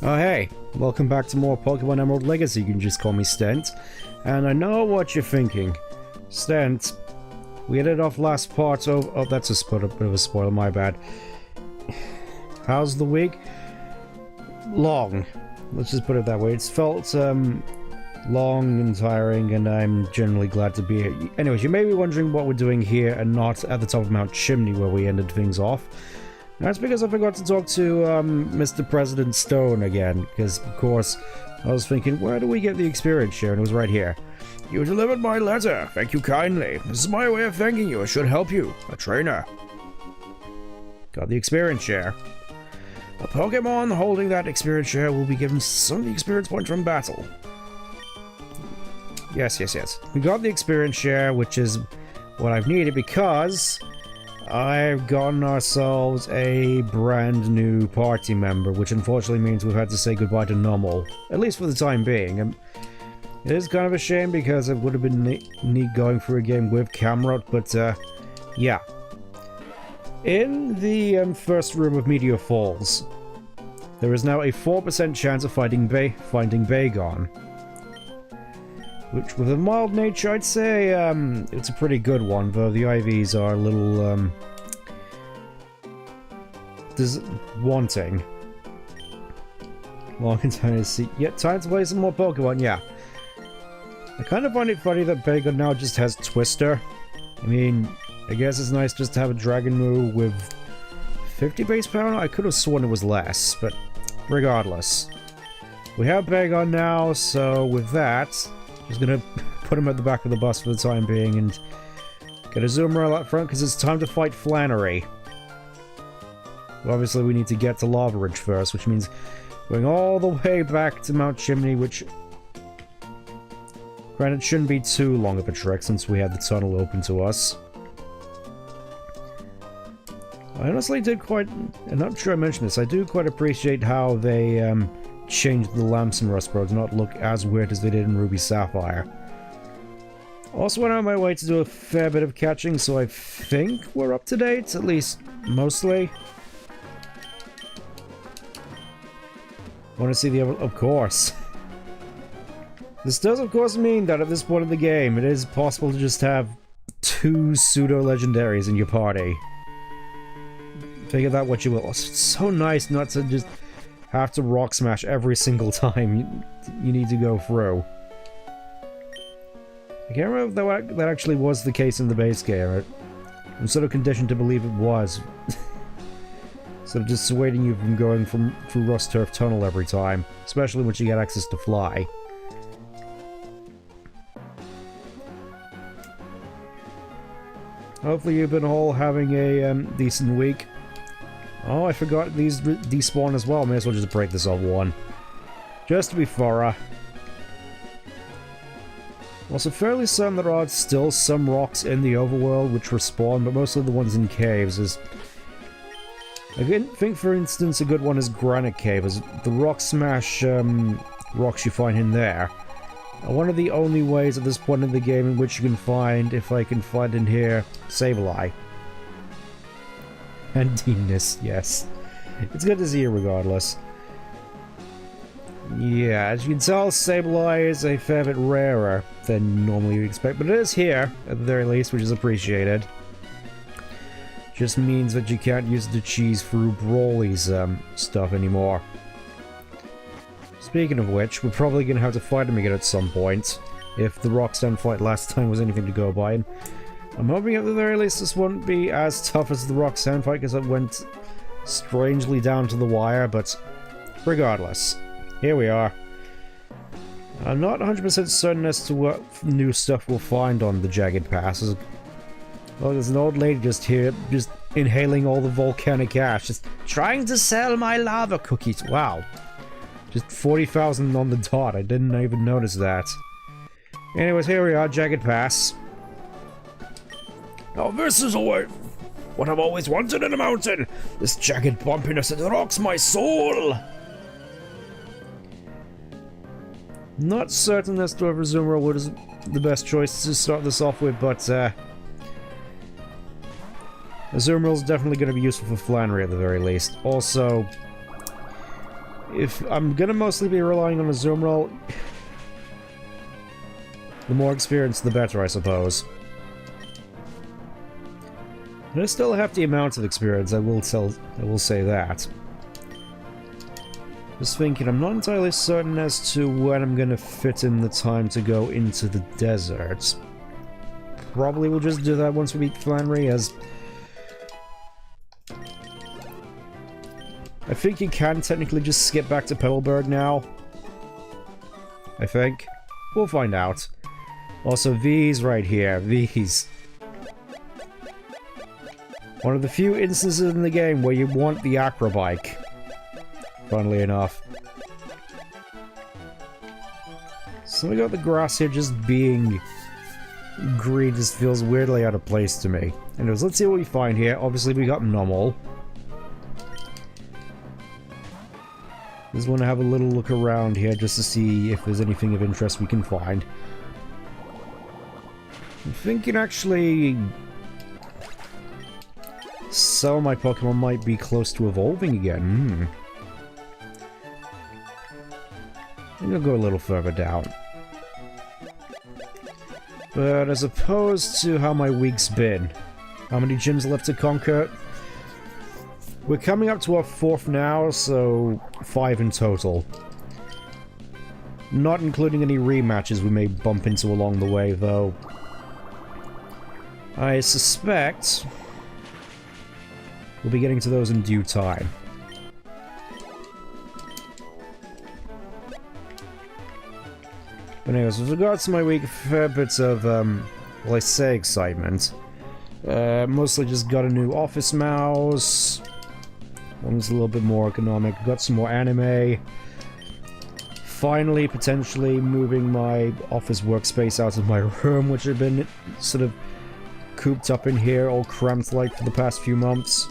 Oh hey, welcome back to more Pokemon Emerald Legacy. You can just call me Stent. And I know what you're thinking. Stent, we ended off last part of... Oh, that's a bit of a spoiler, my bad. How's the week? Long. Let's just put it that way. It's felt long and tiring, and I'm generally glad to be here. Anyways, you may be wondering what we're doing here and not at the top of Mount Chimney where we ended things off. That's because I forgot to talk to Mr. President Stone again, because, of course, I was thinking, where do we get the experience share? And it was right here. You delivered my letter. Thank you kindly. This is my way of thanking you. It should help you. A trainer. Got the experience share. A Pokemon holding that experience share will be given some of the experience points from battle. Yes. We got the experience share, which is what I've needed because... I've gotten ourselves a brand new party member, which unfortunately means we've had to say goodbye to Normal, at least for the time being. It is kind of a shame because it would have been neat going through a game with Camelot, but yeah. In the first room of Meteor Falls, there is now a 4% chance of finding Bagon. Which, with a mild nature, I'd say it's a pretty good one, though the IVs are a little wanting. Long and time to see. Yeah, time to play some more Pokemon, yeah. I kind of find it funny that Bagon now just has Twister. I mean, I guess it's nice just to have a Dragon move with 50 base power. I could have sworn it was less, but regardless. We have Bagon now, so with that... Just gonna put him at the back of the bus for the time being and get a Zoomer out front because it's time to fight Flannery. But obviously we need to get to Lava Ridge first, which means going all the way back to Mount Chimney, which granted shouldn't be too long of a trek since we had the tunnel open to us. I honestly did quite... I'm not sure I mentioned this, I do quite appreciate how they changed the lamps in Rustboro to not look as weird as they did in Ruby Sapphire. Also went out of my way to do a fair bit of catching, so I think we're up to date, at least mostly. Want to see the other... Of course. This does of course mean that at this point of the game, it is possible to just have 2 pseudo-legendaries in your party. Figure that what you will. It's so nice not to just... have to rock smash every single time you need to go through. I can't remember if that actually was the case in the base game. I'm sort of conditioned to believe it was. Sort of dissuading you from going through Rust Turf Tunnel every time, especially once you get access to Fly. Hopefully you've been all having a decent week. Oh, I forgot these despawn as well. May as well just break this off one. Just to be thorough. Also, fairly certain there are still some rocks in the overworld which respawn, but mostly the ones in caves. I think, for instance, a good one is Granite Cave, as the rock smash rocks you find in there are one of the only ways at this point in the game in which you can find, if I can find in here, Sableye. And Deanness, yes. It's good to see you regardless. Yeah, as you can tell, Sableye is a fair bit rarer than normally you'd expect, but it is here, at the very least, which is appreciated. Just means that you can't use the cheese through Brawly's stuff anymore. Speaking of which, we're probably going to have to fight him again at some point, if the Roxanne fight last time was anything to go by. And I'm hoping at the very least this won't be as tough as the Roxanne fight, because it went strangely down to the wire, but regardless, here we are. I'm not 100% certain as to what new stuff we'll find on the Jagged Pass. Oh, there's an old lady just here, just inhaling all the volcanic ash, just trying to sell my lava cookies. Wow. Just 40,000 on the dot, I didn't even notice that. Anyways, here we are, Jagged Pass. Now this is what I've always wanted in a mountain! This jagged bumpiness, it rocks my soul! Not certain as to whether Zoomer is the best choice to start this off with, but Azumarill is definitely going to be useful for Flannery at the very least. Also, if I'm gonna mostly be relying on a zoom roll, the more experience, the better, I suppose. And I still have the amount of experience, I will say that. Just thinking, I'm not entirely certain as to when I'm gonna fit in the time to go into the desert. Probably we'll just do that once we beat Flannery, as I think you can technically just skip back to Petalburg now. I think. We'll find out. Also, these right here. These. One of the few instances in the game where you want the acrobike. Funnily enough. Something about the grass here just being green just feels weirdly out of place to me. Anyways, let's see what we find here. Obviously, we got normal. Just want to have a little look around here just to see if there's anything of interest we can find. I'm thinking actually some of my Pokemon might be close to evolving again. I'm gonna go a little further down. But as opposed to how my week's been, how many gyms left to conquer? We're coming up to our 4th now, so 5 in total. Not including any rematches we may bump into along the way, though. I suspect we'll be getting to those in due time. But anyways, with regards to my week, a fair bit of, well, I say excitement. Mostly just got a new office mouse. One's a little bit more economic. Got some more anime. Finally, potentially moving my office workspace out of my room, which had been sort of cooped up in here, all cramped like for the past few months.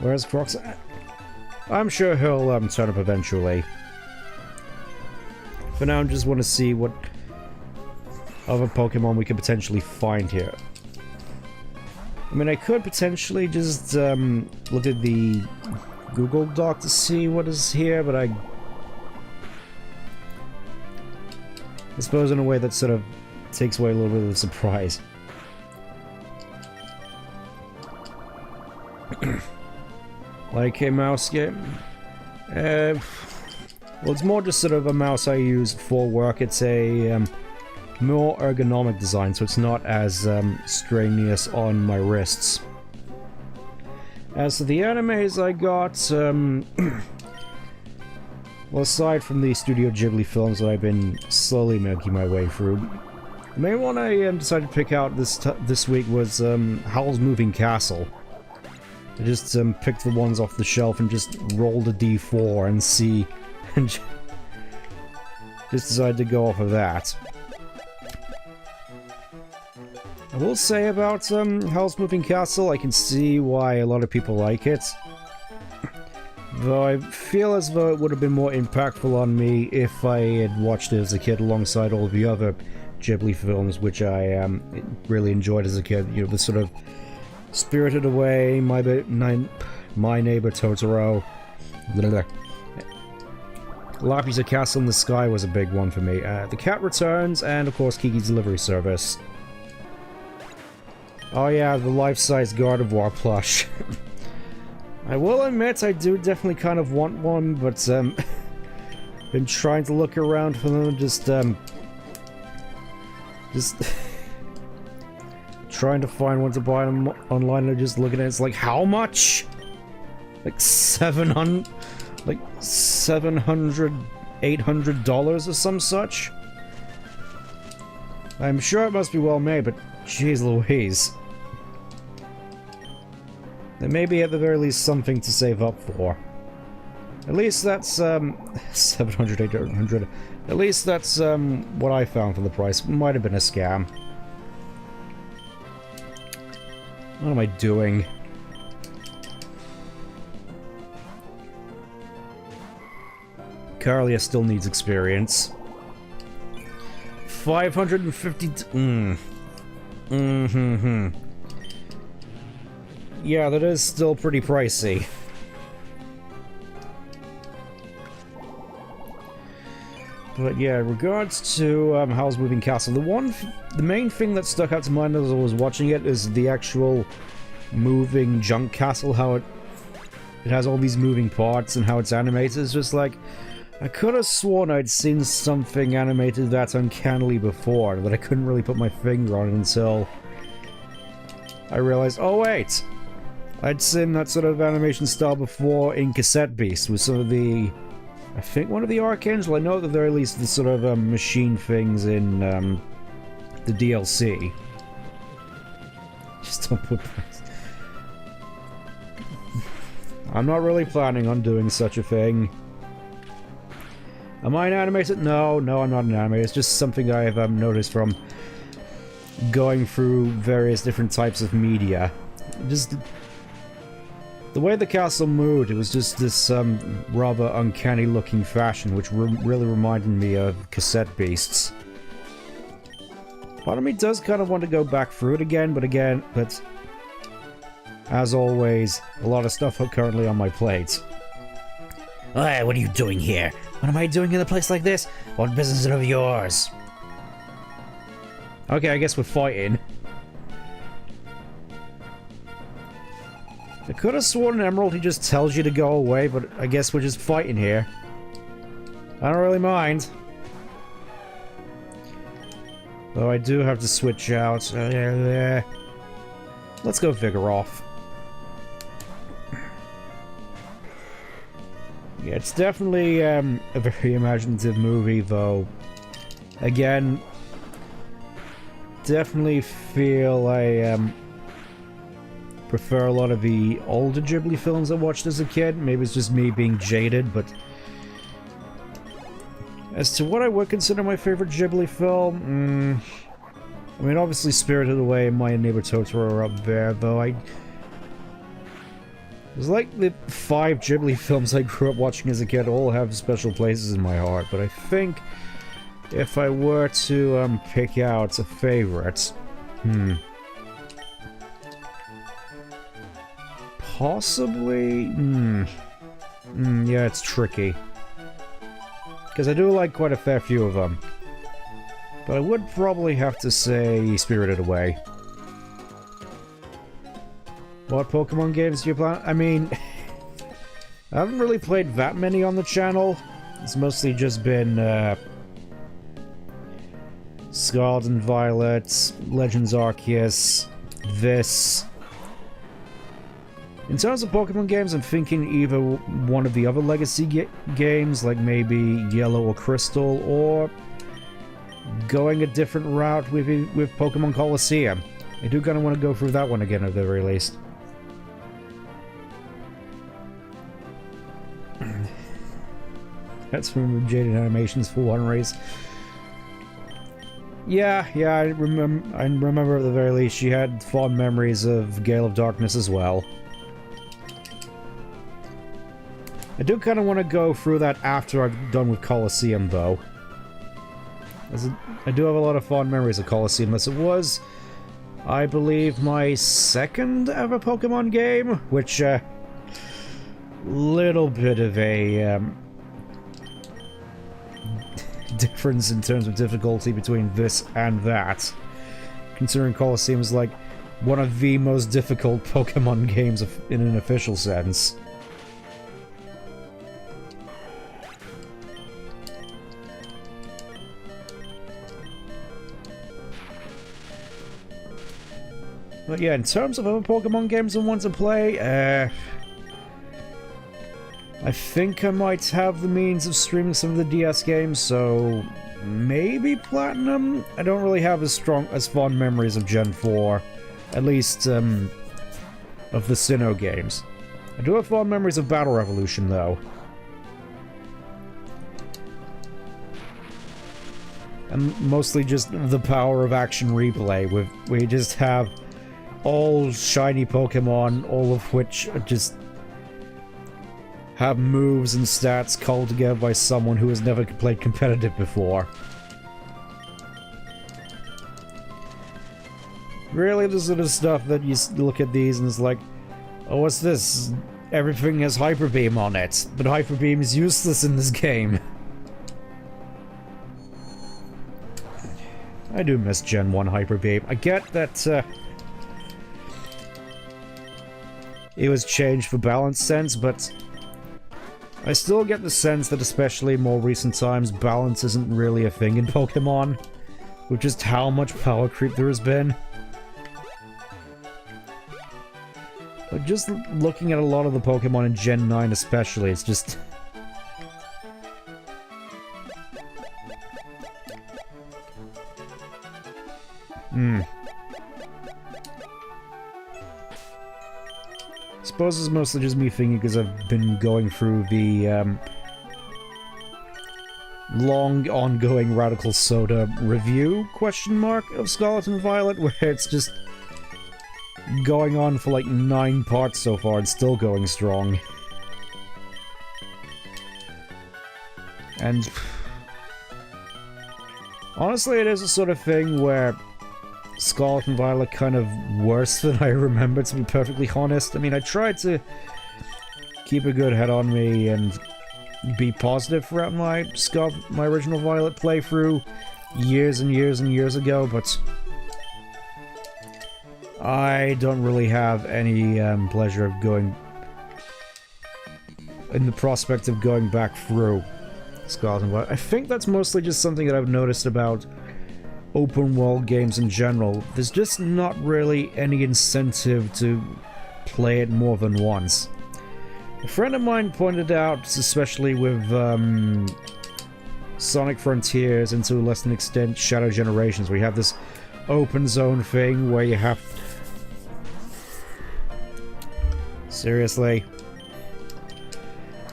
Whereas Crocs, I'm sure he'll turn up eventually. For now, I just want to see what other Pokemon we could potentially find here. I mean, I could potentially just look at the Google Doc to see what is here, but I suppose in a way that sort of takes away a little bit of the surprise. Like a mouse game? Well, it's more just sort of a mouse I use for work. It's a more ergonomic design, so it's not as strenuous on my wrists. As for the animes I got, well, aside from the Studio Ghibli films that I've been slowly making my way through, the main one I decided to pick out this week was Howl's Moving Castle. I just picked the ones off the shelf and just rolled a d4 and see, and just decided to go off of that. I will say about Howl's Moving Castle, I can see why a lot of people like it. Though I feel as though it would have been more impactful on me if I had watched it as a kid alongside all the other Ghibli films, which I really enjoyed as a kid. You know, the sort of Spirited Away, My Neighbor Totoro. Laputa Castle in the Sky was a big one for me. The Cat Returns, and of course Kiki's Delivery Service. Oh yeah, the life-size Gardevoir plush. I will admit I do definitely kind of want one, but been trying to look around for them, just trying to find one to buy them online, and just looking at it, it's like, how much? Like $700, $800 or some such? I'm sure it must be well made, but jeez Louise. There may be at the very least something to save up for. At least that's 700, 800. At least that's what I found for the price. Might have been a scam. What am I doing? Carlia still needs experience. 550. Yeah, that is still pretty pricey. But yeah, in regards to Howl's Moving Castle, the main thing that stuck out to mind as I was watching it is the actual moving junk castle, how it has all these moving parts and how it's animated. It's just like, I could have sworn I'd seen something animated that uncannily before, but I couldn't really put my finger on it until I realized, oh wait, I'd seen that sort of animation style before in Cassette Beast with some of the, I think one of the Archangel, I know at the very least the sort of machine things in the DLC. Just don't put... I'm not really planning on doing such a thing. Am I an animator? No, I'm not an animator. It's just something I have noticed from going through various different types of media. Just the way the castle moved, it was just this rather uncanny looking fashion, which really reminded me of Cassette Beasts. Part of me does kind of want to go back through it again, but as always, a lot of stuff currently on my plate. Hey, what are you doing here? What am I doing in a place like this? What business is it of yours? Okay, I guess we're fighting. I could have sworn in Emerald he just tells you to go away, but I guess we're just fighting here. I don't really mind. Though I do have to switch out. Let's go Vigoroth. Yeah, it's definitely a very imaginative movie, though. Again, definitely feel I prefer a lot of the older Ghibli films I watched as a kid. Maybe it's just me being jaded, but as to what I would consider my favorite Ghibli film, I mean, obviously Spirited Away and My Neighbor Totoro are up there, though it's like the 5 Ghibli films I grew up watching as a kid all have special places in my heart, but I think if I were to pick out a favorite, possibly, yeah, it's tricky. Because I do like quite a fair few of them. But I would probably have to say Spirited Away. What Pokemon games do you plan? I mean, I haven't really played that many on the channel. It's mostly just been Scarlet and Violet, Legends Arceus, this. In terms of Pokemon games, I'm thinking either one of the other Legacy games, like maybe Yellow or Crystal, or going a different route with Pokemon Colosseum. I do kind of want to go through that one again at the very least. That's from Jaded Animations for one race. Yeah, I remember at the very least she had fond memories of Gale of Darkness as well. I do kind of want to go through that after I've done with Colosseum, though. I do have a lot of fond memories of Colosseum, as it was, I believe, my second ever Pokemon game, which, little bit of a, difference in terms of difficulty between this and that, considering Colosseum is like one of the most difficult Pokemon games in an official sense. But yeah, in terms of other Pokemon games I want to play, I think I might have the means of streaming some of the DS games, so maybe Platinum? I don't really have as fond memories of Gen 4, at least of the Sinnoh games. I do have fond memories of Battle Revolution, though. And mostly just the power of action replay, where you just have all shiny Pokemon, all of which just have moves and stats called together by someone who has never played competitive before. Really, the sort of stuff that you look at these and it's like, oh, what's this? Everything has Hyper Beam on it, but Hyper Beam is useless in this game. I do miss Gen 1 Hyper Beam. I get that it was changed for balance sense, but I still get the sense that especially in more recent times, balance isn't really a thing in Pokemon, with just how much power creep there has been. But just looking at a lot of the Pokemon in Gen 9 especially, it's just... Suppose it's mostly just me thinking because I've been going through the long ongoing Radical Soda review question mark of Scarlet and Violet, where it's just going on for like 9 parts so far and still going strong. And honestly, it is a sort of thing where Scarlet and Violet kind of worse than I remember, to be perfectly honest. I mean, I tried to keep a good head on me and be positive throughout my original Violet playthrough years and years and years ago, but I don't really have any pleasure of going in the prospect of going back through Scarlet and Violet. I think that's mostly just something that I've noticed about open world games in general. There's just not really any incentive to play it more than once. A friend of mine pointed out, especially with Sonic Frontiers and to a lesser extent Shadow Generations, where you have this open zone thing where you have... Seriously?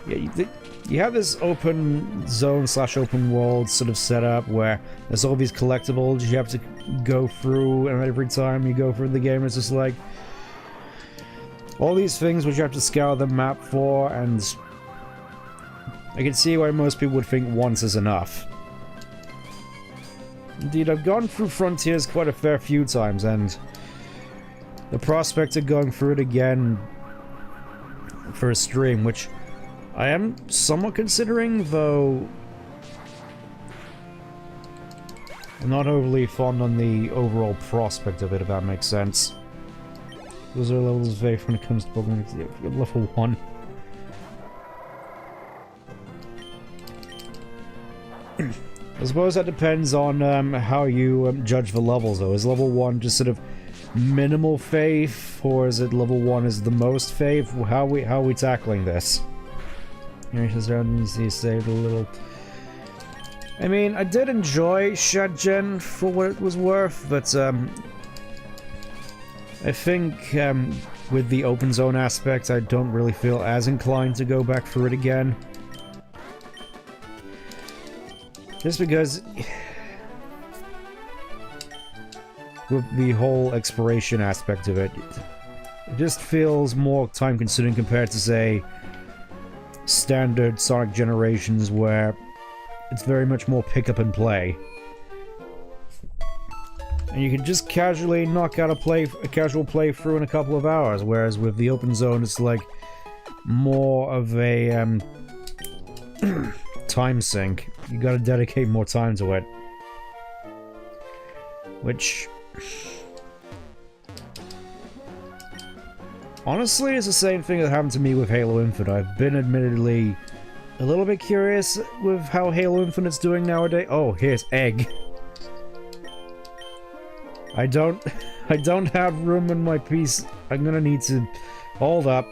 Yeah, you have this open zone / open world sort of setup where there's all these collectibles you have to go through, and every time you go through the game it's just like all these things which you have to scour the map for, and I can see why most people would think once is enough. Indeed, I've gone through Frontiers quite a fair few times, and the prospect of going through it again for a stream, which I am somewhat considering, though I'm not overly fond on the overall prospect of it, if that makes sense. Those are levels of faith when it comes to Pokemon. Level 1. I suppose that depends on how you judge the levels, though. Is level 1 just sort of minimal faith, or is it level 1 is the most faith? How are we tackling this? You saved a little. I mean, I did enjoy Shad Gen for what it was worth, but I think with the open zone aspect, I don't really feel as inclined to go back through it again. Just because with the whole exploration aspect of it, it just feels more time consuming compared to, say, standard Sonic Generations, where it's very much more pick up and play. And you can just casually knock out a casual playthrough in a couple of hours, whereas with the open zone it's like more of a time sink. You gotta dedicate more time to it. Which honestly is the same thing that happened to me with Halo Infinite. I've been admittedly a little bit curious with how Halo Infinite's doing nowadays. Oh, here's Egg. I don't have room in my piece. I'm gonna need to... Hold up.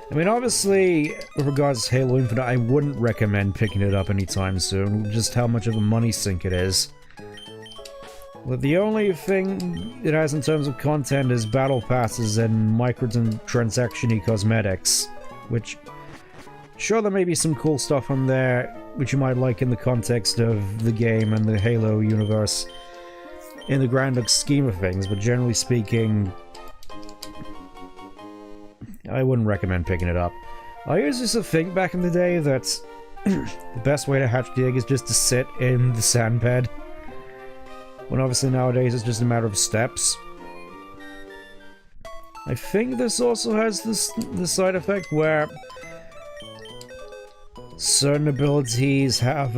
I mean, obviously, with regards to Halo Infinite, I wouldn't recommend picking it up anytime soon, just how much of a money sink it is. But the only thing it has in terms of content is battle passes and microtransaction-y cosmetics, which... Sure, there may be some cool stuff on there, which you might like in the context of the game and the Halo universe in the grander scheme of things, but generally speaking, I wouldn't recommend picking it up. I used to think back in the day that the best way to hatch the egg is just to sit in the sand bed, when obviously nowadays it's just a matter of steps. I think this also has the side effect where certain abilities have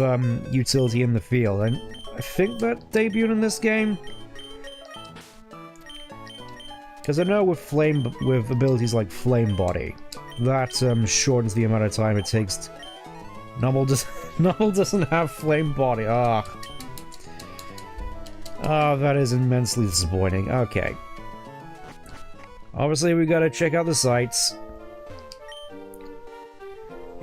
utility in the field, and I think that debuted in this game. Because I know with abilities like Flame Body, that shortens the amount of time it takes. Numble doesn't have Flame Body. Ah, that is immensely disappointing. Okay. Obviously, we gotta check out the sights.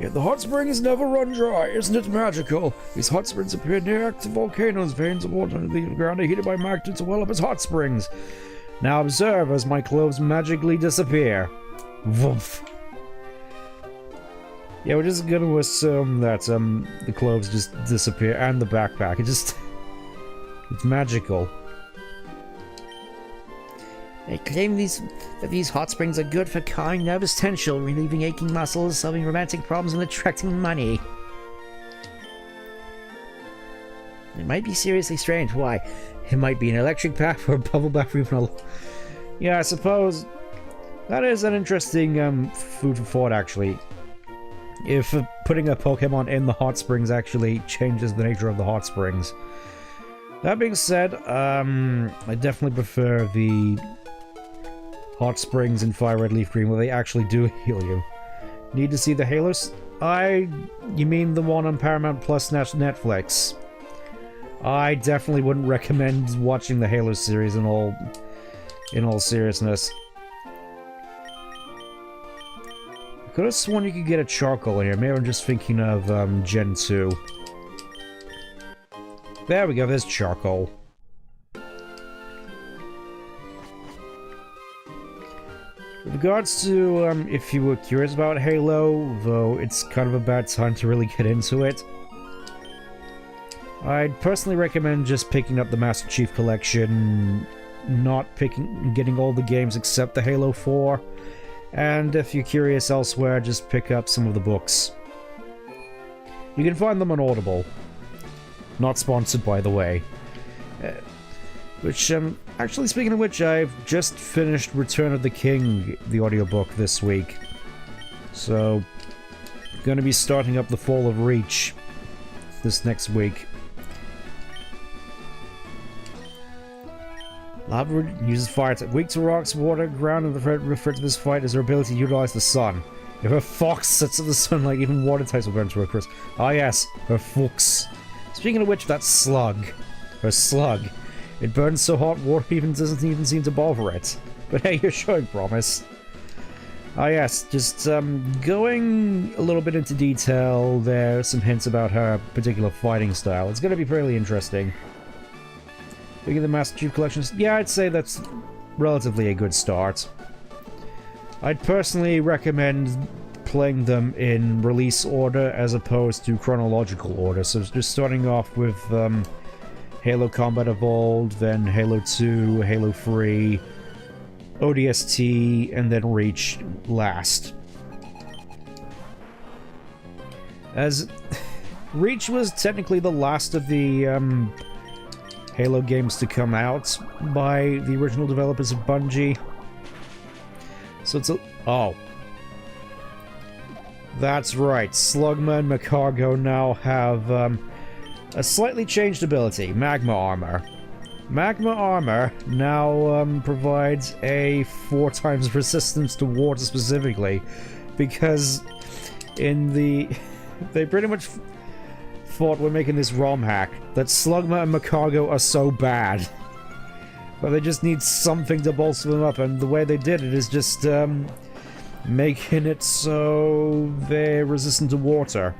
Yeah, the hot springs never run dry, isn't it magical? These hot springs appear near active volcanoes. Veins of water under the ground are heated by magma to well up as hot springs. Now observe as my clothes magically disappear. Woof. Yeah, we're just gonna assume that the clothes just disappear and the backpack. It's magical. They claim that these hot springs are good for calming nervous tension, relieving aching muscles, solving romantic problems, and attracting money. It might be seriously strange. Why? It might be an electric bath or a bubble bath or even a... Yeah, I suppose that is an interesting food for thought, actually. If putting a Pokemon in the hot springs actually changes the nature of the hot springs. That being said, I definitely prefer the hot springs in Fire Red Leaf Green where they actually do heal you. Need to see the Halos? You mean the one on Paramount Plus Netflix? I definitely wouldn't recommend watching the Halo series in all seriousness. I could have sworn you could get a charcoal in here. Maybe I'm just thinking of Gen 2. There we go, there's charcoal. With regards to, if you were curious about Halo, though it's kind of a bad time to really get into it, I'd personally recommend just picking up the Master Chief Collection, not getting all the games except the Halo 4, and if you're curious elsewhere, just pick up some of the books. You can find them on Audible. Not sponsored, by the way. Actually, speaking of which, I've just finished Return of the King, the audiobook, this week. So, gonna be starting up The Fall of Reach this next week. Lava uses fire attack. Weak to rocks, water, ground, and refer to this fight as her ability to utilize the sun. If her fox sits in the sunlight, even water types will burn to her crust. Ah yes, her fox. Speaking of which, that slug. Her slug. It burns so hot, water doesn't even seem to bother it. But hey, you're showing promise. Ah yes, just going a little bit into detail, there's some hints about her particular fighting style. It's going to be fairly interesting. Looking at the Master Chief Collections, yeah, I'd say that's relatively a good start. I'd personally recommend playing them in release order as opposed to chronological order. So just starting off with Halo Combat Evolved, then Halo 2, Halo 3, ODST, and then Reach last. As Reach was technically the last of the Halo games to come out by the original developers of Bungie. So it's a... Oh. That's right. Slugma and Macargo now have a slightly changed ability, Magma Armor. Magma Armor now provides a 4 times resistance to water specifically, because in the... They pretty much thought we're making this Romhack, that Slugma and Macargo are so bad. But they just need something to bolster them up, and the way they did it is just making it so they're resistant to water.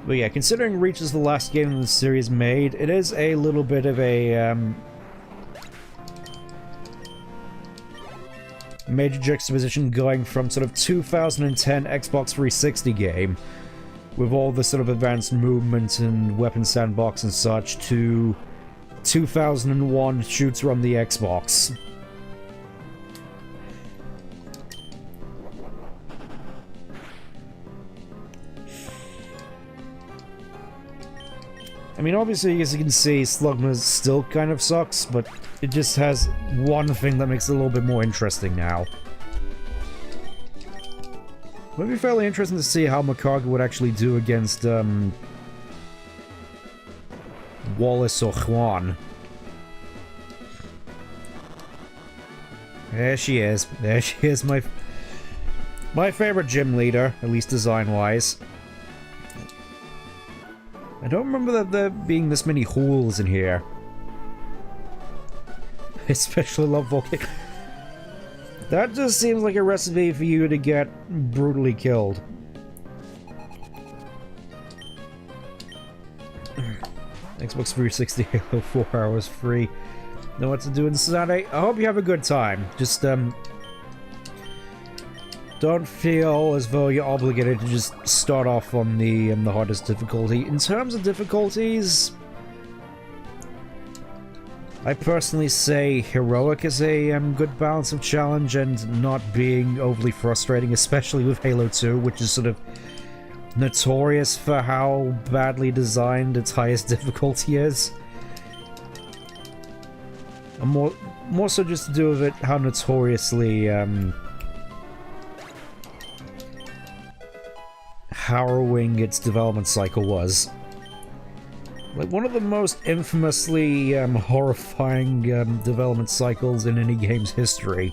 But yeah, considering Reach is the last game in the series made, it is a little bit of a major juxtaposition going from sort of 2010 Xbox 360 game with all the sort of advanced movement and weapon sandbox and such to 2001 shooter on the Xbox. I mean, obviously, as you can see, Slugma still kind of sucks, but it just has one thing that makes it a little bit more interesting now. It'd be fairly interesting to see how Macaga would actually do against, Wallace or Hoenn. There she is. There she is, my favorite gym leader, at least design-wise. I don't remember that there being this many holes in here. I especially love Volcano. That just seems like a recipe for you to get brutally killed. Xbox 360 Halo 4 hours free. Know what to do on Saturday? I hope you have a good time. Just, don't feel as though you're obligated to just start off on the hardest difficulty. In terms of difficulties, I personally say heroic is a good balance of challenge and not being overly frustrating, especially with Halo 2, which is sort of notorious for how badly designed its highest difficulty is. And more so just to do with it how notoriously harrowing its development cycle was. Like, one of the most infamously horrifying development cycles in any game's history.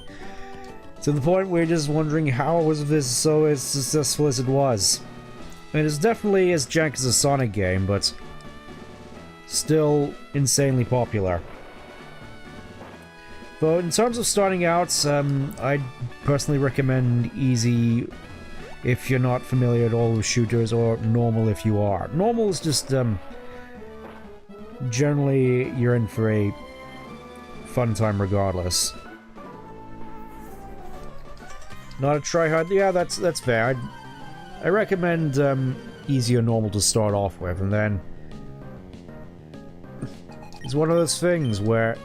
To the point where you're just wondering how was this so as successful as it was. I mean, it's definitely as jank as a Sonic game, but still insanely popular. But in terms of starting out, I'd personally recommend easy if you're not familiar at all with shooters, or normal if you are. Normal is just, generally, you're in for a fun time regardless. Not a tryhard? Yeah, that's fair. I recommend easy or normal to start off with, and then it's one of those things where,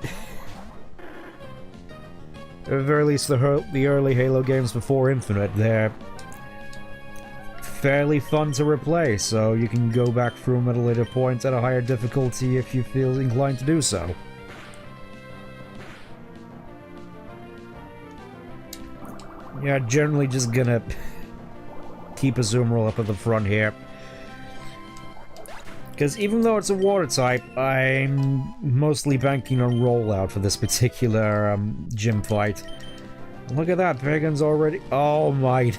at the very least, the early Halo games before Infinite, they're fairly fun to replay, so you can go back through them at a later point at a higher difficulty if you feel inclined to do so. Yeah, generally just gonna keep a zoom roll up at the front here. Because even though it's a water type, I'm mostly banking on rollout for this particular gym fight. Look at that, Pagan's already... Oh my...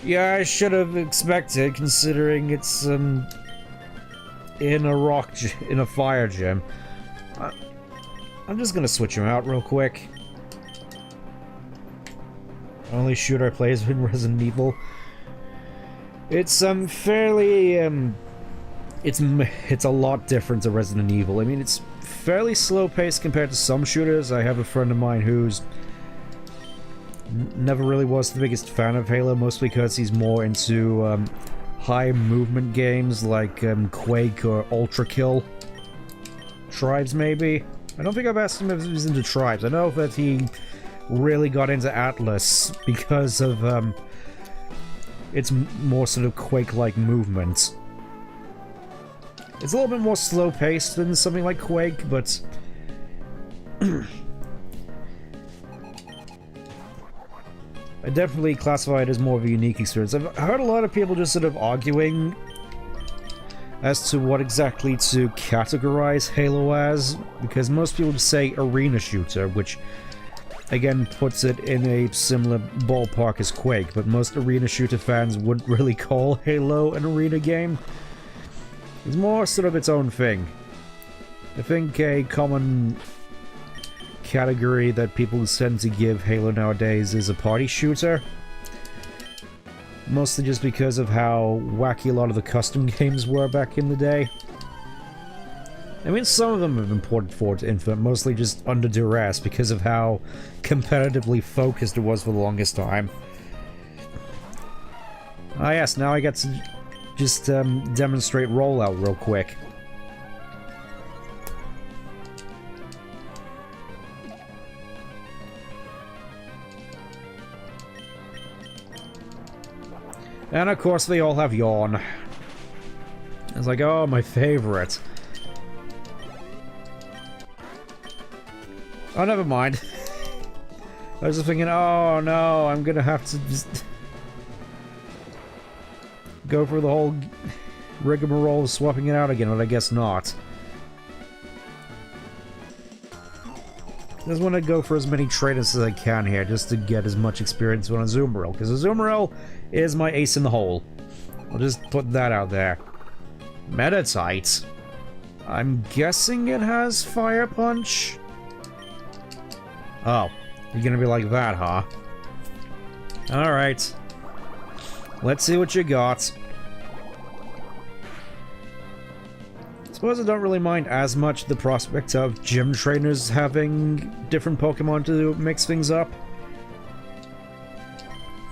Yeah, I should have expected, considering it's in a fire gym. I'm just gonna switch him out real quick. Only shooter I play has been Resident Evil. It's fairly it's a lot different to Resident Evil. I mean, it's fairly slow paced compared to some shooters. I have a friend of mine who's never really was the biggest fan of Halo, mostly because he's more into high movement games like Quake or Ultra Kill. Tribes, maybe? I don't think I've asked him if he's into Tribes. I know that he really got into Atlas because of its more sort of Quake-like movement. It's a little bit more slow-paced than something like Quake, but I definitely classify it as more of a unique experience. I've heard a lot of people just sort of arguing as to what exactly to categorize Halo as, because most people just say arena shooter, which again puts it in a similar ballpark as Quake, but most arena shooter fans wouldn't really call Halo an arena game. It's more sort of its own thing. I think a common category that people tend to give Halo nowadays is a party shooter. Mostly just because of how wacky a lot of the custom games were back in the day. I mean, some of them have been ported forward to Infinite, mostly just under duress because of how competitively focused it was for the longest time. Ah yes, now I get to just demonstrate rollout real quick. And of course they all have yawn. It's like, oh, my favorite. Oh, never mind. I was just thinking, oh no, I'm gonna have to just... go through the whole rigmarole of swapping it out again, but I guess not. I just want to go for as many trainers as I can here, just to get as much experience on a Azumarill, because Azumarill is my ace in the hole. I'll just put that out there. Meditite. I'm guessing it has Fire Punch? Oh, you're gonna be like that, huh? Alright. Let's see what you got. I suppose I don't really mind as much the prospect of gym trainers having different Pokemon to mix things up.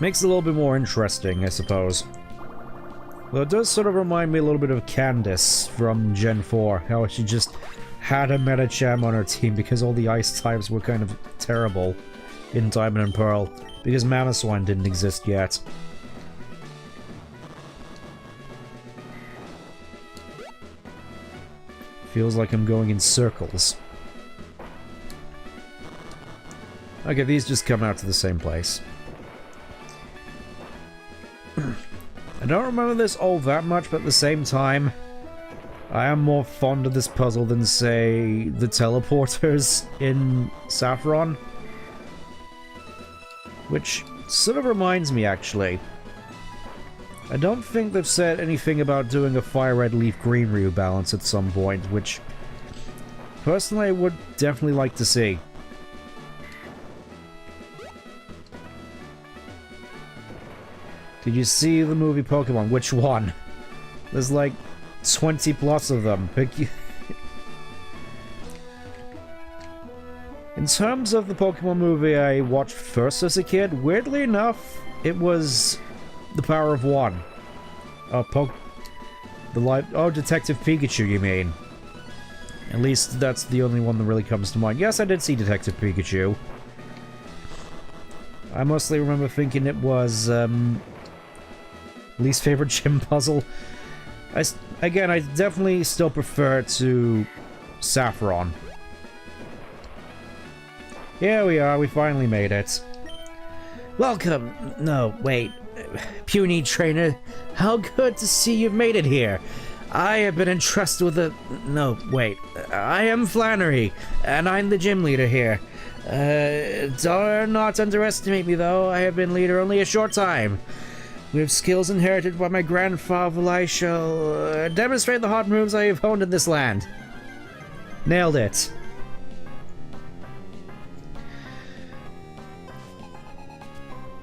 Makes it a little bit more interesting, I suppose. Though it does sort of remind me a little bit of Candace from Gen 4, how she just had a Medicham on her team because all the ice types were kind of terrible in Diamond and Pearl, because Mamoswine didn't exist yet. Feels like I'm going in circles. Okay, these just come out to the same place. I don't remember this all that much, but at the same time, I am more fond of this puzzle than, say, the teleporters in Saffron. Which sort of reminds me, actually. I don't think they've said anything about doing a Fire Red Leaf Green rebalance at some point, which personally I would definitely like to see. Did you see the movie Pokemon? Which one? There's like 20 plus of them. In terms of the Pokemon movie I watched first as a kid, weirdly enough, it was The Power of One. Detective Pikachu, you mean? At least that's the only one that really comes to mind. Yes, I did see Detective Pikachu. I mostly remember thinking it was, least favorite gym puzzle. Again, I definitely still prefer to Saffron. Here we are, we finally made it. Welcome! No, wait. Puny trainer, how good to see you've made it here. I have been entrusted with a... No, wait. I am Flannery, and I'm the gym leader here. Do not underestimate me, though. I have been leader only a short time. With skills inherited by my grandfather, I shall demonstrate the hot moves I have honed in this land. Nailed it.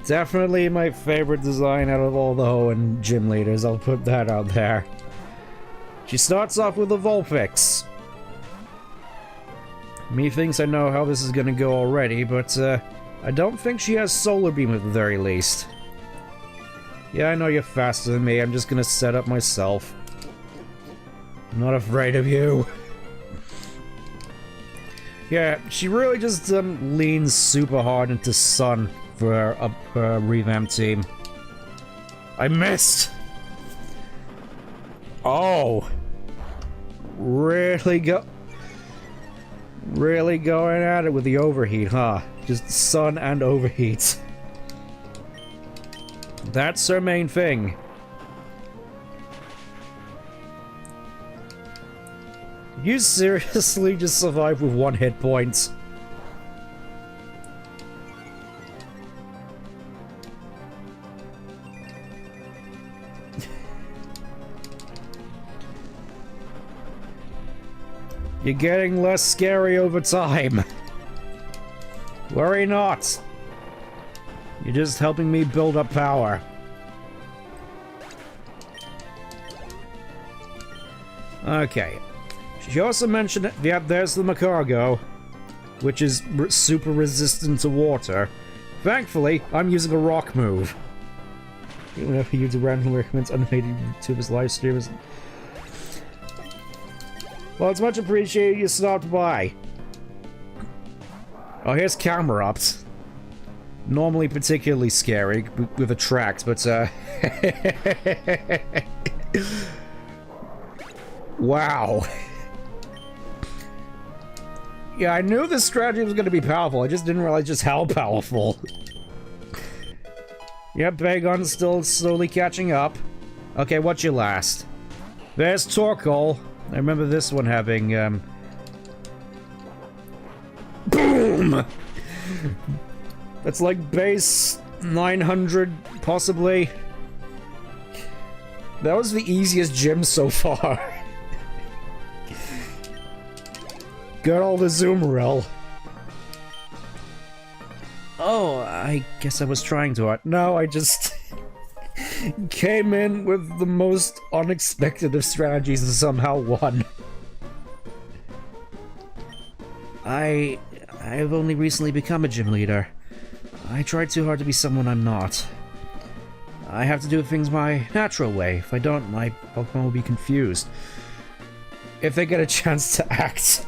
Definitely my favorite design out of all the Hoenn gym leaders, I'll put that out there. She starts off with a Vulpix. Me thinks I know how this is gonna go already, but I don't think she has Solar Beam at the very least. Yeah, I know you're faster than me, I'm just gonna set up myself. I'm not afraid of you. Yeah, she really just leans super hard into Sun for her revamp team. I missed! Oh! Really going at it with the overheat, huh? Just Sun and overheat. That's her main thing. You seriously just survived with 1 hit point? You're getting less scary over time. Worry not. You're just helping me build up power. Okay. She also mentioned, yeah, there's the Macargo, which is super resistant to water. Thankfully, I'm using a rock move. Whenever you do random recommends animated YouTubers live streamers. Well, it's much appreciated you stopped by. Oh, here's Camerupt. Normally particularly scary with attract, but wow. Yeah, I knew this strategy was going to be powerful, I just didn't realize just how powerful. Yep, Bagon's still slowly catching up. Okay, what's your last? There's Torkoal. I remember this one having, Boom! That's like base 900, possibly. That was the easiest gym so far. Good old Azumarill. Oh, I guess I was trying to. No, I just came in with the most unexpected of strategies and somehow won. I've only recently become a gym leader. I tried too hard to be someone I'm not. I have to do things my natural way. If I don't, my Pokemon will be confused. If they get a chance to act.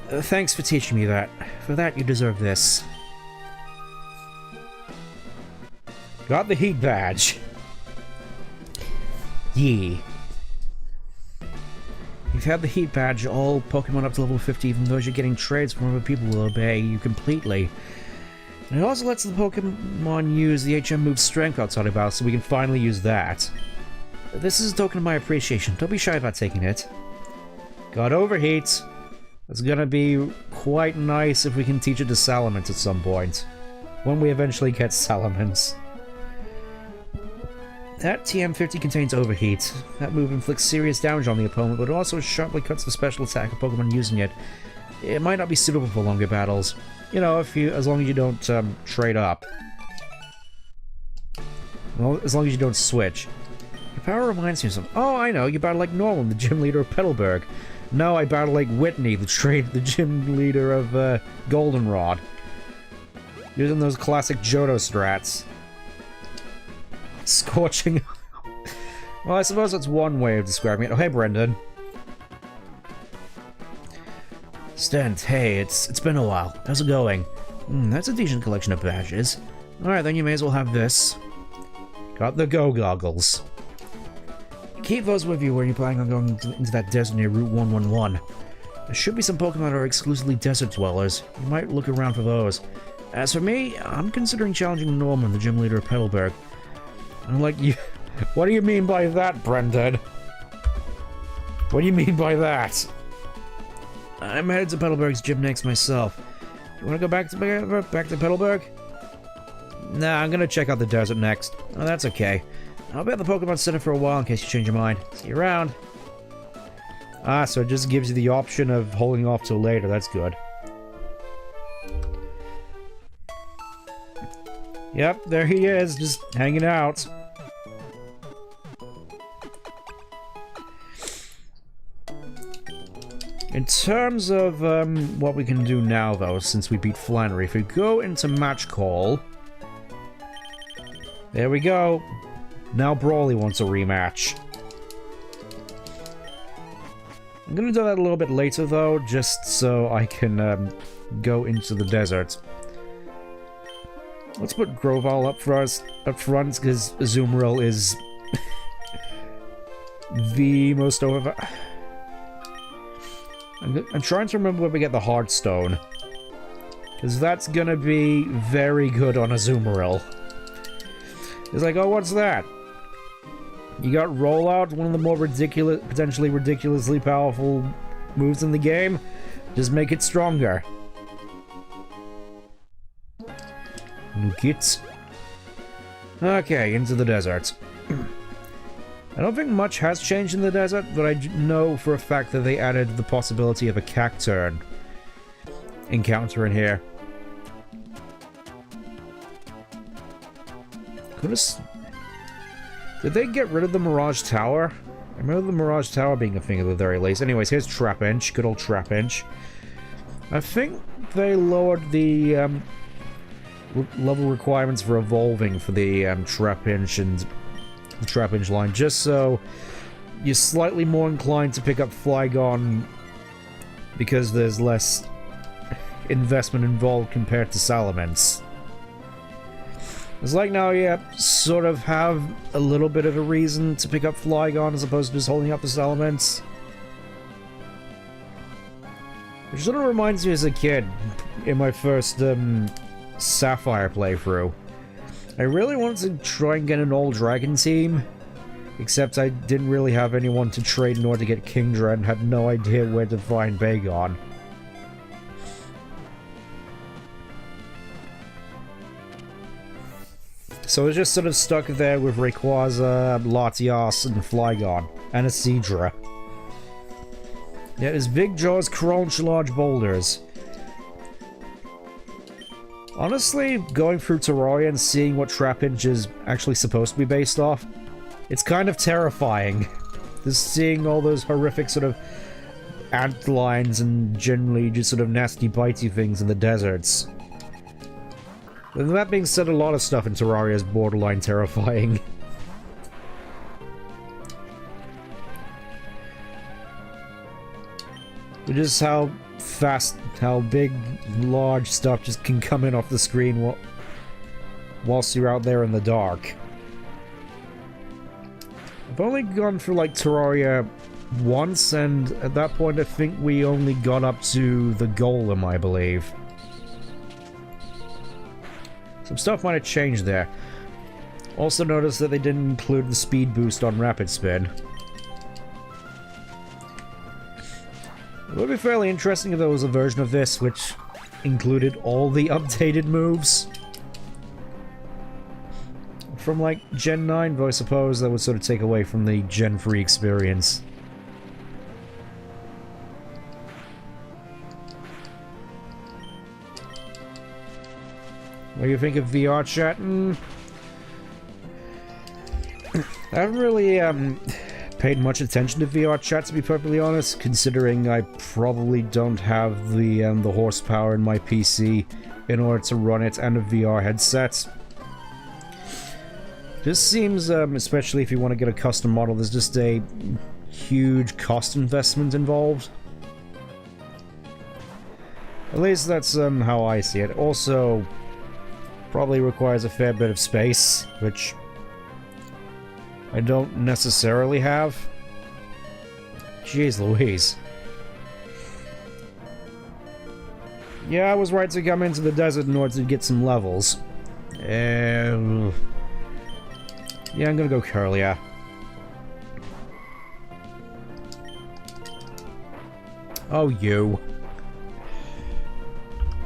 Thanks for teaching me that. For that, you deserve this. Got the heat badge. Yee. You've had the heat badge, all Pokemon up to level 50, even those you're getting trades from other people will obey you completely. And it also lets the Pokemon use the HM move Strength outside of battle, so we can finally use that. This is a token of my appreciation. Don't be shy about taking it. Got Overheat. It's gonna be quite nice if we can teach it to Salamence at some point. When we eventually get Salamence. That TM50 contains Overheat. That move inflicts serious damage on the opponent, but also sharply cuts the special attack of Pokemon using it. It might not be suitable for longer battles. You know, as long as you don't trade up. Well, as long as you don't switch. Your power reminds me of something. Oh, I know. You battle like Norman, the gym leader of Petalburg. No, I battle like Whitney, the gym leader of Goldenrod. Using those classic Johto strats. Scorching. Well, I suppose that's one way of describing it. Oh, hey, Brendan. Stent, hey, it's been a while. How's it going? That's a decent collection of badges. Alright, then you may as well have this. Got the Go Goggles. Keep those with you when you're planning on going into that desert near Route 111. There should be some Pokemon that are exclusively desert dwellers. You might look around for those. As for me, I'm considering challenging Norman, the gym leader of Petalburg. I'm like, you. What do you mean by that, Brendan? What do you mean by that? I'm headed to Petalburg's gym next myself. You want to go back to Petalburg? Nah, I'm gonna check out the desert next. Oh, that's okay. I'll be at the Pokemon Center for a while in case you change your mind. See you around. Ah, so it just gives you the option of holding off till later. That's good. Yep, there he is, just hanging out. In terms of what we can do now, though, since we beat Flannery, if we go into Match Call... There we go. Now Brawly wants a rematch. I'm gonna do that a little bit later, though, just so I can go into the desert. Let's put Grovyle up front, because Azumarill is the most over... I'm trying to remember where we get the Heartstone, because that's gonna be very good on Azumarill. It's like, oh, what's that? You got Rollout, one of the more potentially ridiculously powerful moves in the game. Just make it stronger. Nukit. Okay, into the desert. I don't think much has changed in the desert, but I know for a fact that they added the possibility of a Cacturn encounter in here. Did they get rid of the Mirage Tower? I remember the Mirage Tower being a thing at the very least. Anyways, here's Trapinch, good old Trapinch. I think they lowered the level requirements for evolving for the Trapinch and the Trapinch line, just so you're slightly more inclined to pick up Flygon because there's less investment involved compared to Salamence. It's like now you sort of have a little bit of a reason to pick up Flygon as opposed to just holding up the Salamence. Which sort of reminds me as a kid, in my first Sapphire playthrough. I really wanted to try and get an all-dragon team, Except I didn't really have anyone to trade in order to get Kingdra and had no idea where to find Bagon. So I was just sort of stuck there with Rayquaza, Latias, and Flygon, and a Seadra. Yeah, his big jaws crunch large boulders. Honestly, going through Terraria and seeing what Trapinch is actually supposed to be based off, it's kind of terrifying. Just seeing all those horrific sort of ant lines and generally just sort of nasty bitey things in the deserts. With that being said, a lot of stuff in Terraria is borderline terrifying. Just how fast, how big, large stuff just can come in off the screen whilst you're out there in the dark. I've only gone through, like, Terraria once, and at that point I think we only got up to the Golem, I believe. Some stuff might have changed there. Also noticed that they didn't include the speed boost on Rapid Spin. It would be fairly interesting if there was a version of this which included all the updated moves. From, like, Gen 9, though I suppose that would sort of take away from the Gen 3 experience. What do you think of VR chat? I haven't really paid much attention to VR chat, to be perfectly honest, considering I probably don't have the horsepower in my PC in order to run it and a VR headset. Just seems, especially if you want to get a custom model, there's just a huge cost investment involved. At least that's how I see it. Also, probably requires a fair bit of space, which I don't necessarily have. Jeez Louise. Yeah, I was right to come into the desert in order to get some levels. Yeah, I'm gonna go Curlia. Oh, you.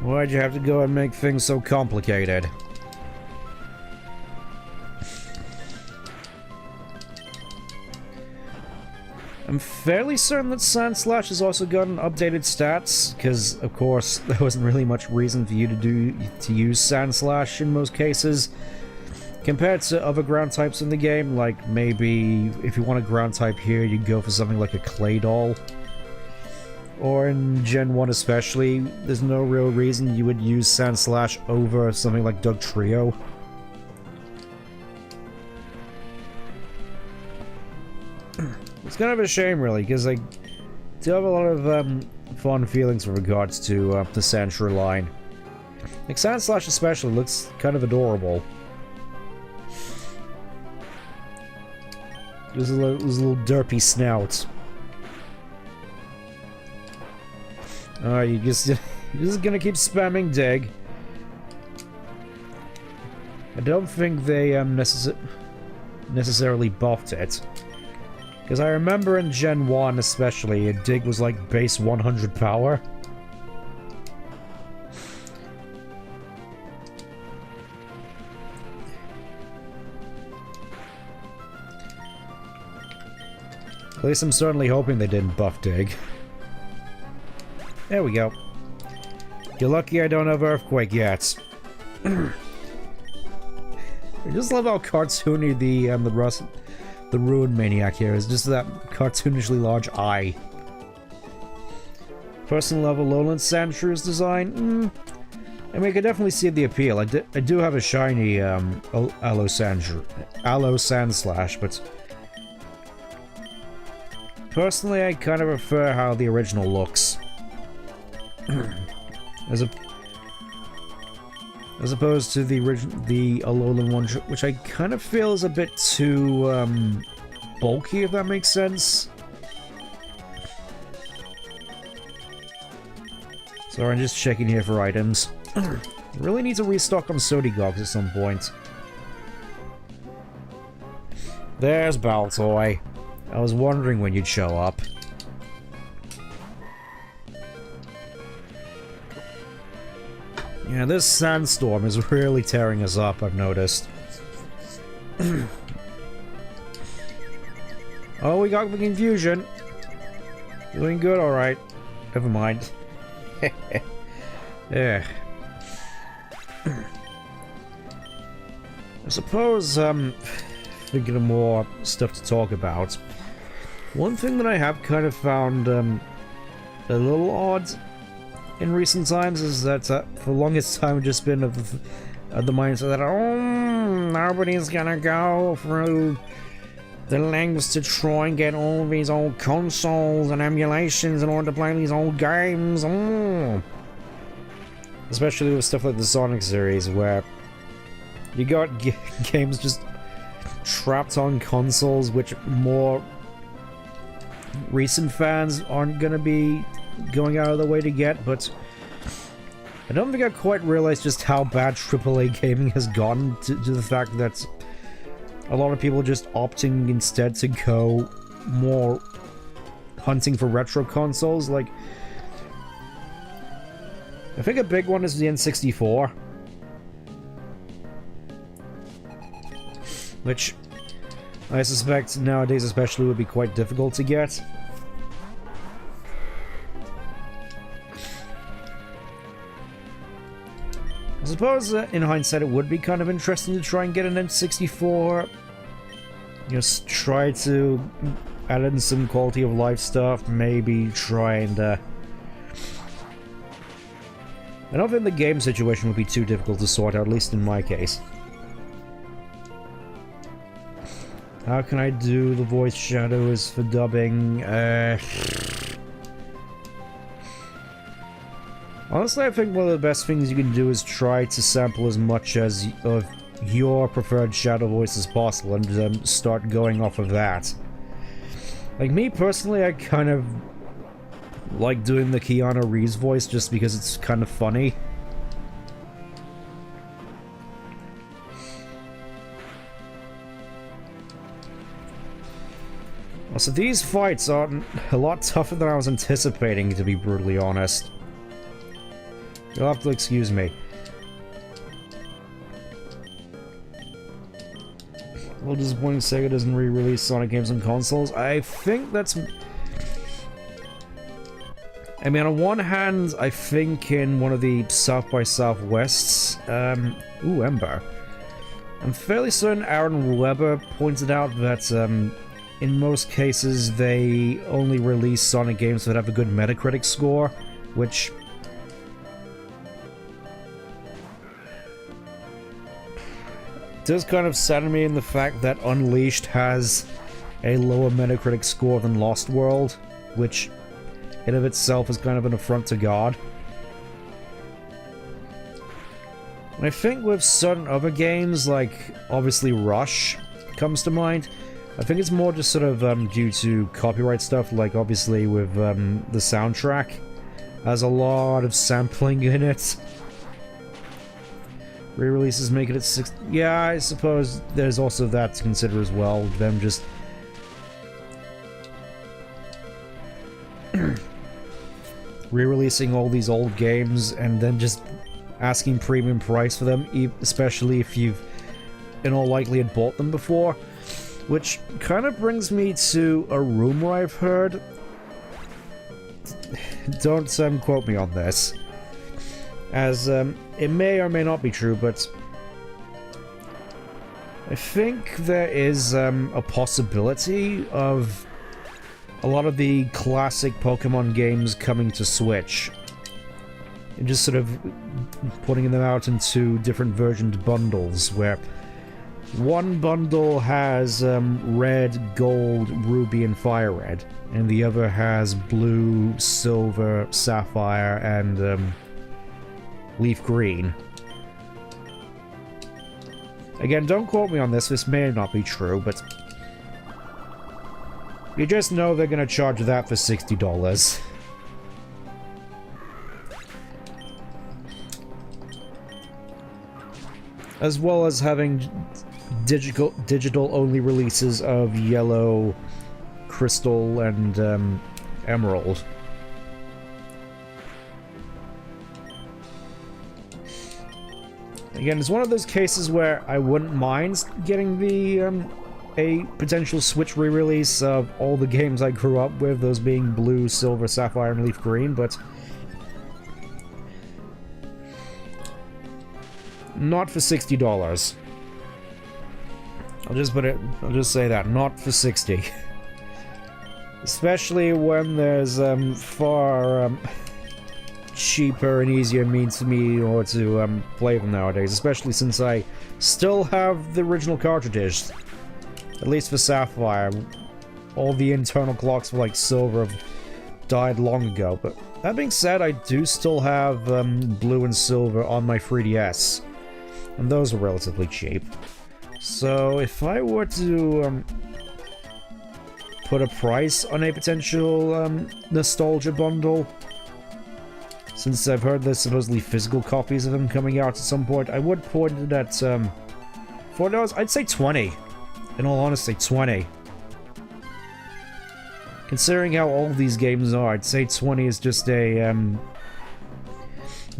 Why'd you have to go and make things so complicated? I'm fairly certain that Sandslash has also gotten updated stats, because, of course, there wasn't really much reason for you to use Sandslash in most cases. Compared to other ground types in the game, like maybe if you want a ground type here, you'd go for something like a Claydol. Or in Gen 1 especially, there's no real reason you would use Sandslash over something like Dugtrio. It's kind of a shame, really, because I do have a lot of fond feelings with regards to the Sandshrew line. Like, Sandslash especially looks kind of adorable. There's a little derpy snout. You're just gonna keep spamming Dig. I don't think they necessarily buffed it. Because I remember in Gen 1 especially, Dig was like base 100 power. At least I'm certainly hoping they didn't buff Dig. There we go. You're lucky I don't have Earthquake yet. I just love how cartoony the Ruin Maniac here is. Just that cartoonishly large eye. Personal level Lowland Sandshrew's design? I mean, I could definitely see the appeal. I do have a shiny Aloe Sandslash, but personally I kind of prefer how the original looks. As opposed to the Alolan one, which I kind of feel is a bit too bulky, if that makes sense. Sorry, I'm just checking here for items. Really need to restock on Sodigogs at some point. There's Baltoy. I was wondering when you'd show up. Yeah, this sandstorm is really tearing us up, I've noticed. Oh, we got the confusion. Doing good, alright. Never mind. Yeah. I suppose, thinking of more stuff to talk about. One thing that I have kind of found, a little odd in recent times is that, for the longest time, I've just been of the mindset that, oh, nobody's gonna go through the lengths to try and get all these old consoles and emulations in order to play these old games. Oh. Especially with stuff like the Sonic series, where you got games just trapped on consoles, which more recent fans aren't gonna be going out of their way to get, but I don't think I quite realized just how bad AAA gaming has gotten to the fact that a lot of people are just opting instead to go more hunting for retro consoles. Like, I think a big one is the N64, which I suspect nowadays especially would be quite difficult to get. I suppose in hindsight it would be kind of interesting to try and get an N64. Just try to add in some quality of life stuff, maybe try and I don't think the game situation would be too difficult to sort out, at least in my case. How can I do the voice shadows for dubbing? Honestly, I think one of the best things you can do is try to sample as much as of your preferred shadow voice as possible and start going off of that. Like me personally, I kind of like doing the Keanu Reeves voice just because it's kind of funny. Also, these fights are a lot tougher than I was anticipating, to be brutally honest. You'll have to excuse me. A little disappointing Sega doesn't re-release Sonic games on consoles. I think that's... I mean, on one hand, I think in one of the South by Southwests... ooh, Ember. I'm fairly certain Aaron Weber pointed out that, in most cases, they only release Sonic games that have a good Metacritic score, which... does kind of sadden me in the fact that Unleashed has a lower Metacritic score than Lost World, which in of itself is kind of an affront to God. And I think with certain other games, like obviously Rush comes to mind, I think it's more just sort of due to copyright stuff, like obviously with the soundtrack has a lot of sampling in it. Re-releases make it at 6... Yeah, I suppose there's also that to consider as well. Them just... re-releasing all these old games and then just asking premium price for them, especially if you've in all likelihood bought them before. Which kind of brings me to a rumor I've heard. Don't quote me on this. As, it may or may not be true, but I think there is a possibility of a lot of the classic Pokemon games coming to Switch. And just sort of putting them out into different versioned bundles, where one bundle has red, gold, ruby, and fire red, and the other has blue, silver, sapphire, and leaf green. Again, don't quote me on this, this may not be true, but you just know they're gonna charge that for $60. As well as having digital only releases of Yellow, Crystal, and Emerald. Again, it's one of those cases where I wouldn't mind getting the a potential Switch re-release of all the games I grew up with, those being Blue, Silver, Sapphire, and Leaf Green, but not for $60. I'll just say that, not for 60. Especially when there's far cheaper and easier means for me or to play them nowadays, especially since I still have the original cartridges. At least for Sapphire. All the internal clocks for like Silver have died long ago, but that being said, I do still have Blue and Silver on my 3DS, and those are relatively cheap. So if I were to put a price on a potential nostalgia bundle, since I've heard there's supposedly physical copies of them coming out at some point, I would put it at $4. I'd say 20. In all honesty, 20. Considering how old these games are, I'd say 20 is just a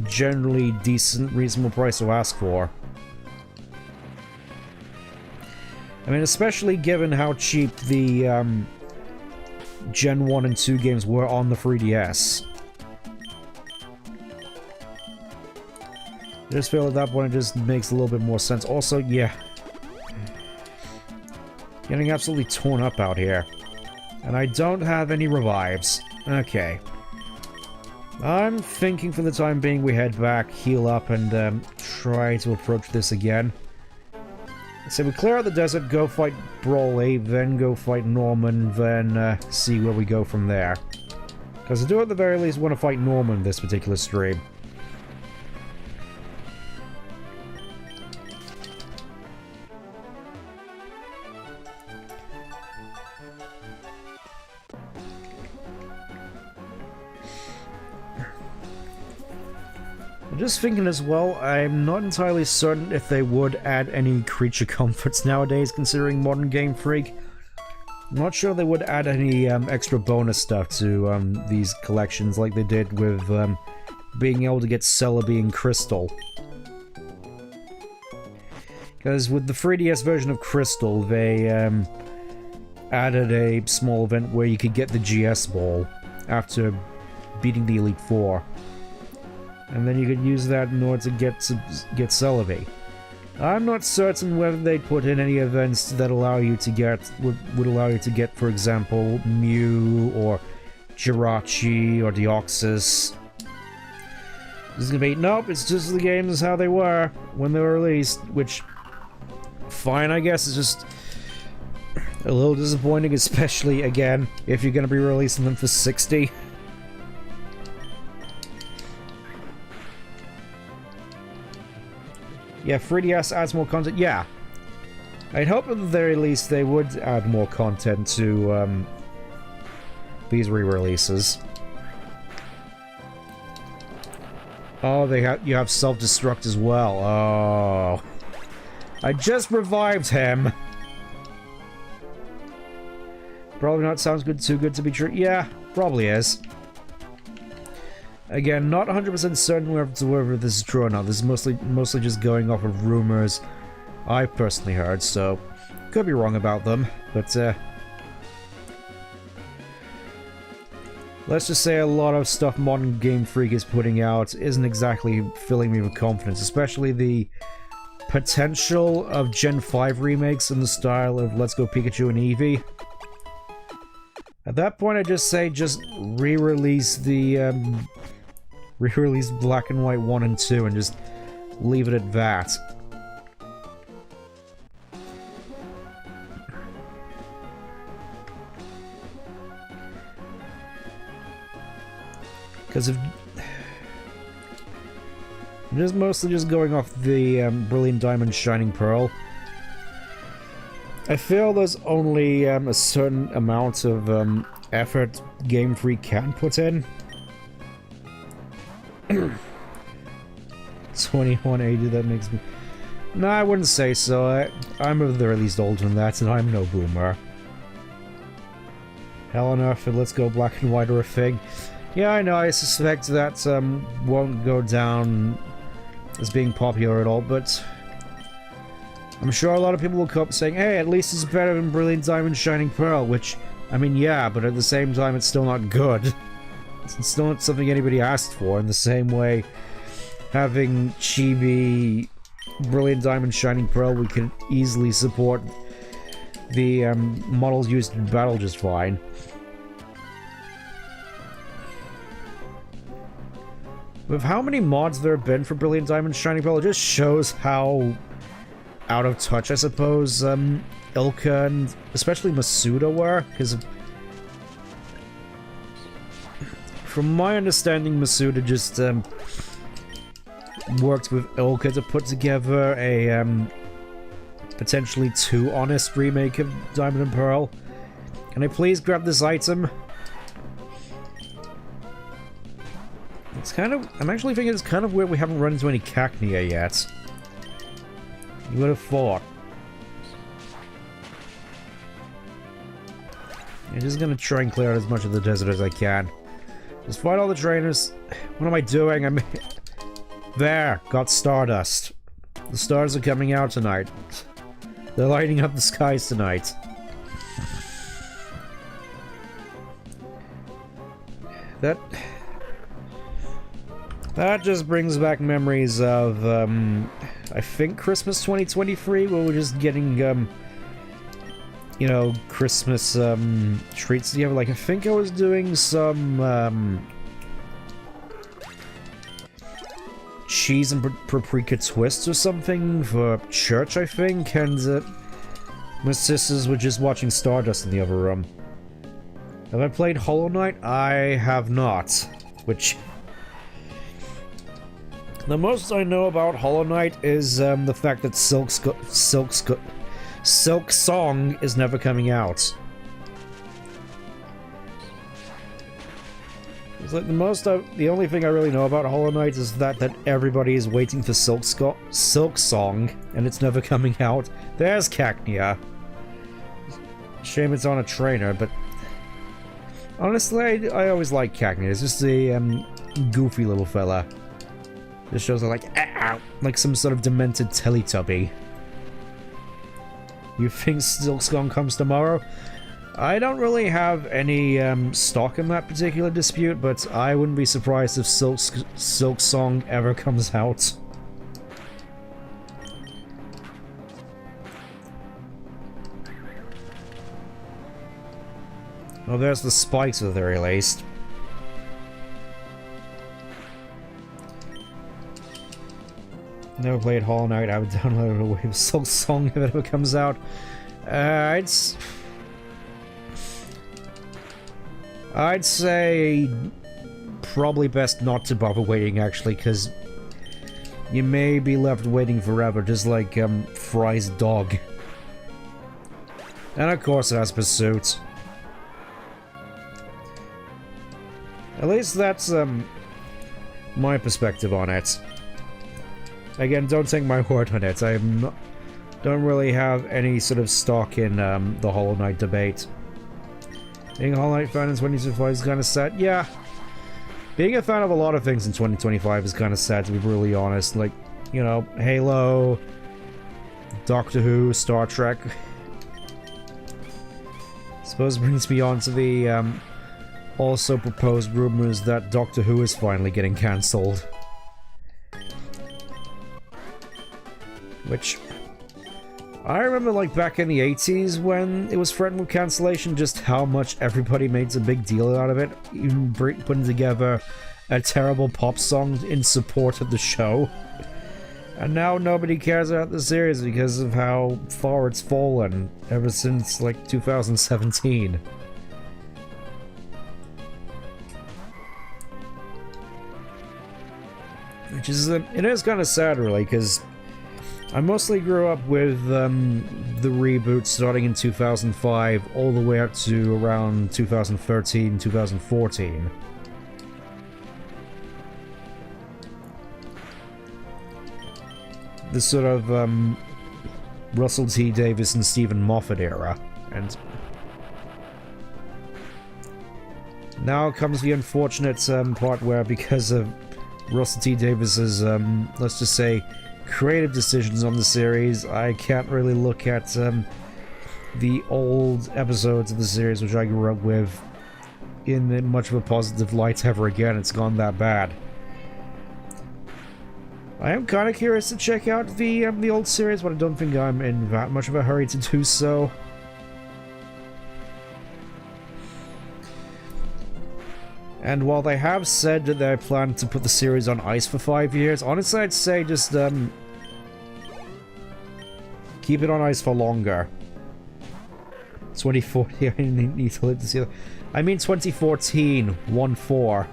generally decent, reasonable price to ask for. I mean, especially given how cheap the Gen 1 and 2 games were on the 3DS. I just feel at that point it just makes a little bit more sense. Also, yeah. Getting absolutely torn up out here. And I don't have any revives. Okay. I'm thinking for the time being we head back, heal up, and try to approach this again. So we clear out the desert, go fight Brawley, then go fight Norman, then see where we go from there. Because I do at the very least want to fight Norman this particular stream. Just thinking as well, I'm not entirely certain if they would add any creature comforts nowadays, considering Modern Game Freak. I'm not sure they would add any extra bonus stuff to these collections like they did with being able to get Celebi and Crystal. Because with the 3DS version of Crystal, they added a small event where you could get the GS Ball after beating the Elite Four. And then you could use that in order to get Celebi. I'm not certain whether they'd put in any events that allow you to get would allow you to get, for example, Mew or Jirachi or Deoxys. This is gonna be nope. It's just the games how they were when they were released, which fine, I guess. It's just a little disappointing, especially again if you're gonna be releasing them for $60. Yeah, 3DS adds more content. Yeah. I'd hope at the very least they would add more content to these re-releases. Oh, you have self-destruct as well. Oh. I just revived him. Probably not sounds too good to be true. Yeah, probably is. Again, not 100% certain whether this is true or not. This is mostly just going off of rumors I've personally heard, so could be wrong about them, but let's just say a lot of stuff Modern Game Freak is putting out isn't exactly filling me with confidence, especially the potential of Gen 5 remakes in the style of Let's Go Pikachu and Eevee. At that point, I just say just re-release the re-release Black and White 1 and 2 and just leave it at that. Because if I'm just mostly just going off the Brilliant Diamond Shining Pearl, I feel there's only a certain amount of effort Game Freak can put in. 2180, that makes me... No, I wouldn't say so. I'm at the very least older than that, and I'm no boomer. Hell on earth, let's go black and white or a fig. Yeah, I know, I suspect that won't go down as being popular at all, but I'm sure a lot of people will come up saying, hey, at least it's better than Brilliant Diamond Shining Pearl, which, I mean, yeah, but at the same time, it's still not good. It's still not something anybody asked for, in the same way having chibi Brilliant Diamond Shining Pearl, we could easily support the models used in battle just fine. With how many mods there have been for Brilliant Diamond Shining Pearl, it just shows how out of touch, I suppose, Ilka and especially Masuda were, because from my understanding, Masuda just worked with Ilka to put together a potentially too honest remake of Diamond and Pearl. Can I please grab this item? It's kind of... I'm actually thinking it's kind of weird we haven't run into any Cacnea yet. You would have thought. I'm just gonna try and clear out as much of the desert as I can. Just fight all the trainers. What am I doing? I'm... There! Got Stardust. The stars are coming out tonight. They're lighting up the skies tonight. That just brings back memories of, I think Christmas 2023, where we're just getting, you know, Christmas, treats together. Like, I think I was doing some, cheese and paprika twists or something for church, I think, and, my sisters were just watching Stardust in the other room. Have I played Hollow Knight? I have not, which... The most I know about Hollow Knight is the fact that Silk Song is never coming out. It's like the only thing I really know about Hollow Knight is that everybody is waiting for Silk Song, and it's never coming out. There's Cacnea. Shame it's on a trainer, but honestly, I always like Cacnea. It's just a goofy little fella. This shows are like, ow, like some sort of demented Teletubby. You think Silksong comes tomorrow? I don't really have any stock in that particular dispute, but I wouldn't be surprised if Silksong ever comes out. Oh, there's the spikes at the very least. Never played Hollow Knight. I would download a Wave Silk Song if it ever comes out. I'd say probably best not to bother waiting, actually, because you may be left waiting forever, just like Fry's dog. And of course it has Pursuit. At least that's my perspective on it. Again, don't take my word on it. Don't really have any sort of stock in the Hollow Knight debate. Being a Hollow Knight fan in 2025 is kind of sad. Yeah. Being a fan of a lot of things in 2025 is kind of sad, to be brutally honest. Like, you know, Halo, Doctor Who, Star Trek. Suppose it brings me on to the also proposed rumors that Doctor Who is finally getting cancelled. Which, I remember, like, back in the 80s when it was threatened with cancellation, just how much everybody made a big deal out of it, even putting together a terrible pop song in support of the show. And now nobody cares about the series because of how far it's fallen ever since, like, 2017. Which is, it is kind of sad, really, because I mostly grew up with the reboot starting in 2005 all the way up to around 2013, 2014. the sort of Russell T Davies and Stephen Moffat era, and now comes the unfortunate part where, because of Russell T Davies's let's just say creative decisions on the series, I can't really look at the old episodes of the series which I grew up with in much of a positive light ever again. It's gone that bad. I am kind of curious to check out the old series, but I don't think I'm in that much of a hurry to do so. And while they have said that they plan to put the series on ice for 5 years, honestly I'd say just keep it on ice for longer. 2040, I need to live to see that. I mean 2014, 1-4.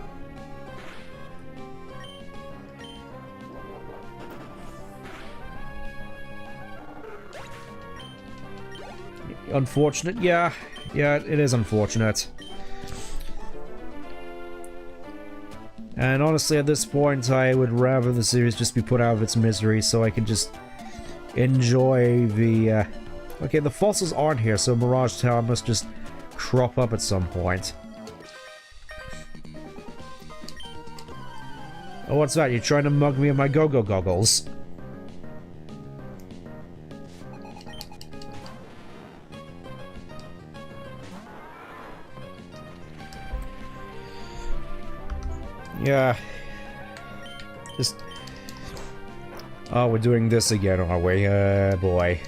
Unfortunate? Yeah, it is unfortunate. And honestly, at this point, I would rather the series just be put out of its misery so I can just enjoy the... Okay, the fossils aren't here, so Mirage Tower must just crop up at some point. Oh, what's that? You're trying to mug me in my go-go goggles? Yeah. Just... Oh, we're doing this again, are we? Boy.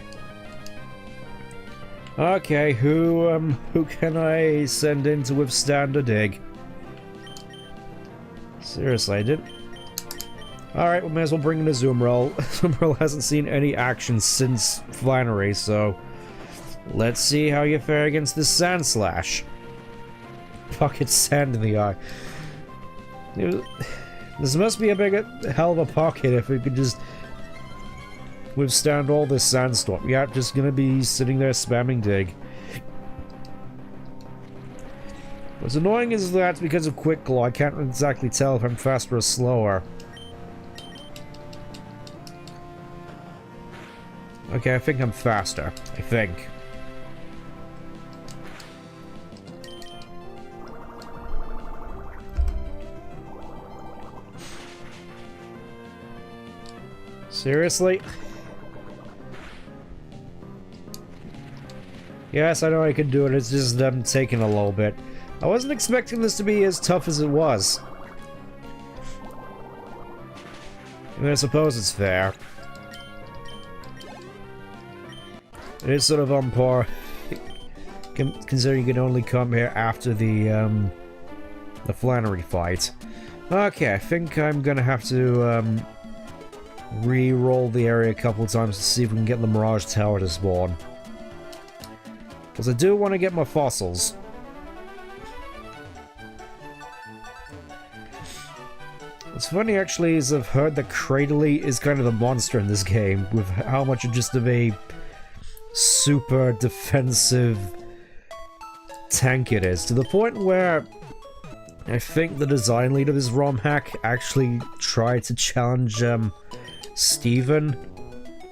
Okay, who can I send in to withstand a dig? Seriously, I didn't... Alright, we may as well bring in a zoom roll. Zoom roll hasn't seen any action since Flannery, so... Let's see how you fare against this sand slash. Fuck, it's sand in the eye. This must be a big hell of a pocket if we could just withstand all this sandstorm. Yeah, just gonna be sitting there spamming dig. What's annoying is that because of Quick Claw, I can't exactly tell if I'm faster or slower. Okay, I think I'm faster. I think. Seriously? Yes, I know I could do it, it's just taking a little bit. I wasn't expecting this to be as tough as it was. I mean, I suppose it's fair. It is sort of on par, considering you can only come here after the Flannery fight. Okay, I think I'm gonna have to, re-roll the area a couple times to see if we can get the Mirage Tower to spawn. Because I do want to get my fossils. What's funny actually is I've heard that Cradley is kind of the monster in this game, with how much just of a super defensive tank it is, to the point where I think the design lead of this Romhack actually tried to challenge Steven,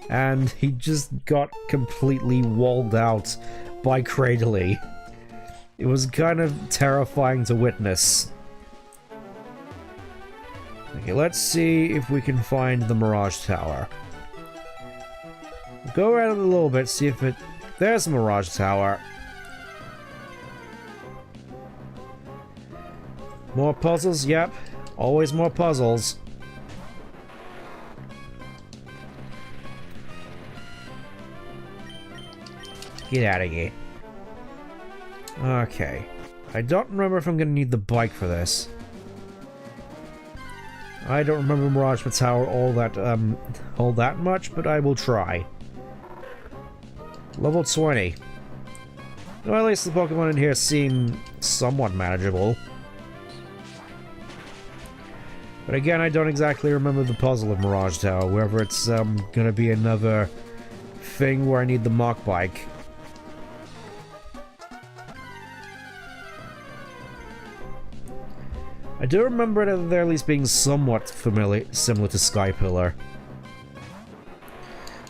and he just got completely walled out by Cradley. It was kind of terrifying to witness. Okay, let's see if we can find the Mirage Tower. Go around it a little bit, see if it... There's the Mirage Tower. More puzzles? Yep. Always more puzzles. Get out of here. Okay. I don't remember if I'm gonna need the bike for this. I don't remember Mirage Tower all that much, but I will try. Level 20. Well, at least the Pokemon in here seem somewhat manageable. But again, I don't exactly remember the puzzle of Mirage Tower, whether it's gonna be another thing where I need the Mach Bike. I do remember it at the very least being somewhat similar to Sky Pillar.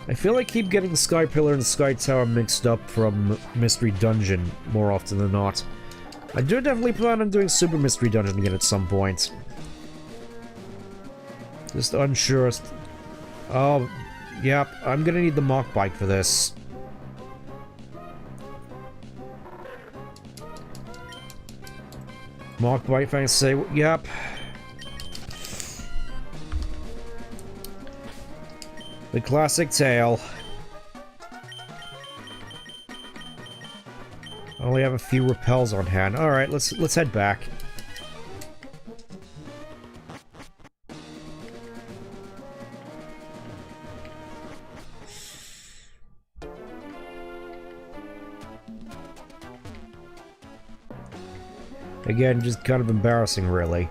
I feel I keep getting Sky Pillar and Sky Tower mixed up from Mystery Dungeon more often than not. I do definitely plan on doing Super Mystery Dungeon again at some point. Just unsure. Oh, yep, I'm gonna need the Mach Bike for this. Mach Bike, if I say, yep. The classic tale. I only have a few repels on hand. All right, let's head back. Again, just kind of embarrassing, really.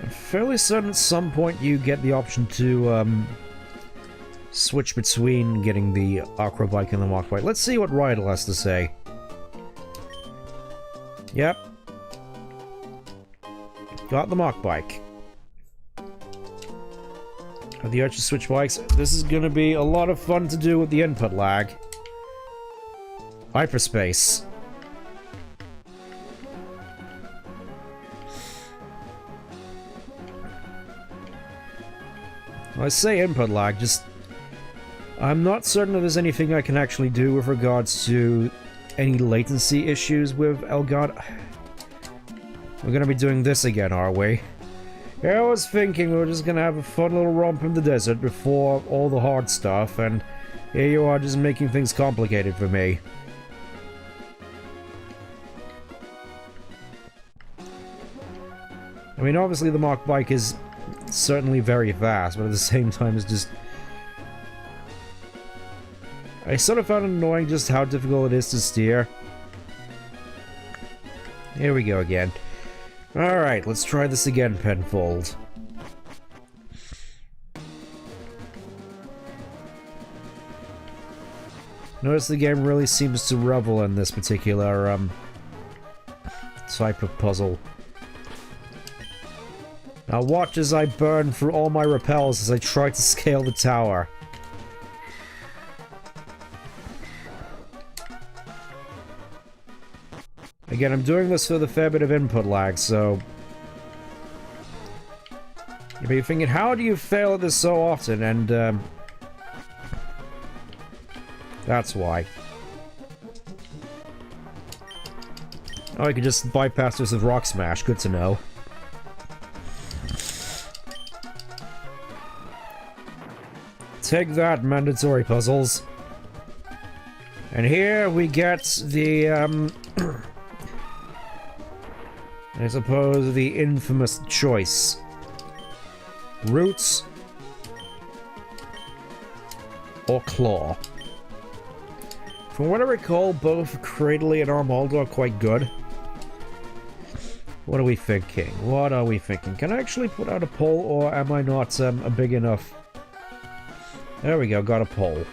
I'm fairly certain at some point you get the option to switch between getting the Aqua Bike and the Mach Bike. Let's see what Rydell has to say. Yep. Got the Mach Bike. Have the Archer switch bikes. This is gonna be a lot of fun to do with the input lag. Hyperspace. I say input lag, just... I'm not certain if there's anything I can actually do with regards to any latency issues with Elgato. We're gonna be doing this again, are we? Yeah, I was thinking we were just gonna have a fun little romp in the desert before all the hard stuff, and here you are just making things complicated for me. I mean, obviously the Mach Bike is certainly very fast, but at the same time it's just... I sort of found it annoying just how difficult it is to steer. Here we go again. Alright, let's try this again, Penfold. Notice the game really seems to revel in this particular, type of puzzle. Now watch as I burn through all my repels as I try to scale the tower. Again, I'm doing this with a fair bit of input lag, so... You may be thinking, how do you fail at this so often? And, that's why. Oh, I could just bypass this with Rock Smash. Good to know. Take that, mandatory puzzles. And here we get the, I suppose the infamous choice. Roots or Claw. From what I recall, both Cradley and Armaldo are quite good. What are we thinking? What are we thinking? Can I actually put out a poll, or am I not a big enough... There we go, got a poll.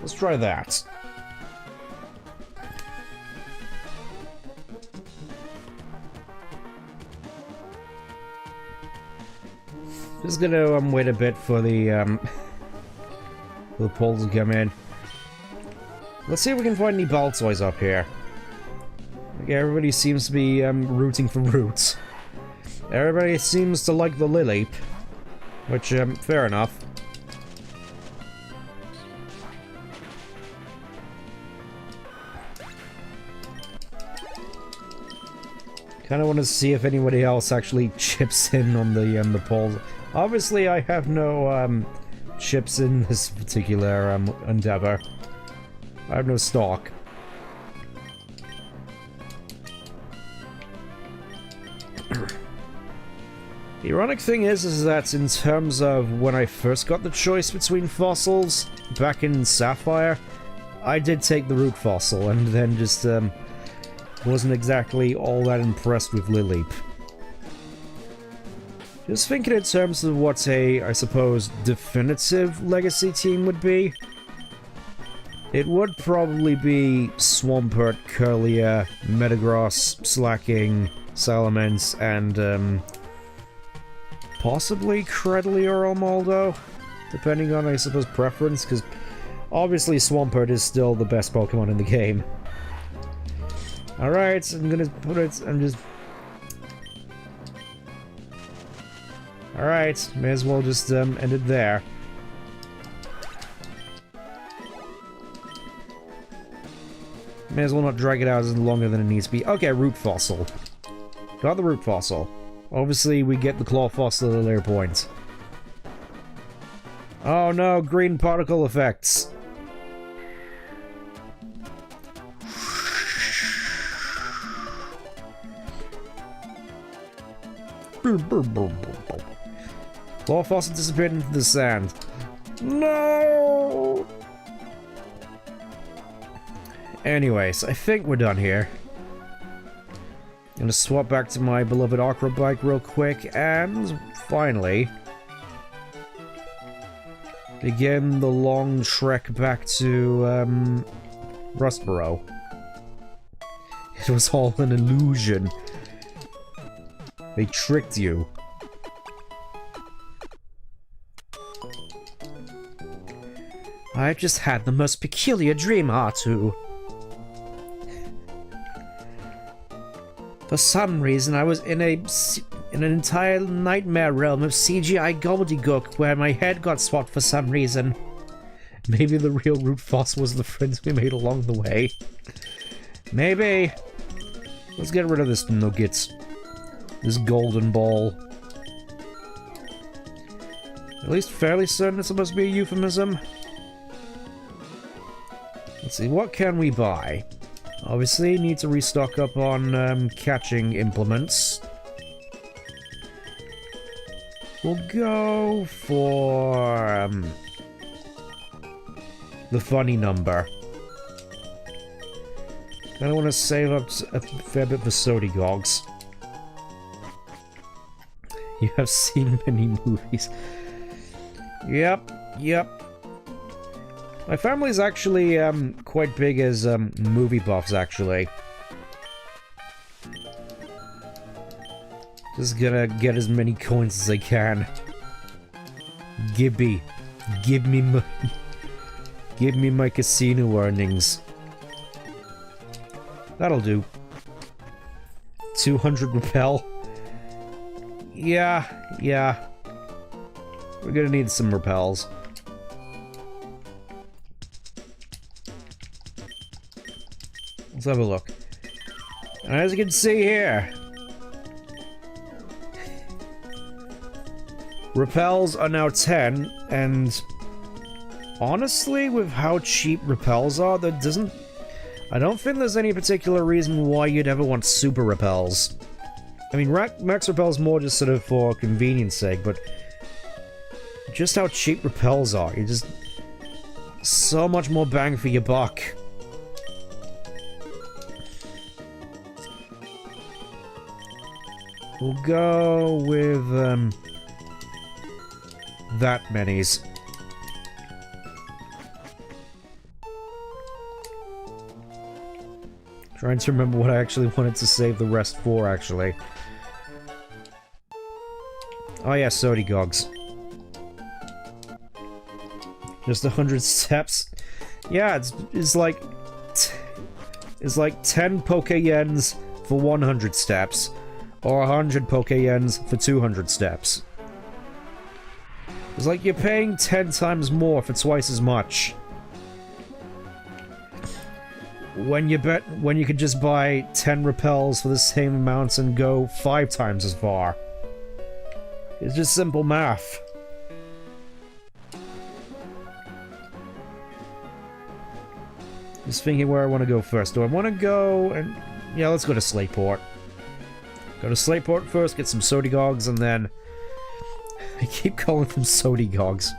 Let's try that. Just gonna wait a bit for the polls to come in. Let's see if we can find any Baltoys up here. Okay, everybody seems to be rooting for Roots. Everybody seems to like the Lily, which fair enough. Kind of want to see if anybody else actually chips in on the polls. Obviously, I have no chips in this particular endeavor. I have no stock. The ironic thing is that in terms of when I first got the choice between fossils back in Sapphire, I did take the root fossil and then just wasn't exactly all that impressed with Lileep. Just thinking in terms of what a, I suppose, definitive legacy team would be. It would probably be Swampert, Curlier, Metagross, Slacking, Salamence, and possibly Credly or Almaldo, depending on, I suppose, preference, because obviously Swampert is still the best Pokemon in the game. Alright, I'm gonna put it, Alright, may as well just end it there. May as well not drag it out as longer than it needs to be. Okay, Root Fossil. Got the Root Fossil. Obviously, we get the Claw Fossil at a later point. Oh no, green particle effects. Claw Fossil disappeared into the sand. No! Anyways, I think we're done here. I'm gonna swap back to my beloved Aqua Bike real quick, and finally begin the long trek back to Rustboro. It was all an illusion. They tricked you. I've just had the most peculiar dream, R2. For some reason, I was in an entire nightmare realm of CGI gobbledygook where my head got swapped for some reason. Maybe the real Root Fossil was the friends we made along the way. Maybe. Let's get rid of this nugget. This golden ball. At least fairly certain it's supposed to be a euphemism. Let's see, what can we buy? Obviously, need to restock up on catching implements. We'll go for the funny number. I want to save up a fair bit for Sodigogs. You have seen many movies. Yep. My family's actually quite big as movie buffs, actually. Just gonna get as many coins as I can. Gibby, give me my casino earnings. That'll do. 200 repel. Yeah. We're gonna need some repels. Let's have a look. And as you can see here, repels are now 10, and honestly, with how cheap repels are, I don't think there's any particular reason why you'd ever want super repels. I mean, max repels more just sort of for convenience sake, but just how cheap repels are, you're just so much more bang for your buck. We'll go with, that many's. Trying to remember what I actually wanted to save the rest for, actually. Oh yeah, Sodigogs. Just 100 steps. Yeah, it's like 10 Poké-Yens for 100 steps. Or 100 Poké-Yens for 200 steps. It's like you're paying 10 times more for twice as much. When you could just buy 10 repels for the same amount and go 5 times as far. It's just simple math. Just thinking where I want to go first. Do I want to go and... yeah, let's go to Slateport. Go to Slateport first, get some Sodigogs, and then... I keep calling them Sodigogs.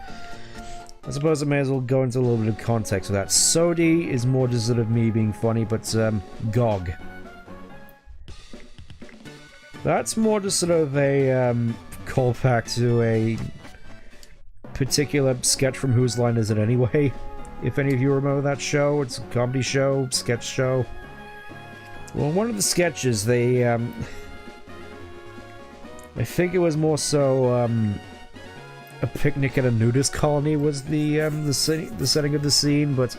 I suppose I may as well go into a little bit of context with that. Sodi is more just sort of me being funny, but Gog. That's more just sort of a callback to a particular sketch from Whose Line Is It Anyway? if any of you remember that show. It's a comedy show, sketch show. Well, one of the sketches, they, I think it was more so, a picnic at a nudist colony was the setting of the scene, but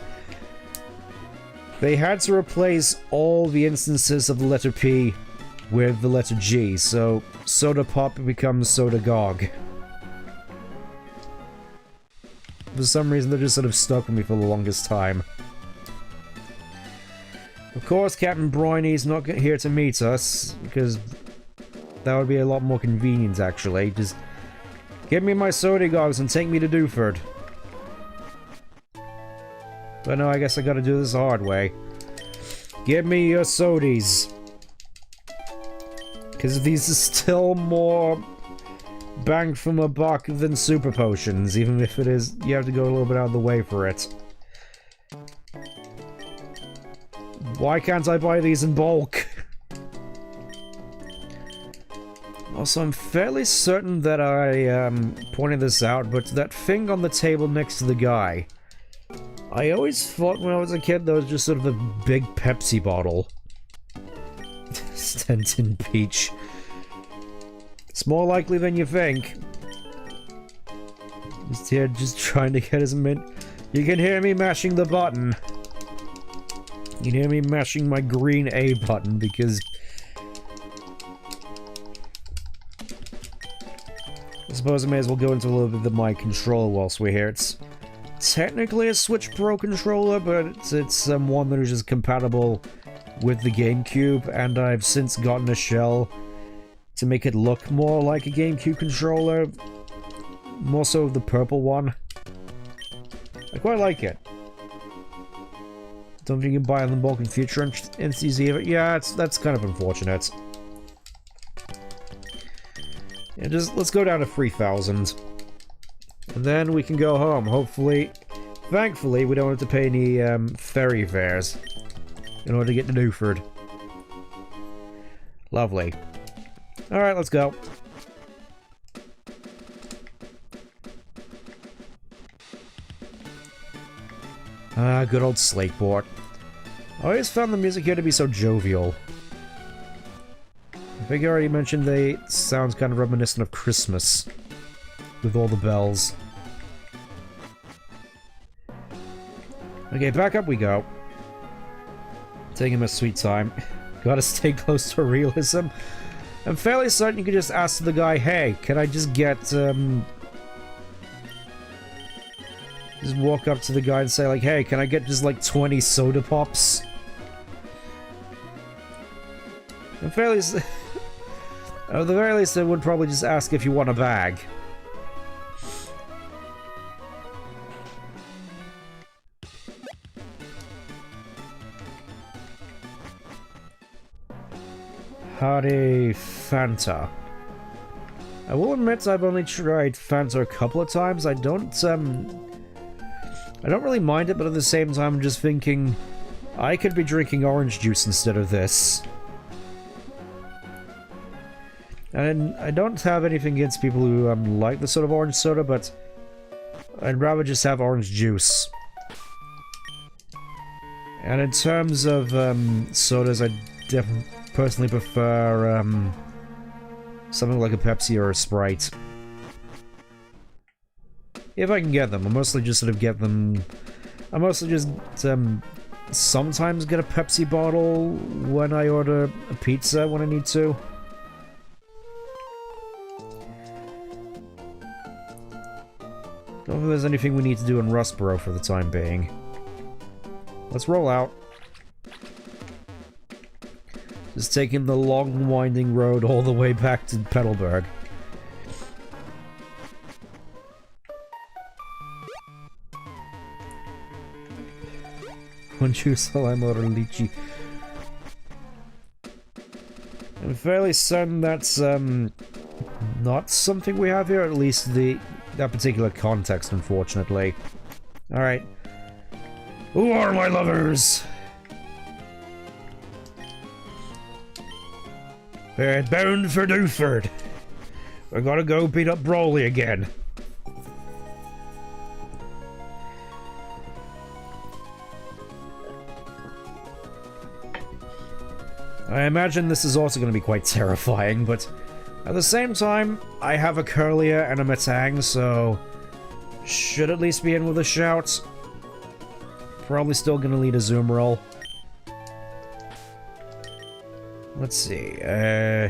they had to replace all the instances of the letter P with the letter G, so Soda Pop becomes Soda Gog. For some reason, they're just sort of stuck with me for the longest time. Of course, Captain Briney's not here to meet us, because that would be a lot more convenient, actually. Just give me my Soda Gogs and take me to Dewford. But no, I guess I gotta do this the hard way. Give me your sodies. Because these are still more bang from a buck than super potions, even if it is, you have to go a little bit out of the way for it. Why can't I buy these in bulk? Also, I'm fairly certain that I pointed this out, but that thing on the table next to the guy, I always thought when I was a kid that was just sort of a big Pepsi bottle. Stenton Peach. It's more likely than you think. Just here, just trying to get his mint. You can hear me mashing the button. You can hear me mashing my green A button because I suppose I may as well go into a little bit of my controller whilst we're here. It's technically a Switch Pro controller, but it's one that is just compatible with the GameCube, and I've since gotten a shell to make it look more like a GameCube controller. More so the purple one. I quite like it. Don't think you can buy them in bulk in future instances either. Yeah, that's kind of unfortunate. Yeah, just let's go down to 3,000. And then we can go home, hopefully. Thankfully, we don't have to pay any ferry fares in order to get to Dewford. Lovely. Alright, let's go. Ah, good old Slakeport. I always found the music here to be so jovial. I think I already mentioned they sounds kind of reminiscent of Christmas. With all the bells. Okay, back up we go. Taking my sweet time. Gotta stay close to realism. I'm fairly certain you can just ask the guy, hey, can I just get, just walk up to the guy and say, like, hey, can I get just, like, 20 soda pops? I'm fairly... at the very least, I would probably just ask if you want a bag. Howdy, Fanta. I will admit I've only tried Fanta a couple of times. I don't really mind it, but at the same time I'm just thinking I could be drinking orange juice instead of this. And I don't have anything against people who like the sort of orange soda, but I'd rather just have orange juice. And in terms of sodas, I definitely personally prefer something like a Pepsi or a Sprite. If I can get them. I mostly just sort of get them... I mostly just sometimes get a Pepsi bottle when I order a pizza when I need to. Don't think there's anything we need to do in Rustboro for the time being. Let's roll out. Just taking the long, winding road all the way back to Petalburg. One juice lime or lychee. I'm fairly certain that's not something we have here, at least that particular context, unfortunately. Alright. Who are my lovers? We're bound for Dewford. We're gonna go beat up Brawley again. I imagine this is also going to be quite terrifying, but at the same time, I have a Curlier and a Metang, so should at least be in with a shout. Probably still going to lead a Zoomerl. Let's see. Yeah,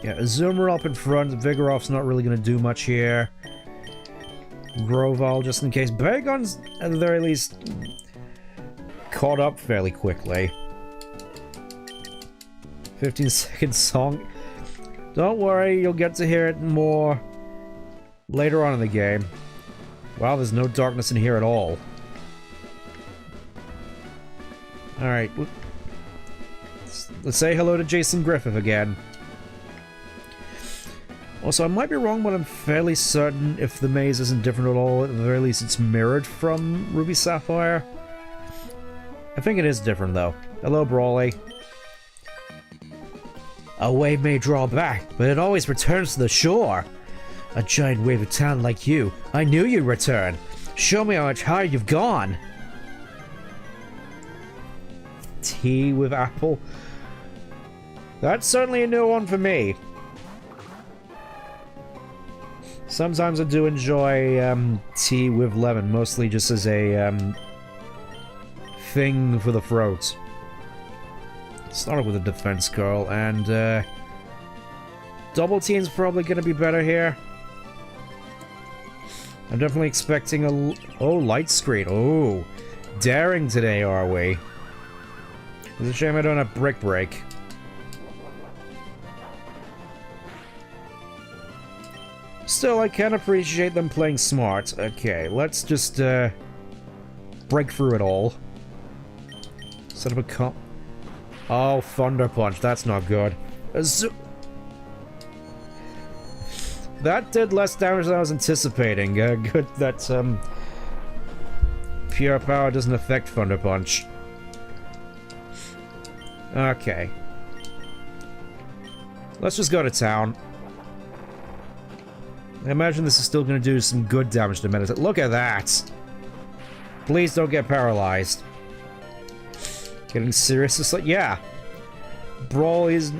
a Zoomer up in front. Vigoroth's not really going to do much here. Grovyle, just in case. Bagon's, at the very least, caught up fairly quickly. 15-second song. Don't worry, you'll get to hear it more later on in the game. Wow, there's no darkness in here at all. Alright, let's say hello to Jason Griffith again. Also, I might be wrong, but I'm fairly certain if the maze isn't different at all, at the very least it's mirrored from Ruby Sapphire. I think it is different, though. Hello, Brawly. A wave may draw back, but it always returns to the shore. A giant wave of talent like you. I knew you'd return. Show me how much higher you've gone. Tea with apple. That's certainly a new one for me. Sometimes I do enjoy tea with lemon, mostly just as a thing for the throat. Started with a defense curl, and double team's probably going to be better here. I'm definitely expecting a... Oh, light screen. Oh, daring today, are we? It's a shame I don't have Brick Break. Still, I can appreciate them playing smart. Okay, let's just break through it all. Set up a comp. Oh, Thunder Punch. That's not good. That did less damage than I was anticipating. Good that Pure Power doesn't affect Thunder Punch. Okay. Let's just go to town. I imagine this is still going to do some good damage to Medicine. Look at that! Please don't get paralyzed. Getting serious? It's like, yeah. Brawl is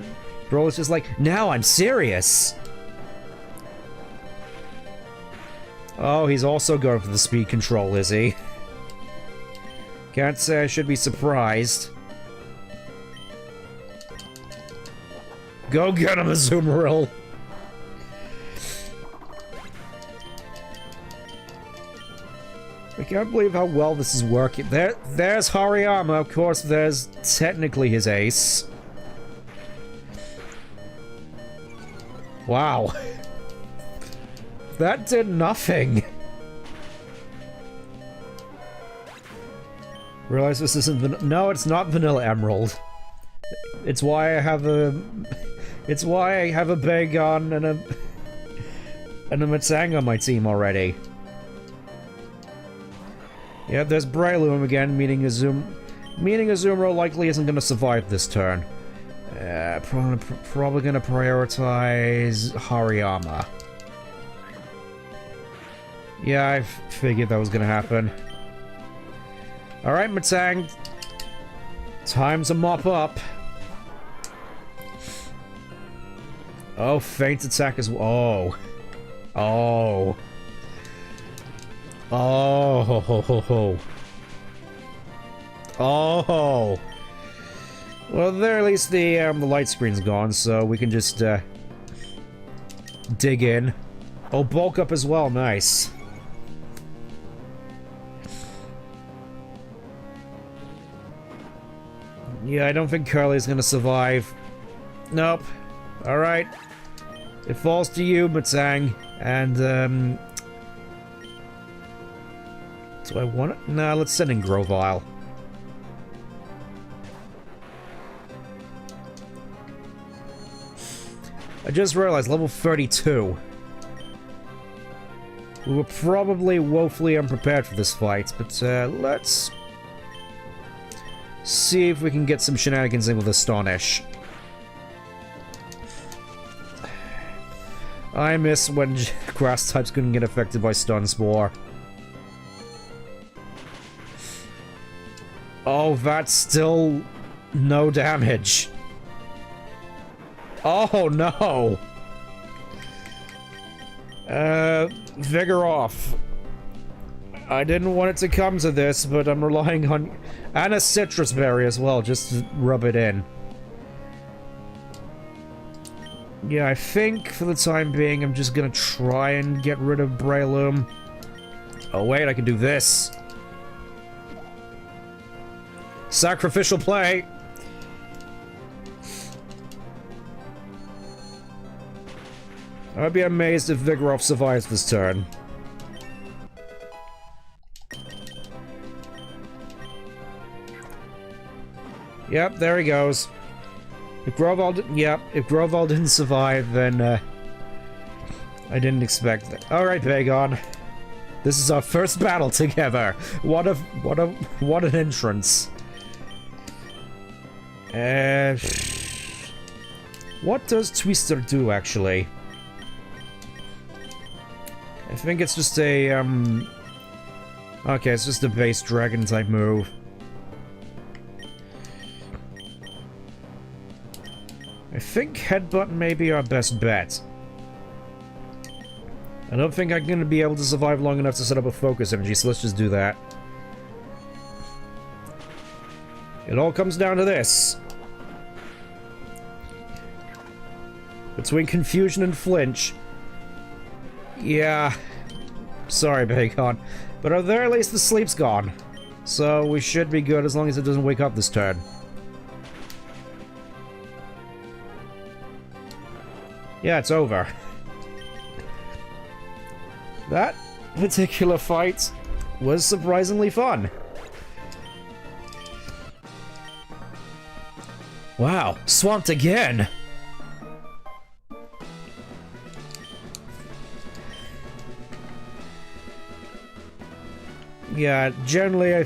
just like, now I'm serious! Oh, he's also going for the speed control, is he? Can't say I should be surprised. Go get him, Azumarill! I can't believe how well this is working. There's Hariyama, of course, there's technically his ace. Wow. That did nothing. Realize this isn't no, it's not Vanilla Emerald. It's why I have a... It's why I have a Bagon and a Matsang on my team already. Yeah, there's Breloom again, meaning Azumarill likely isn't going to survive this turn. Probably going to prioritize Hariyama. Yeah, I figured that was going to happen. Alright, Matang. Time to mop up. Oh, feint attack as well. Oh. Oh. Ho, ho, ho, ho. Oh. Well, there, at least the light screen's gone, so we can just dig in. Oh, bulk up as well. Nice. Yeah, I don't think Curly's gonna survive. Nope. Alright. It falls to you, Matsang. And, do I want it? Nah, let's send in Grovyle. I just realized, level 32. We were probably woefully unprepared for this fight, but, let's see if we can get some shenanigans in with Astonish. I miss when grass types couldn't get affected by Stun Spore. Oh, that's still No damage. Oh no! Vigor off. I didn't want it to come to this, but I'm relying on... And a citrus berry as well, just to rub it in. Yeah, I think for the time being I'm just gonna try and get rid of Breloom. Oh wait, I can do this. Sacrificial play! I'd be amazed if Vigoroth survives this turn. Yep, there he goes. If Groval didn't survive, then, I didn't expect that. Alright, Vagon. This is our first battle together. What an entrance. What does Twister do, actually? I think it's just a, okay, it's just a base dragon-type move. I think Headbutt may be our best bet. I don't think I'm going to be able to survive long enough to set up a focus energy, so let's just do that. It all comes down to this. Between confusion and flinch. Yeah. Sorry, Bacon. But at the very least, the sleep's gone. So we should be good as long as it doesn't wake up this turn. Yeah, it's over. That particular fight was surprisingly fun. Wow, swamped again! Yeah, generally,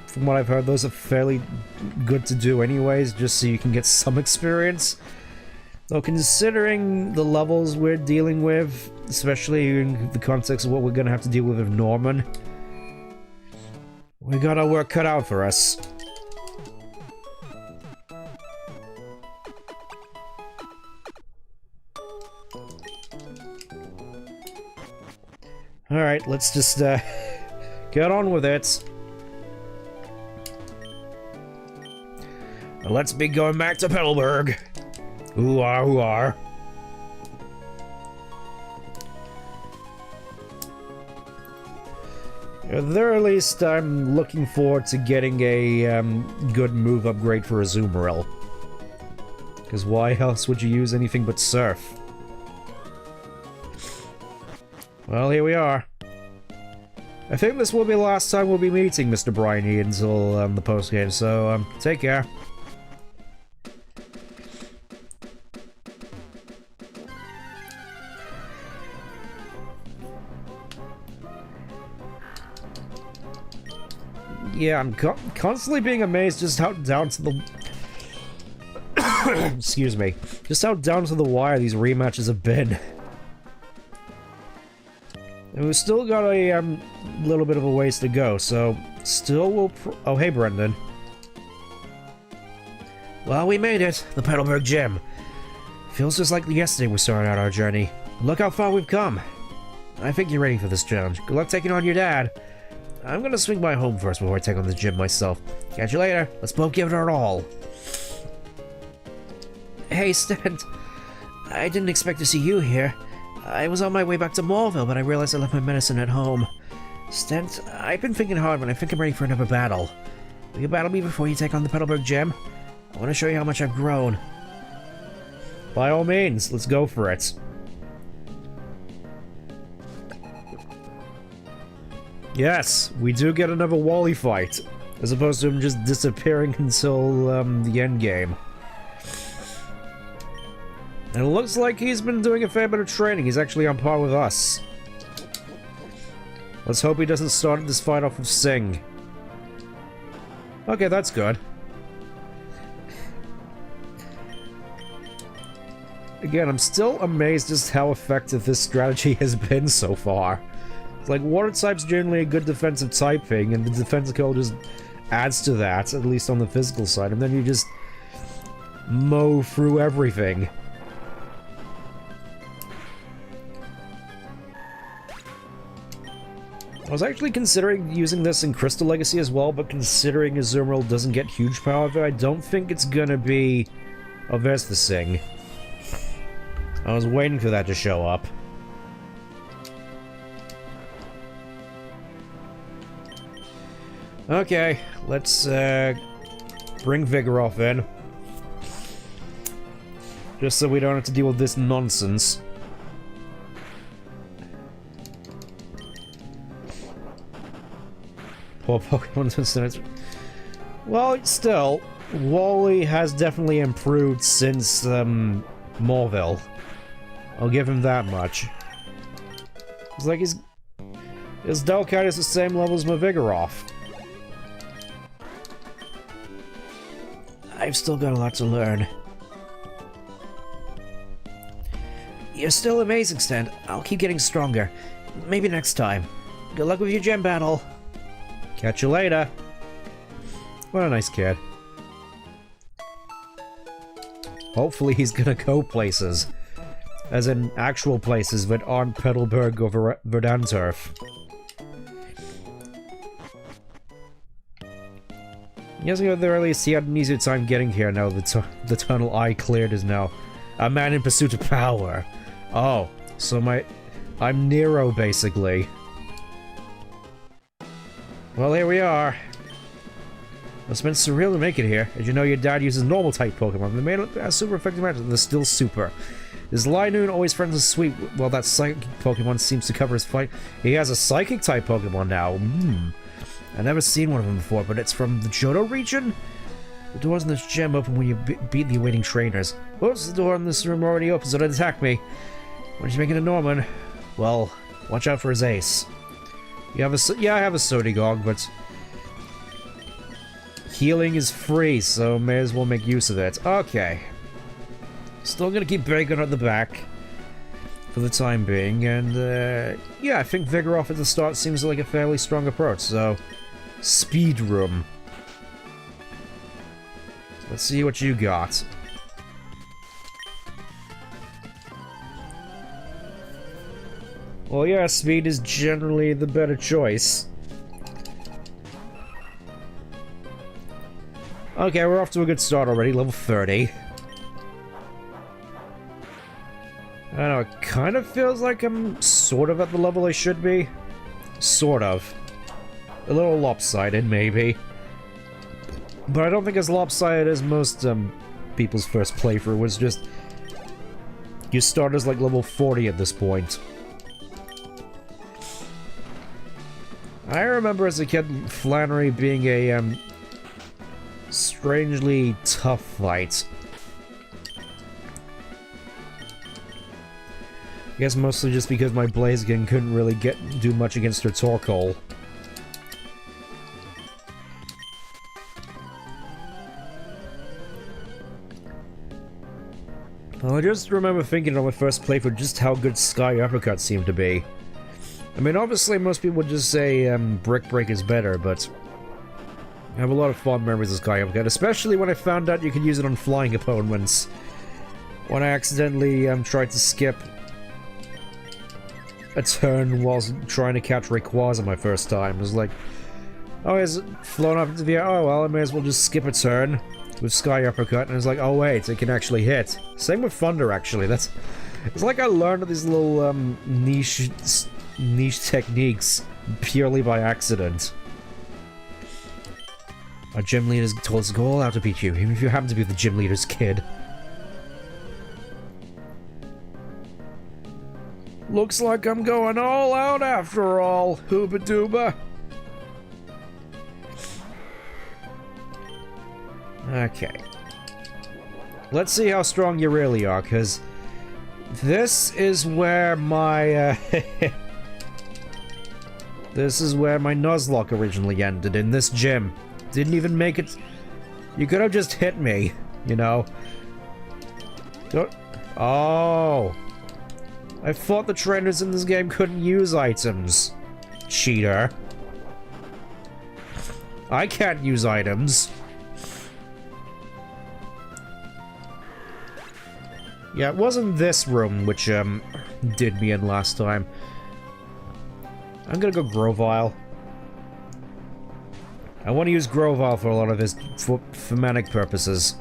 from what I've heard, those are fairly good to do anyways, just so you can get some experience. Though considering the levels we're dealing with, especially in the context of what we're gonna have to deal with Norman, we got our work cut out for us. Alright, let's just, get on with it. Let's be going back to Petalburg. Ooh-ah, ooh-ah. At the very least, I'm looking forward to getting a good move upgrade for Azumarill. Because why else would you use anything but Surf? Well, here we are. I think this will be the last time we'll be meeting Mr. Briney until the postgame, so take care. Yeah, I'm constantly being amazed just how down to the... Excuse me. Just how down to the wire these rematches have been. And we've still got a little bit of a ways to go, so still will... Oh, hey, Brendan. Well, we made it. The Petalburg Gym. Feels just like yesterday we started out our journey. Look how far we've come. I think you're ready for this challenge. Good luck taking on your dad. I'm gonna swing by home first before I take on the gym myself. Catch you later. Let's both give it our all. Hey, Stent. I didn't expect to see you here. I was on my way back to Mallville, but I realized I left my medicine at home. Stent, I've been thinking hard, but I think I'm ready for another battle. Will you battle me before you take on the Petalburg Gym? I want to show you how much I've grown. By all means, let's go for it. Yes, we do get another Wally fight, as opposed to him just disappearing until the end game. And it looks like he's been doing a fair bit of training. He's actually on par with us. Let's hope he doesn't start this fight off with Sing. Okay, that's good. Again, I'm still amazed just how effective this strategy has been so far. Like, water type's generally a good defensive typing, and the defensive code just adds to that, at least on the physical side, and then you just mow through everything. I was actually considering using this in Crystal Legacy as well, but considering Azumarill doesn't get huge power there, I don't think it's gonna be... Oh, there's the Sing. I was waiting for that to show up. Okay, let's bring Vigoroth in. Just so we don't have to deal with this nonsense. Poor Pokemon. Well, still, Wally has definitely improved since Morville. I'll give him that much. It's like his Delcat is the same level as my Vigoroth. I've still got a lot to learn. You're still amazing, Stan. I'll keep getting stronger. Maybe next time. Good luck with your gym battle. Catch you later. What a nice kid. Hopefully he's gonna go places. As in actual places that aren't Petalburg or Verdanturf. Years ago at the earliest, he had an easier time getting here now the tunnel I cleared is now a man in pursuit of power. Oh, so I'm Nero, basically. Well, here we are. It's been surreal to make it here. As you know, your dad uses normal-type Pokemon. They made a super effective match, they're still super. His Linoon, always friends with Sweet, well, that Psychic Pokemon seems to cover his fight. He has a Psychic-type Pokemon now. I've never seen one of them before, but it's from the Johto region? The doors in this gym open when you beat the awaiting trainers. Oops, the door in this room already open, so don't attack me. What are you making a Norman? Well, watch out for his ace. You have yeah, I have a Sodigog, but... healing is free, so may as well make use of it. Okay. Still gonna keep Bacon at the back. For the time being, and yeah, I think Vigoroth at the start seems like a fairly strong approach, so... Speed Room. Let's see what you got. Well, yeah, speed is generally the better choice. Okay, we're off to a good start already, level 30. I don't know, it kind of feels like I'm sort of at the level I should be. Sort of. A little lopsided, maybe. But I don't think as lopsided as most people's first playthrough was just... You start as like level 40 at this point. I remember as a kid Flannery being a strangely tough fight. I guess mostly just because my Blaziken couldn't really do much against her Torkoal. Well, I just remember thinking on my first playthrough just how good Sky Uppercut seemed to be. I mean, obviously most people would just say Brick Break is better, but I have a lot of fond memories of Sky Uppercut, especially when I found out you could use it on flying opponents. When I accidentally tried to skip a turn whilst trying to catch Rayquaza my first time. It was like, oh, is it flown up into the air? Oh, well, I may as well just skip a turn with Sky Uppercut. And it's like, oh, wait, it can actually hit. Same with Thunder, actually. It's like I learned these little niche techniques purely by accident. Our gym leaders told us to go all out to beat you, even if you happen to be the gym leader's kid. Looks like I'm going all out after all, Hooba Dooba. Okay. Let's see how strong you really are, because this is where my, this is where my Nuzlocke originally ended, in this gym. Didn't even make it... You could have just hit me, you know? Oh... I thought the trainers in this game couldn't use items. Cheater. I can't use items. Yeah, it wasn't this room which, did me in last time. I'm gonna go Grovile. I want to use Grovile for a lot of his thematic purposes.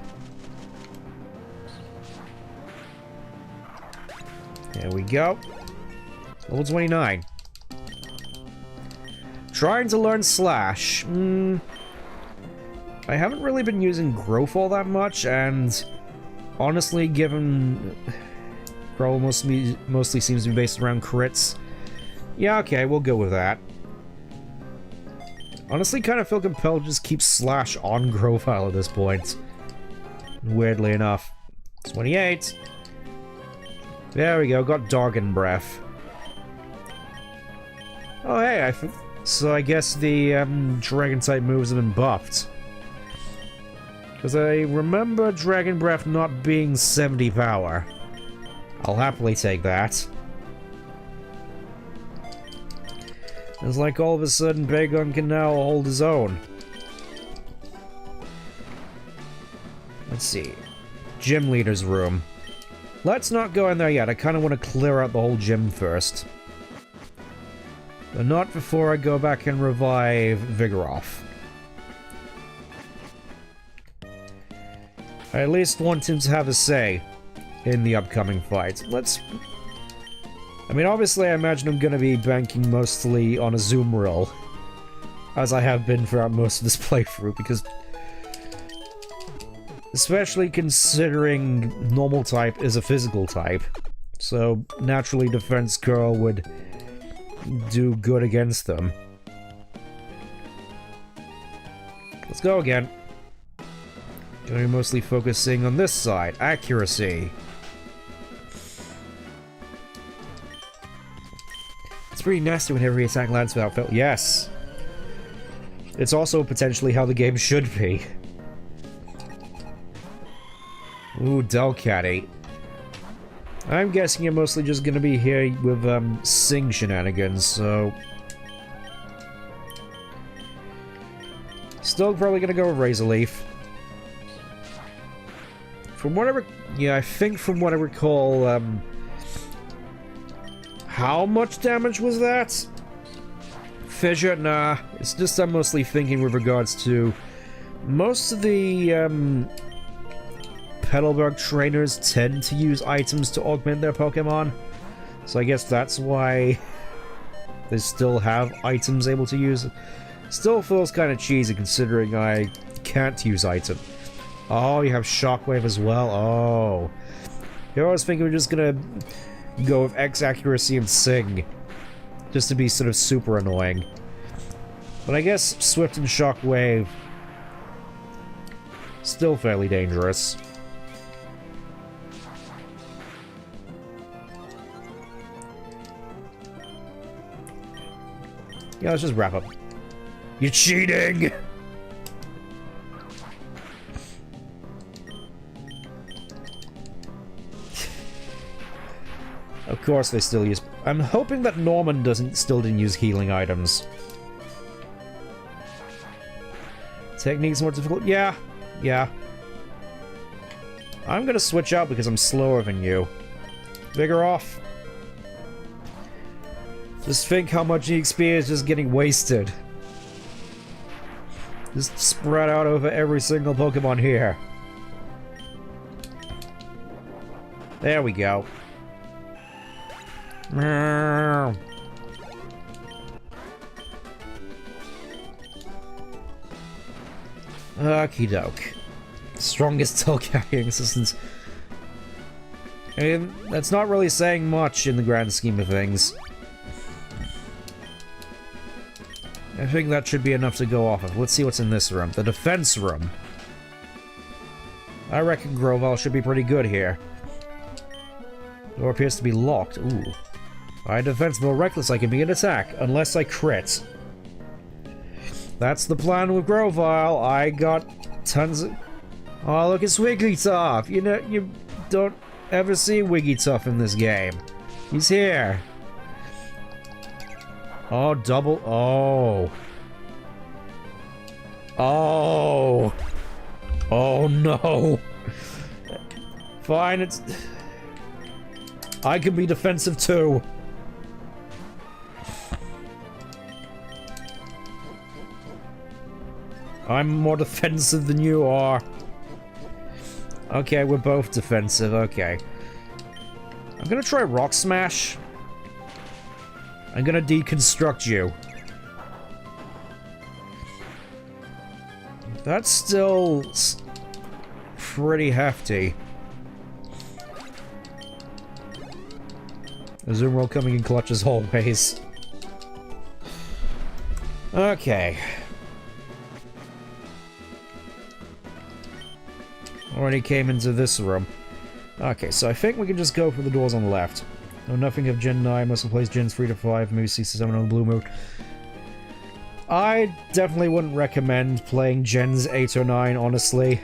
There we go. Level 29. Trying to learn Slash. I haven't really been using Growth all that much, and honestly, given Growl mostly seems to be based around crits. Yeah, okay, we'll go with that. Honestly, kind of feel compelled to just keep Slash on Grovile at this point. Weirdly enough. 28. There we go, got Dargon Breath. Oh hey, so I guess the Dragon-type moves have been buffed. Because I remember Dragon Breath not being 70 power. I'll happily take that. It's like all of a sudden Bagon can now hold his own. Let's see. Gym Leader's room. Let's not go in there yet. I kind of want to clear out the whole gym first. But not before I go back and revive Vigoroth. I at least want him to have a say in the upcoming fight. I mean, obviously I imagine I'm going to be banking mostly on a zoom roll, as I have been throughout most of this playthrough, because especially considering normal type is a physical type, so naturally Defense Curl would do good against them. Let's go again. Going to be mostly focusing on this side. Accuracy. It's pretty nasty when every attack lands without fail. Yes! It's also potentially how the game should be. Ooh, Delcatty. I'm guessing you're mostly just gonna be here with, Sing shenanigans, so... Still probably gonna go with Razor Leaf. From what I think from what I recall, how much damage was that? Fissure? Nah. It's just I'm mostly thinking with regards to most of the, Petalburg trainers tend to use items to augment their Pokemon. So I guess that's why they still have items able to use. Still feels kind of cheesy considering I can't use item. Oh, you have Shockwave as well. Oh. Here I was thinking we're just gonna go with X accuracy and Sing. Just to be sort of super annoying. But I guess Swift and Shockwave still fairly dangerous. Yeah, let's just wrap up. You're cheating! Of course they still use... I'm hoping that Norman still didn't use healing items. Technique's more difficult? Yeah. Yeah. I'm gonna switch out because I'm slower than you. Vigoroth. Just think how much EXP is just getting wasted. Just spread out over every single Pokemon here. There we go. Okie doke. Strongest tail carrying assistance. I mean, that's not really saying much in the grand scheme of things. I think that should be enough to go off of. Let's see what's in this room. The defense room. I reckon Grovile should be pretty good here. Door appears to be locked. Ooh. My defense more reckless, I can begin attack, unless I crit. That's the plan with Grovile. I got tons of... Oh, look, it's Wigglytuff! You know, you don't ever see Wigglytuff in this game. He's here. Oh, double... Oh. Oh. Oh, no. Fine, it's... I can be defensive too. I'm more defensive than you are. Okay, we're both defensive, okay. I'm gonna try Rock Smash. I'm gonna deconstruct you. That's still pretty hefty. Azumarill coming in clutch as always. Okay. Already came into this room. Okay, so I think we can just go for the doors on the left. No, nothing of Gen 9, must replace Gens 3 to 5, Moose 6 to 7 on the Blue Moon. I definitely wouldn't recommend playing Gens 8 or 9, honestly.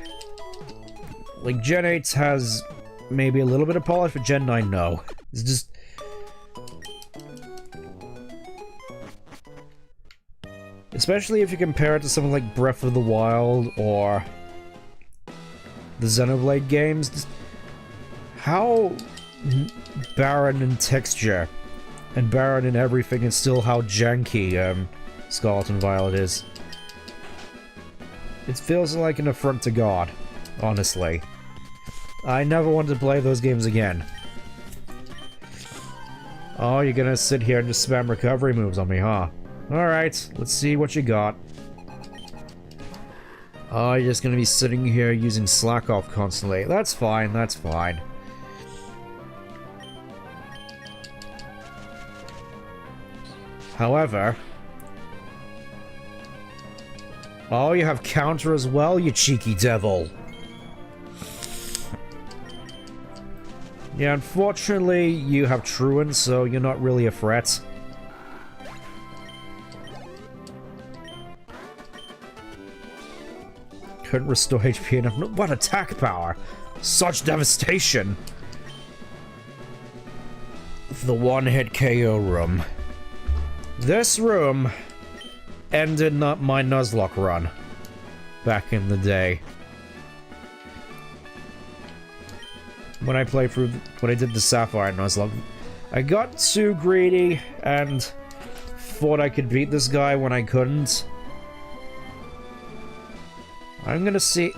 Like, Gen 8 has maybe a little bit of polish, but Gen 9, no. It's just... Especially if you compare it to something like Breath of the Wild or the Xenoblade games, just how barren in texture and barren in everything, and still how janky Scarlet and Violet is. It feels like an affront to God, honestly. I never wanted to play those games again. Oh, you're gonna sit here and just spam recovery moves on me, huh? Alright, let's see what you got. Oh, you're just gonna be sitting here using slack off constantly. That's fine, that's fine. However... Oh, you have counter as well, you cheeky devil. Yeah, unfortunately, you have Truant, so you're not really a threat. Couldn't restore HP enough. What attack power! Such devastation! The one-hit KO room. This room ended my Nuzlocke run back in the day. When I played through, when I did the Sapphire Nuzlocke, I got too greedy and thought I could beat this guy when I couldn't. I'm gonna see...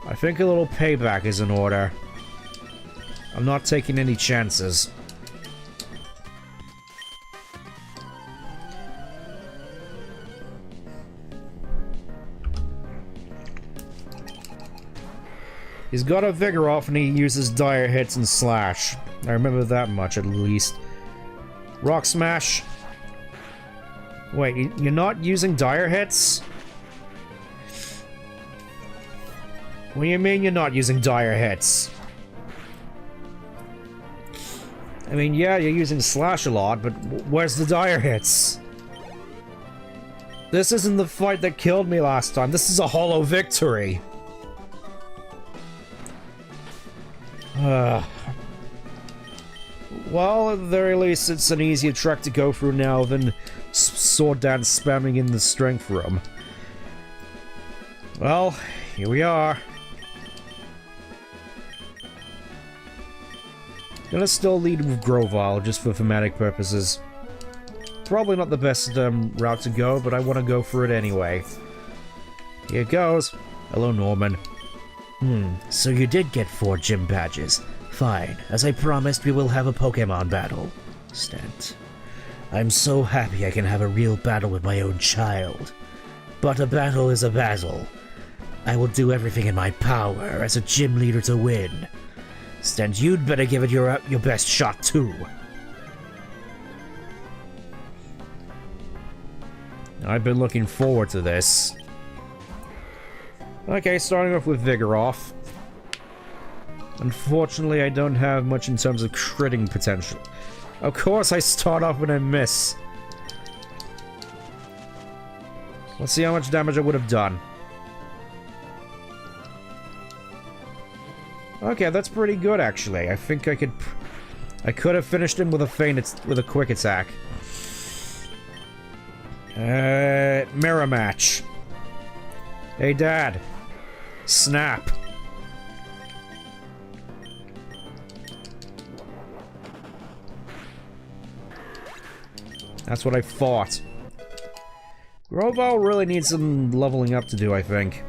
I think a little payback is in order. I'm not taking any chances. He's got a Vigor off and he uses dire hits and slash. I remember that much at least. Rock Smash. Wait, you're not using dire hits? What do you mean you're not using dire hits? I mean, yeah, you're using slash a lot, but where's the dire hits? This isn't the fight that killed me last time. This is a hollow victory. Well, at the very least, it's an easier track to go through now than Sword Dance spamming in the strength room. Well, here we are. Gonna still lead with Grovyle, just for thematic purposes. Probably not the best route to go, but I want to go for it anyway. Here goes. Hello, Norman. So you did get 4 gym badges. Fine. As I promised, we will have a Pokemon battle. Stent. I'm so happy I can have a real battle with my own child. But a battle is a battle. I will do everything in my power as a gym leader to win. Stent, you'd better give it your best shot too. I've been looking forward to this. Okay, starting off with Vigoroth. Unfortunately, I don't have much in terms of critting potential. Of course I start off when I miss. Let's see how much damage I would have done. Okay, that's pretty good actually. I think I could have finished him with a quick attack. Mirror match. Hey, Dad. Snap. That's what I thought. Grovyle really needs some leveling up to do, I think.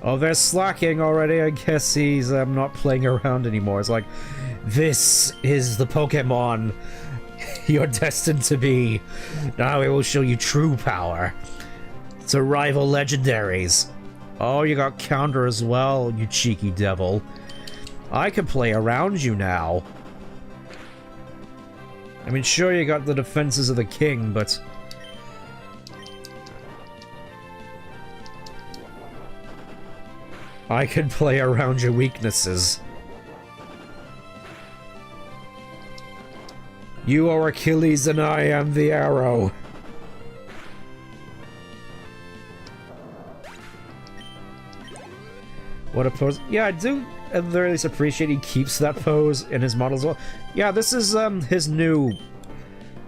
Oh, they're slacking already. I guess he's not playing around anymore. It's like, this is the Pokemon you're destined to be. Now we will show you true power. To rival legendaries. Oh, you got counter as well, you cheeky devil. I can play around you now. I mean, sure, you got the defenses of the king, but... I can play around your weaknesses. You are Achilles and I am the arrow. What a pose. Yeah, I do at the very least appreciate he keeps that pose in his model as well. Yeah, this is the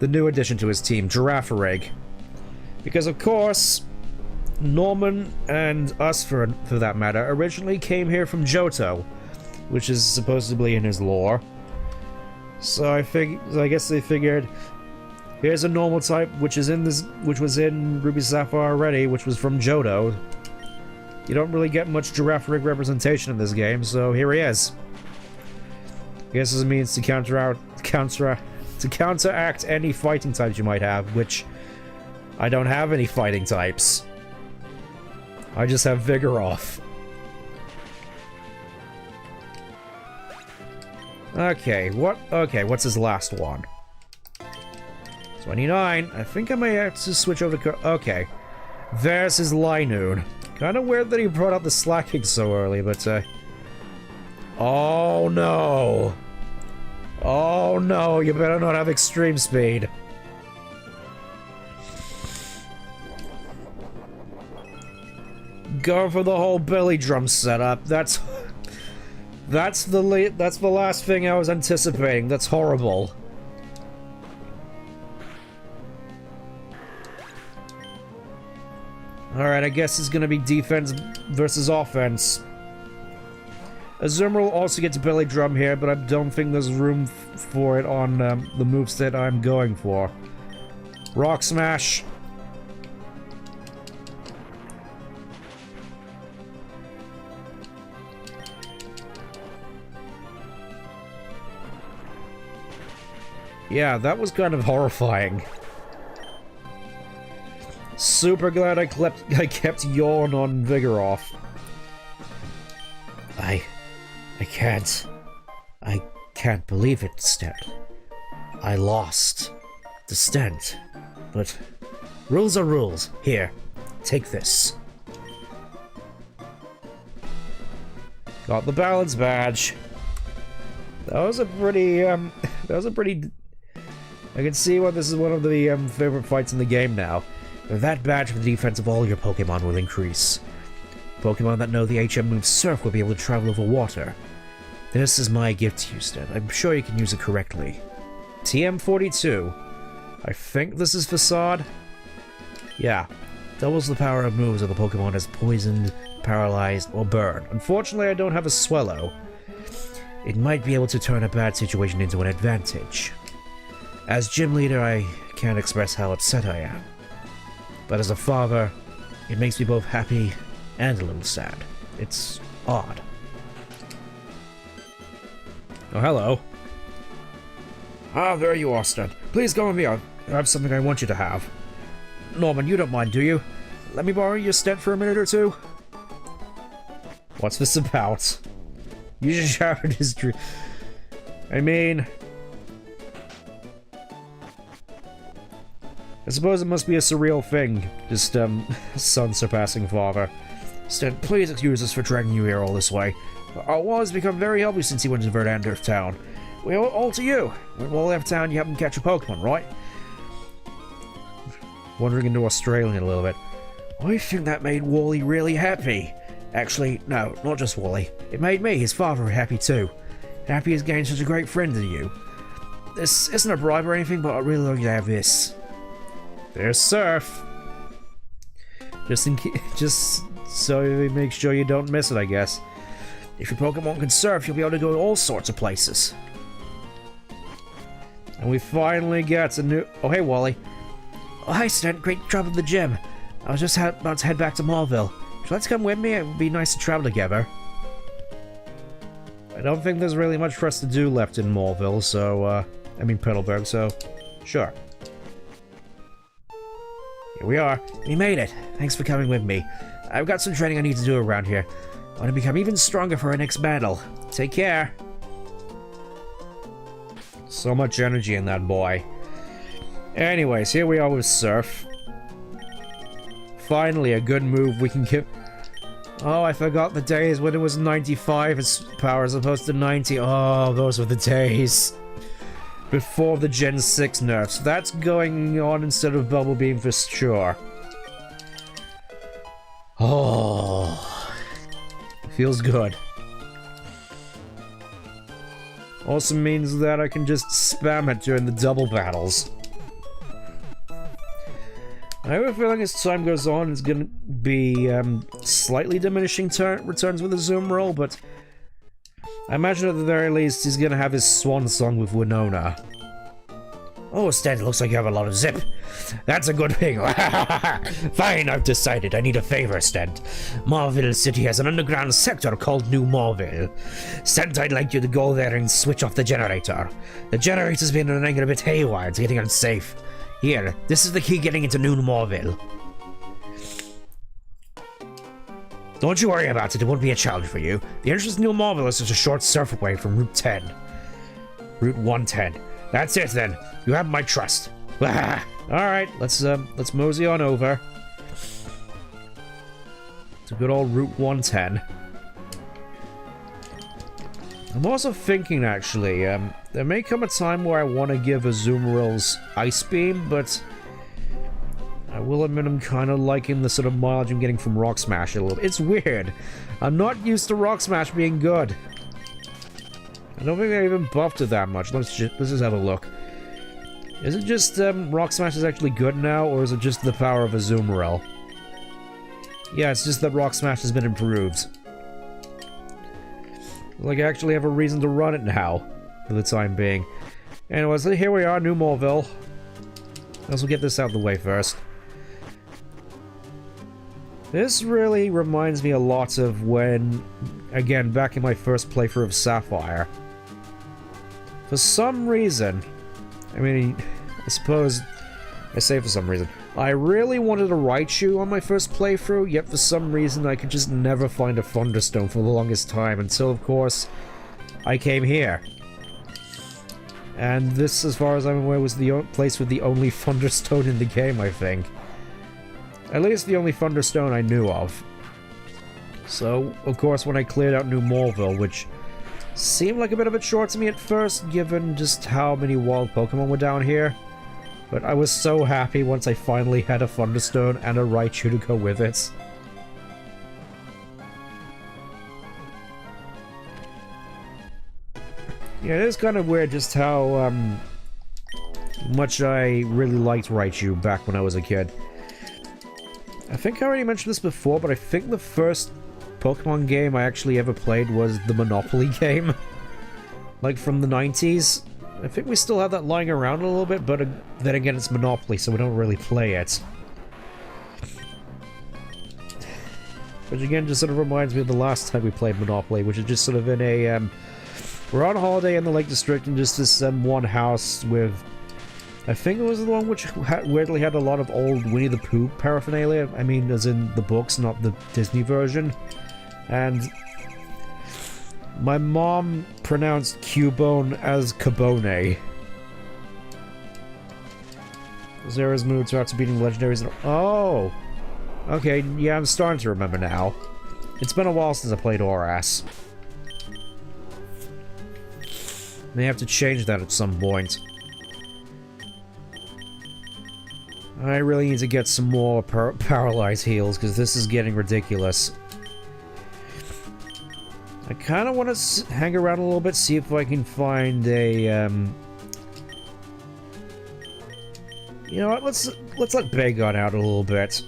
new addition to his team, Girafarig. Because of course, Norman and us for that matter originally came here from Johto, which is supposedly in his lore. So I guess they figured here's a normal type which was in Ruby Sapphire already, which was from Johto. You don't really get much Girafarig representation in this game, so here he is. I guess this means to counteract any fighting types you might have, which I don't have any fighting types. I just have Vigoroth. Okay, what's his last one? 29. I think I may have to switch over to... Okay. There's his Linoon. Kinda weird that he brought out the slacking so early, but, oh no! Oh no, you better not have extreme speed. Go for the whole belly drum setup. That's the last thing I was anticipating. That's horrible. Alright, I guess it's gonna be defense versus offense. Azumarill also gets belly drum here, but I don't think there's room for it on the moveset I'm going for. Rock Smash. Yeah, that was kind of horrifying. Super glad I kept Yawn on Vigoroth. I can't believe it, Stent. I lost the Stent. But rules are rules. Here, take this. Got the balance badge. That was a pretty, I can see why this is one of the favorite fights in the game now. With that badge, the defense of all your Pokemon will increase. Pokemon that know the HM move Surf will be able to travel over water. This is my gift to you, Sted. I'm sure you can use it correctly. TM42. I think this is Facade? Yeah. Doubles the power of moves of the Pokemon as poisoned, paralyzed, or burned. Unfortunately, I don't have a Swellow. It might be able to turn a bad situation into an advantage. As gym leader, I can't express how upset I am. But as a father, it makes me both happy and a little sad. It's odd. Oh, hello. Ah, there you are, Stud. Please go with me. I have something I want you to have. Norman, you don't mind, do you? Let me borrow your stent for a minute or two? What's this about? You just shattered his dream. I mean... I suppose it must be a surreal thing. Just, son surpassing father. Stent, please excuse us for dragging you here all this way. Our wall has become very helpful since you went to Verdander's town. We owe it all to you. When we left town, you happened to catch a Pokemon, right? Wandering into Australian a little bit. I think that made Wally really happy. Actually, no, not just Wally. It made me, his father, happy too. Happy he's gained such a great friend in you. This isn't a bribe or anything, but I'd really like you to have this. There's Surf. Just so you make sure you don't miss it, I guess. If your Pokemon can surf, you'll be able to go to all sorts of places. And we finally get a new... Oh, hey, Wally. Oh, hi, Stent. Great job at the gym. I was just about to head back to Mallville. Would you like to come with me? It would be nice to travel together. I don't think there's really much for us to do left in Mallville, so, I mean Petalburg, so... Sure. Here we are. We made it. Thanks for coming with me. I've got some training I need to do around here. I want to become even stronger for our next battle. Take care. So much energy in that boy. Anyways, here we are with Surf. Finally, a good move we can give... Oh, I forgot the days when it was 95 its power as opposed to 90. Oh, those were the days. Before the Gen 6 nerfs. That's going on instead of Bubble Beam for sure. Oh. Feels good. Also means that I can just spam it during the double battles. I have a feeling as time goes on, it's gonna be slightly diminishing returns with the zoom roll, but I imagine at the very least he's gonna have his swan song with Winona. Oh, Stan, it looks like you have a lot of zip. That's a good thing. Fine, I've decided. I need a favor, Stent. Mallville City has an underground sector called New Mallville. Stent, I'd like you to go there and switch off the generator. The generator's been running a bit haywire. It's getting unsafe. Here, this is the key getting into New Mallville. Don't you worry about it. It won't be a challenge for you. The entrance to New Mallville is just a short surf away from Route 10. Route 110. That's it, then. You have my trust. Alright, let's mosey on over. It's a good old Route 110. I'm also thinking, actually, there may come a time where I want to give Azumarill's Ice Beam, but I will admit I'm kind of liking the sort of mileage I'm getting from Rock Smash a little bit. It's weird. I'm not used to Rock Smash being good. I don't think they even buffed it that much. Let's just have a look. Is it just Rock Smash is actually good now, or is it just the power of Azumarill? Yeah, it's just that Rock Smash has been improved. Like, I actually have a reason to run it now, for the time being. Anyways, here we are, New Mallville. Let's get this out of the way first. This really reminds me a lot of when, again, back in my first playthrough of Sapphire. For some reason, I mean, I suppose I say for some reason, I really wanted a Raichu on my first playthrough, yet for some reason I could just never find a Thunderstone for the longest time, until of course I came here. And this, as far as I'm aware, was the place with the only Thunderstone in the game, I think. At least the only Thunderstone I knew of. So, of course, when I cleared out New Mallville, which seemed like a bit of a chore to me at first, given just how many wild Pokemon were down here. But I was so happy once I finally had a Thunderstone and a Raichu to go with it. Yeah, it is kind of weird just how much I really liked Raichu back when I was a kid. I think I already mentioned this before, but I think the first Pokemon game I actually ever played was the Monopoly game. Like from the 90s. I think we still have that lying around a little bit, but then again it's Monopoly, so we don't really play it. Which again just sort of reminds me of the last time we played Monopoly, which is just sort of in a, we're on holiday in the Lake District in just this one house with, I think it was the one which weirdly had a lot of old Winnie the Pooh paraphernalia. I mean, as in the books, not the Disney version. And my mom pronounced Cubone as Cabone. Zera's moves are after beating legendaries. Oh! Okay, yeah, I'm starting to remember now. It's been a while since I played Horass. May have to change that at some point. I really need to get some more paralyzed heals, because this is getting ridiculous. I kind of want to hang around a little bit, see if I can find a, you know what, let's let Bagon out a little bit.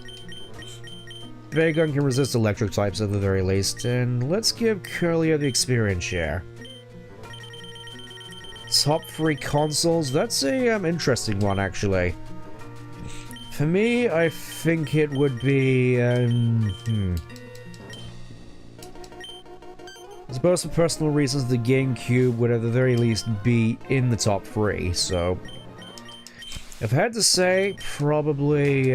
Bagon can resist electric types at the very least, and let's give Curlia the experience share. top 3 consoles, that's a interesting one, actually. For me, I think it would be, I suppose for personal reasons, the GameCube would at the very least be in the top 3, so... If I had to say, probably,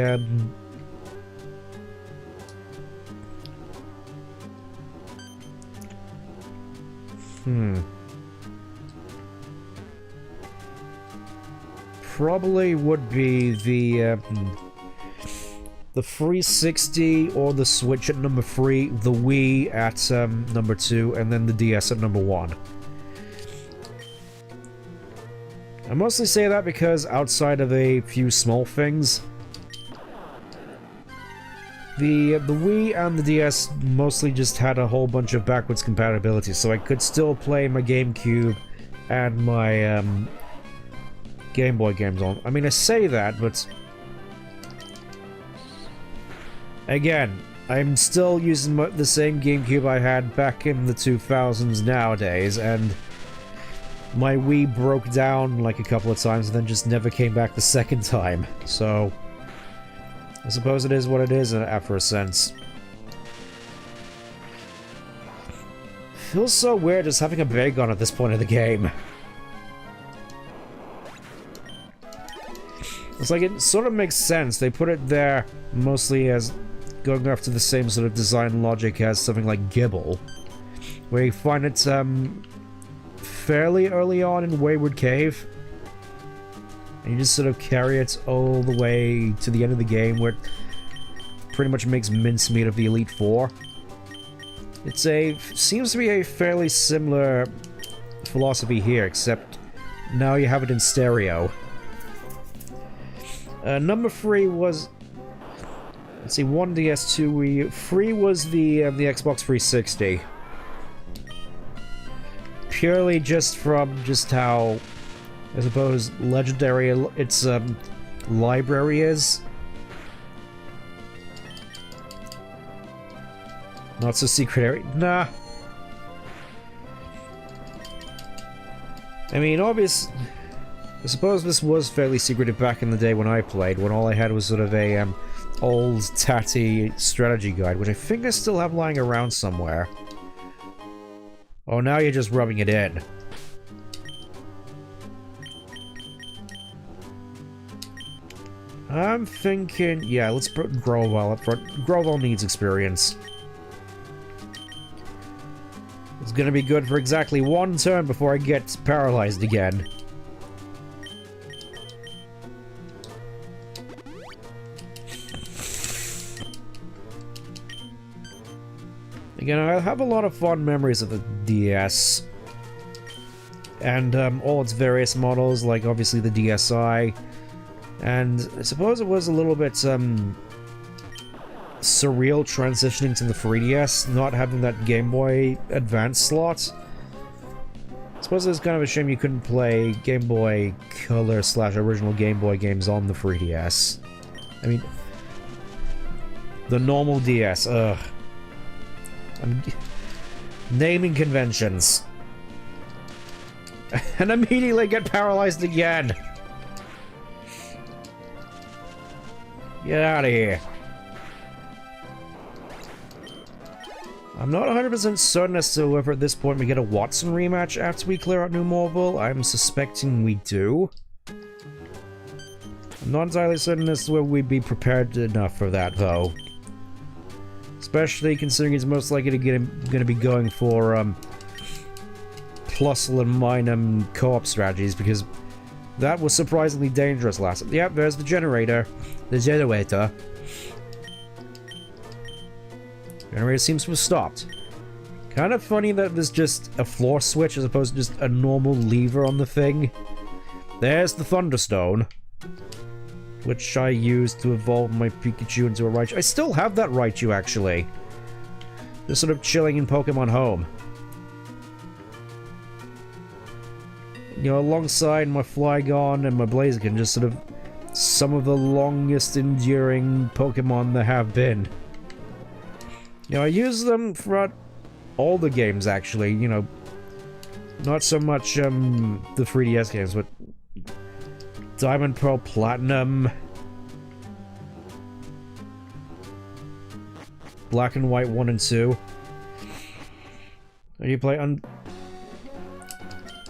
Probably would be the 360 or the Switch at number 3, the Wii at number 2, and then the DS at number 1. I mostly say that because outside of a few small things, the Wii and the DS mostly just had a whole bunch of backwards compatibility, so I could still play my GameCube and my Game Boy games on. I mean, I say that, but again, I'm still using the same GameCube I had back in the 2000s nowadays, and my Wii broke down like a couple of times and then just never came back the second time, so I suppose it is what it is after a sense. Feels so weird just having a Bagon at this point of the game. It's like it sort of makes sense. They put it there mostly as going after the same sort of design logic as something like Gibble, where you find it fairly early on in Wayward Cave, and you just sort of carry it all the way to the end of the game, where it pretty much makes mincemeat of the Elite Four. Seems to be a fairly similar philosophy here, except now you have it in stereo. Number 3 was, let's see, 1DS, 2 Wii. 3 was the Xbox 360. Purely just from just how, I suppose, legendary its library is. Not so secret area. Nah. I mean, I suppose this was fairly secretive back in the day when I played, when all I had was sort of a old, tatty strategy guide, which I think I still have lying around somewhere. Oh, now you're just rubbing it in. I'm thinking, yeah, let's put Growell up front. Growell needs experience. It's gonna be good for exactly 1 turn before I get paralyzed again. Again, I have a lot of fond memories of the DS. And all its various models, like obviously the DSi. And I suppose it was a little bit surreal transitioning to the 3DS, not having that Game Boy Advance slot. I suppose it's kind of a shame you couldn't play Game Boy Color / original Game Boy games on the 3DS. I mean, the normal DS, ugh. Naming conventions. And immediately get paralyzed again. Get out of here. I'm not 100% certain as to whether at this point we get a Watson rematch after we clear out New Marvel. I'm suspecting we do. I'm not entirely certain as to whether we'd be prepared enough for that, though. Especially considering he's most likely to be going for plus and minus co-op strategies, because that was surprisingly dangerous last time. Yep, there's the generator. The generator. Generator seems to have stopped. Kind of funny that there's just a floor switch as opposed to just a normal lever on the thing. There's the Thunderstone, which I used to evolve my Pikachu into a Raichu. I still have that Raichu, actually. Just sort of chilling in Pokemon Home. You know, alongside my Flygon and my Blaziken, just sort of some of the longest enduring Pokemon there have been. You know, I use them throughout all the games, actually, you know. Not so much, the 3DS games, but Diamond, Pearl, Platinum, Black and White 1 and 2. Are you play on?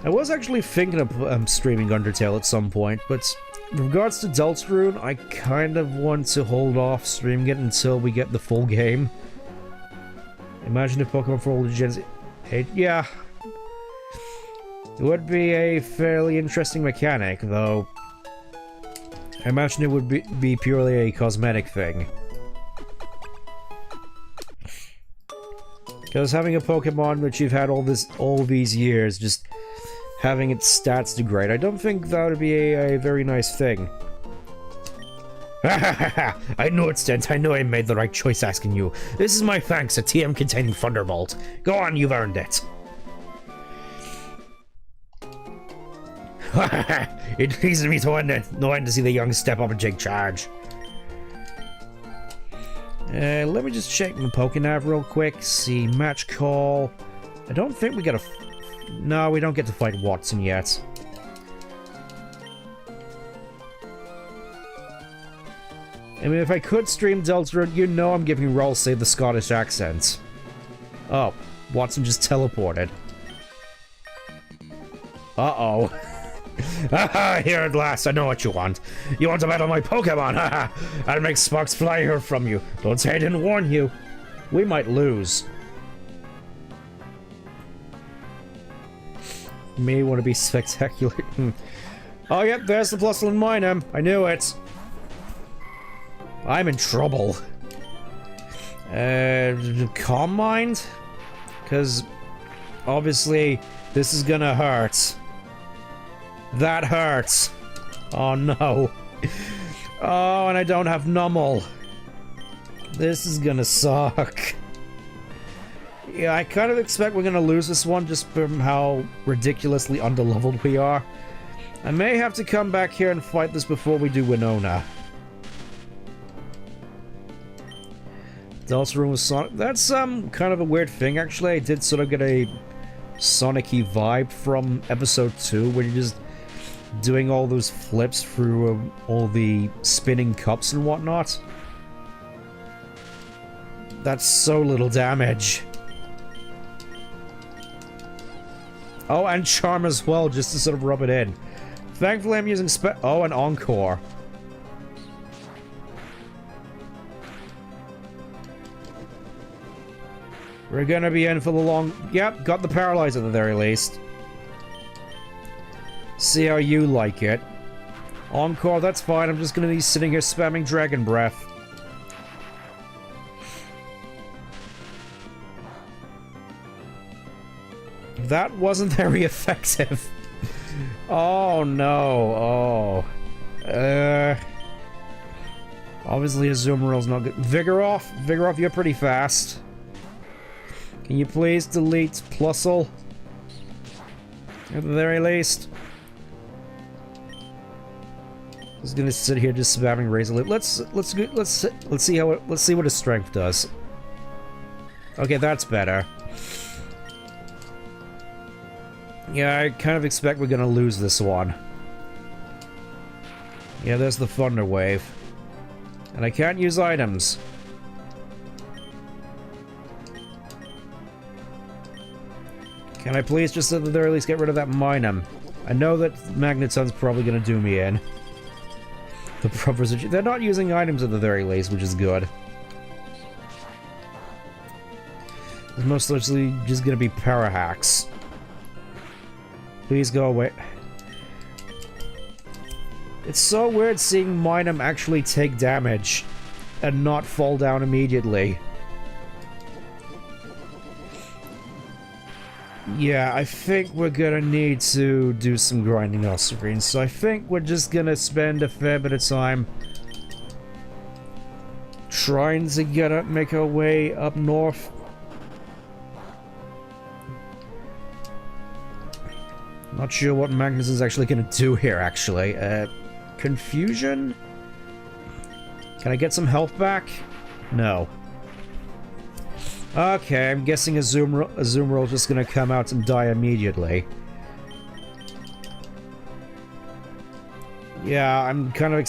I was actually thinking of streaming Undertale at some point, but in regards to Deltarune, I kind of want to hold off streaming it until we get the full game. Imagine if Pokemon for all the gens... Yeah. It would be a fairly interesting mechanic, though. I imagine it would be purely a cosmetic thing. Because having a Pokemon which you've had all these years, just having its stats degrade, I don't think that would be a very nice thing. I know it's Dent. I know I made the right choice asking you. This is my thanks, a TM containing Thunderbolt. Go on, you've earned it. It pleases me to end to see the young step up and take charge. Let me just check my Pokénav real quick. See, match call. I don't think we get a... No, we don't get to fight Watson yet. I mean, if I could stream Deltarune, you know I'm giving Ralsei the Scottish accent. Oh, Watson just teleported. Uh-oh. Haha, here at last, I know what you want. You want to battle my Pokemon, haha! I'll make sparks fly here from you. Don't say I didn't warn you. We might lose. May want to be spectacular. Oh, yep, there's the Plusle and Minam. I knew it. I'm in trouble. Calm Mind? Because, obviously, this is gonna hurt. That hurts. Oh, no. Oh, and I don't have Nummel. This is gonna suck. Yeah, I kind of expect we're gonna lose this one just from how ridiculously underleveled we are. I may have to come back here and fight this before we do Winona. Deltarune was Sonic. That's kind of a weird thing, actually. I did sort of get a Sonic-y vibe from episode 2, where you're just doing all those flips through all the spinning cups and whatnot. That's so little damage. Oh, and Charm as well, just to sort of rub it in. Thankfully, I'm using oh, and Encore. We're gonna be in for the long... Yep, got the Paralyze at the very least. See how you like it. Encore, that's fine. I'm just gonna be sitting here spamming Dragon Breath. That wasn't very effective. Oh no, oh. Obviously Azumarill's not good. Vigoroth, you're pretty fast. Can you please delete Plusle? At the very least. Just gonna sit here just spamming Razor Leaf. Let's see what his strength does. Okay, that's better. Yeah, I kind of expect we're gonna lose this one. Yeah, there's the Thunder Wave. And I can't use items. Can I please just at the very least get rid of that Minam? I know that Magneton's probably gonna do me in. The Brothers are... They're not using items at the very least, which is good. It's most likely just gonna be para hacks. Please go away. It's so weird seeing Minam actually take damage and not fall down immediately. Yeah, I think we're gonna need to do some grinding off screen, so I think we're just gonna spend a fair bit of time trying to make our way up north. Not sure what Magnus is actually gonna do here, actually. Confusion? Can I get some health back? No. Okay, I'm guessing Azumarill just gonna come out and die immediately. Yeah, I'm kind of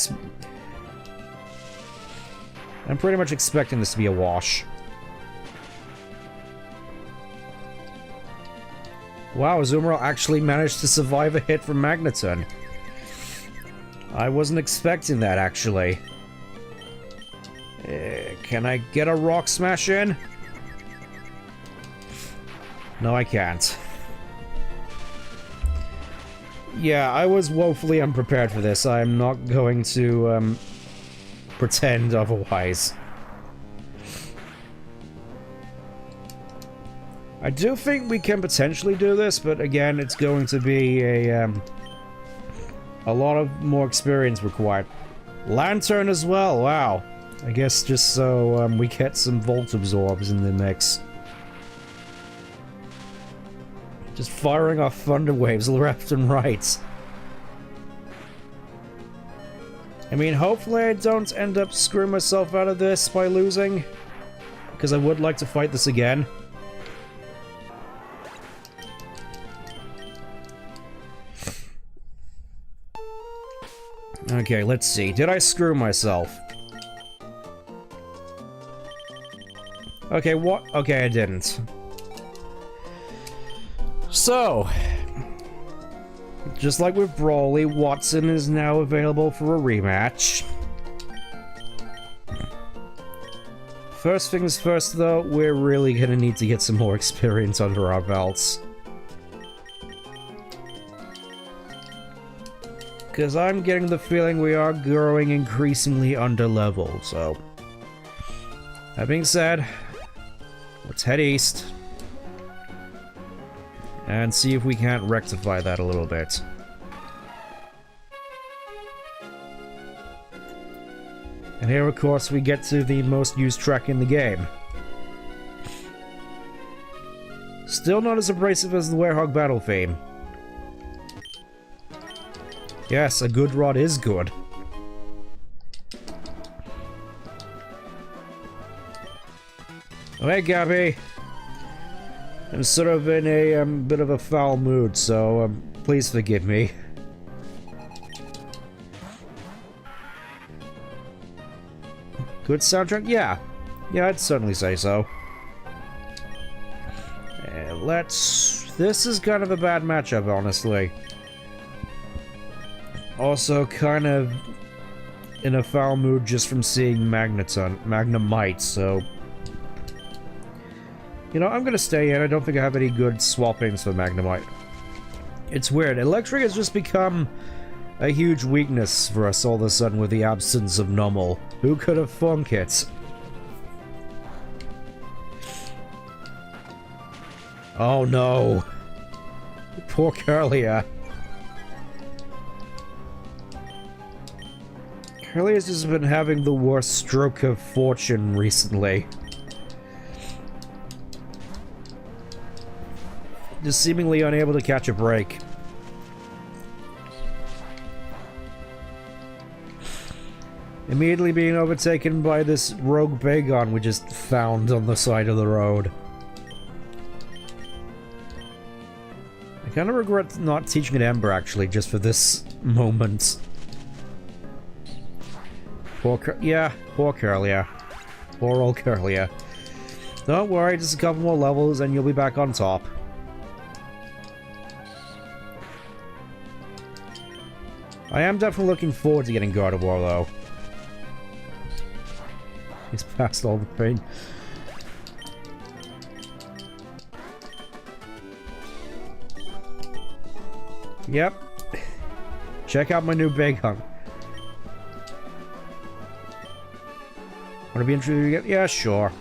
I'm pretty much expecting this to be a wash. Wow, Azumarill actually managed to survive a hit from Magneton. I wasn't expecting that, actually. Can I get a Rock Smash in? No, I can't. Yeah, I was woefully unprepared for this. I'm not going to, pretend otherwise. I do think we can potentially do this, but again, it's going to be a lot of more experience required. Lantern as well, wow. I guess just so we get some Volt Absorbs in the mix. Just firing off Thunder Waves left and right. I mean, hopefully I don't end up screwing myself out of this by losing. Because I would like to fight this again. Okay, let's see. Did I screw myself? Okay, what? Okay, I didn't. So, just like with Brawly, Watson is now available for a rematch. First things first, though, we're really gonna need to get some more experience under our belts. Because I'm getting the feeling we are growing increasingly under level, so... That being said, let's head east. And see if we can't rectify that a little bit. And here, of course, we get to the most used track in the game. Still not as abrasive as the Werehog battle theme. Yes, a good rod is good. Oh, hey, Gabby. I'm sort of in a bit of a foul mood, so please forgive me. Good soundtrack? Yeah. Yeah, I'd certainly say so. This is kind of a bad matchup, honestly. Also, kind of in a foul mood just from seeing Magnemite, so... You know, I'm gonna stay in. I don't think I have any good swappings for Magnemite. It's weird. Electric has just become a huge weakness for us all of a sudden with the absence of Normal. Who could have thunk it? Oh no. Poor Curlia. Curlia's just been having the worst stroke of fortune recently. Just seemingly unable to catch a break. Immediately being overtaken by this rogue Bagon we just found on the side of the road. I kind of regret not teaching an Ember, actually, just for this moment. Poor Curlia. Poor old Curlia. Don't worry, just a couple more levels and you'll be back on top. I am definitely looking forward to getting Gardevoir, though. He's past all the pain. Yep. Check out my new Bagon. Wanna be introduced again? Yeah, sure.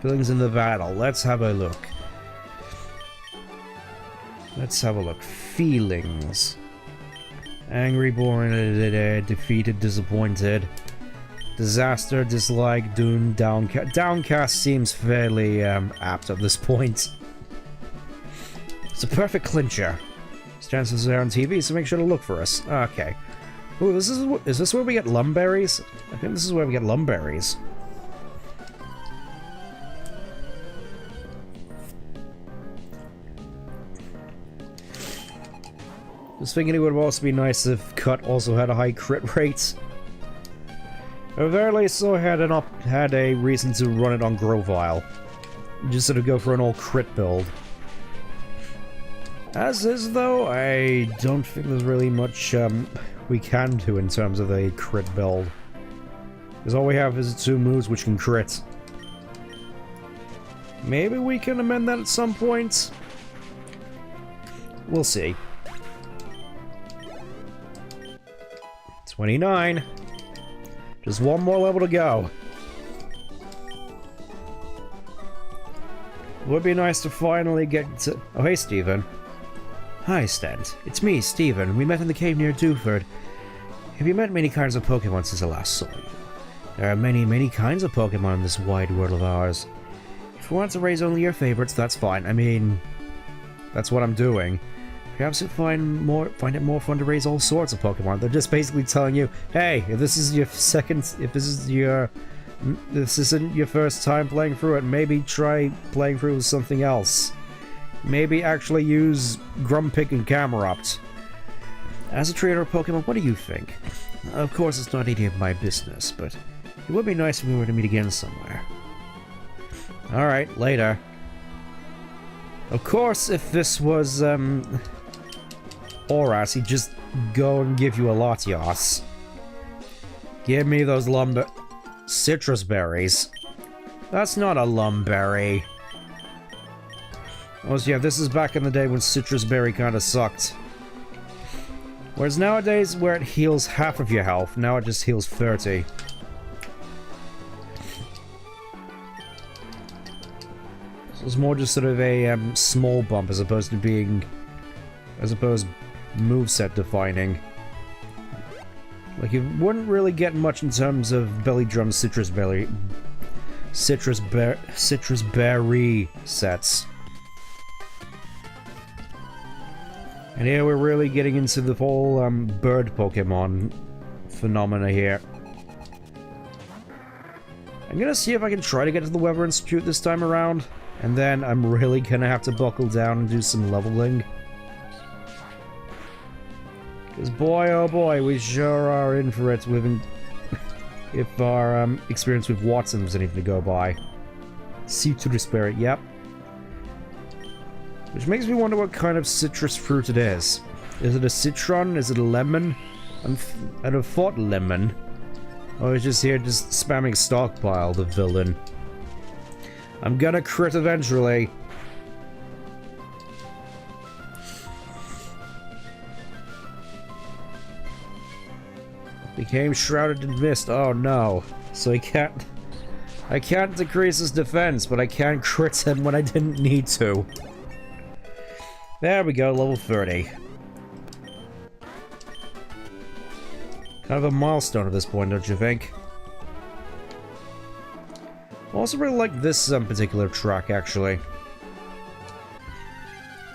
Feelings in the battle. Let's have a look. Let's have a look. Feelings. Angry, boring, defeated, disappointed. Disaster, dislike, doomed, downcast. Downcast seems fairly apt at this point. It's a perfect clincher. His chances are on TV, so make sure to look for us. Okay. Ooh, is this where we get Lumberries? I think this is where we get Lumberries. Just thinking it would also be nice if Cut also had a high crit rate. At the very least, so had a reason to run it on Grovile. Just sort of go for an all crit build. As is, though, I don't think there's really much we can do in terms of a crit build. Because all we have is 2 moves which can crit. Maybe we can amend that at some point. We'll see. 29. Just one more level to go. It would be nice to finally get to... Oh, hey, Steven. Hi, Stent. It's me, Steven. We met in the cave near Dewford. Have you met many kinds of Pokemon since I last saw you? There are many, many kinds of Pokemon in this wide world of ours. If you want to raise only your favorites, that's fine. I mean, that's what I'm doing. Perhaps you'll find it more fun to raise all sorts of Pokemon. They're just basically telling you, hey, if this is your this isn't your first time playing through it, maybe try playing through with something else. Maybe actually use Grumpig and Camerupt. As a trainer of Pokemon, what do you think? Of course, it's not any of my business, but it would be nice if we were to meet again somewhere. Alright, later. Of course, if this was, Horace, he'd just go and give you a Latios. Give me those citrus berries. That's not a lumberry. Oh, yeah, this is back in the day when citrus berry kinda sucked. Whereas nowadays, where it heals half of your health, now it just heals 30. So it's more just sort of a small bump as opposed to being... moveset defining. Like, you wouldn't really get much in terms of Belly Drum citrus berry sets. And here we're really getting into the whole bird Pokemon phenomena here. I'm gonna see if I can try to get to the Weather Institute this time around, and then I'm really gonna have to buckle down and do some leveling. Because boy, oh boy, we sure are in for it if our experience with Watson was anything to go by. Citrus Spirit, yep. Which makes me wonder what kind of citrus fruit it is. Is it a citron? Is it a lemon? I'd have thought lemon. Or is just here just spamming stockpile, the villain. I'm gonna crit eventually. Became shrouded in mist. Oh no. So I can't decrease his defense, but I can crit him when I didn't need to. There we go, level 30. Kind of a milestone at this point, don't you think? I also really like this particular track, actually.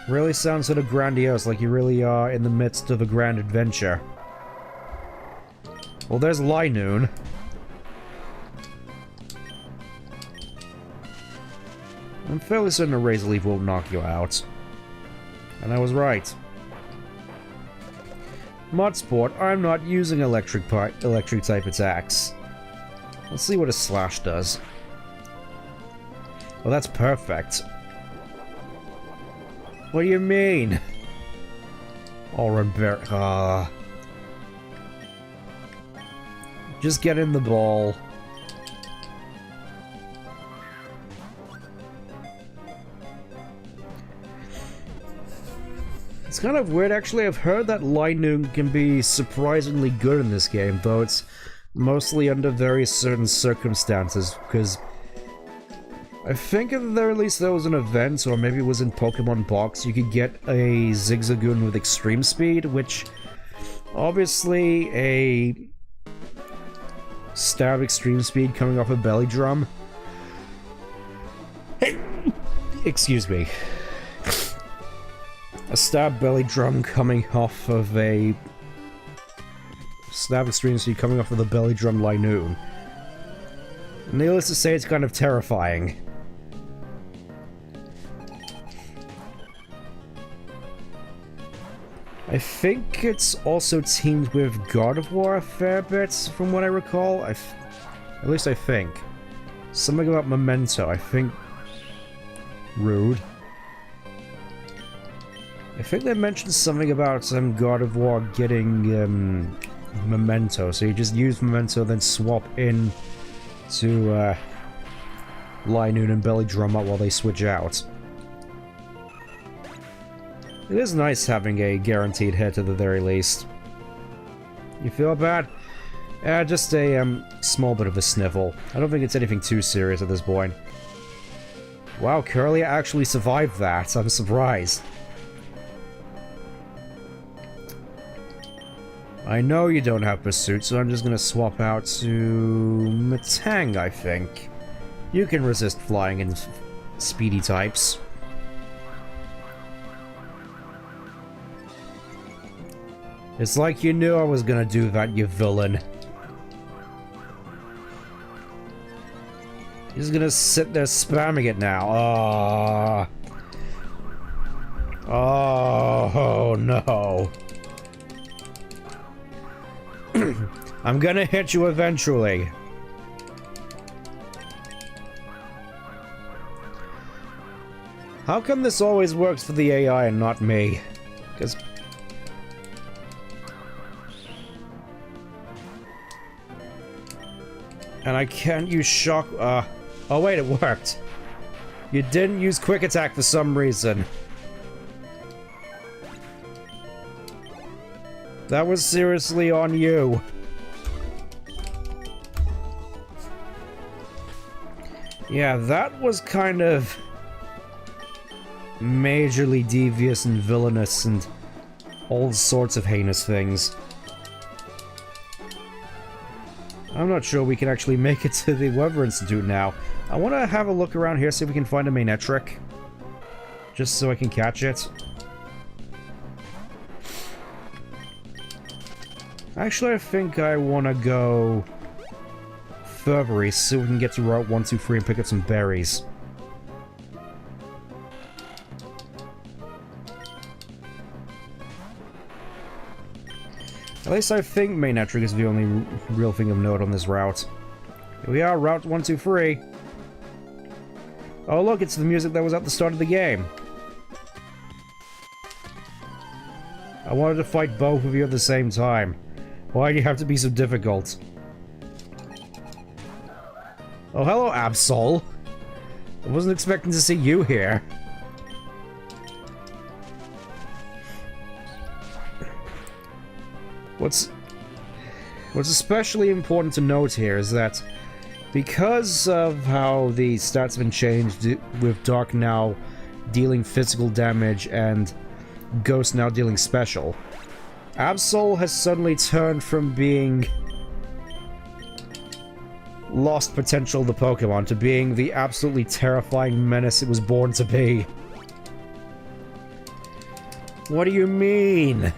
Really sounds sort of grandiose, like you really are in the midst of a grand adventure. Well, there's Linoon. I'm fairly certain a Razor Leaf won't knock you out. And I was right. Mudsport, I'm not using electric type attacks. Let's see what a Slash does. Well, that's perfect. What do you mean? Just get in the ball. It's kind of weird, actually. I've heard that Linoon can be surprisingly good in this game, though it's mostly under very certain circumstances, because I think at the very least there was an event, or maybe it was in Pokemon Box, you could get a Zigzagoon with extreme speed, which obviously a stab extreme speed coming off a belly drum. Excuse me. A stab belly drum coming off of a stab extreme speed coming off of the belly drum Linoon. Needless to say, it's kind of terrifying. I think it's also teamed with God of War a fair bit, from what I recall. At least I think. Something about Memento, I think. Rude. I think they mentioned something about God of War getting Memento, so you just use Memento, then swap in to Hoenn and Belly Drum up while they switch out. It is nice having a guaranteed hit at the very least. You feel bad? Just a small bit of a sniffle. I don't think it's anything too serious at this point. Wow, Curly actually survived that. I'm surprised. I know you don't have Pursuit, so I'm just gonna swap out to Matang, I think. You can resist flying and speedy types. It's like you knew I was gonna do that, you villain. He's gonna sit there spamming it now. Oh no. I'm gonna hit you eventually. How come this always works for the AI and not me? Because... And I can't use shock... Oh wait, it worked. You didn't use quick attack for some reason. That was seriously on you. Yeah, that was kind of majorly devious and villainous and all sorts of heinous things. I'm not sure we can actually make it to the Weather Institute now. I want to have a look around here, see if we can find a Manetric. Just so I can catch it. Actually, I think I want to go Furry, so we can get to Route 123 and pick up some berries. At least I think Manetric is the only real thing of note on this route. Here we are, Route 123. Oh look, it's the music that was at the start of the game. I wanted to fight both of you at the same time. Why do you have to be so difficult? Oh, hello, Absol. I wasn't expecting to see you here. What's especially important to note here is that because of how the stats have been changed, with Dark now dealing physical damage and Ghost now dealing special, Absol has suddenly turned from being lost potential of the Pokemon to being the absolutely terrifying menace it was born to be. What do you mean?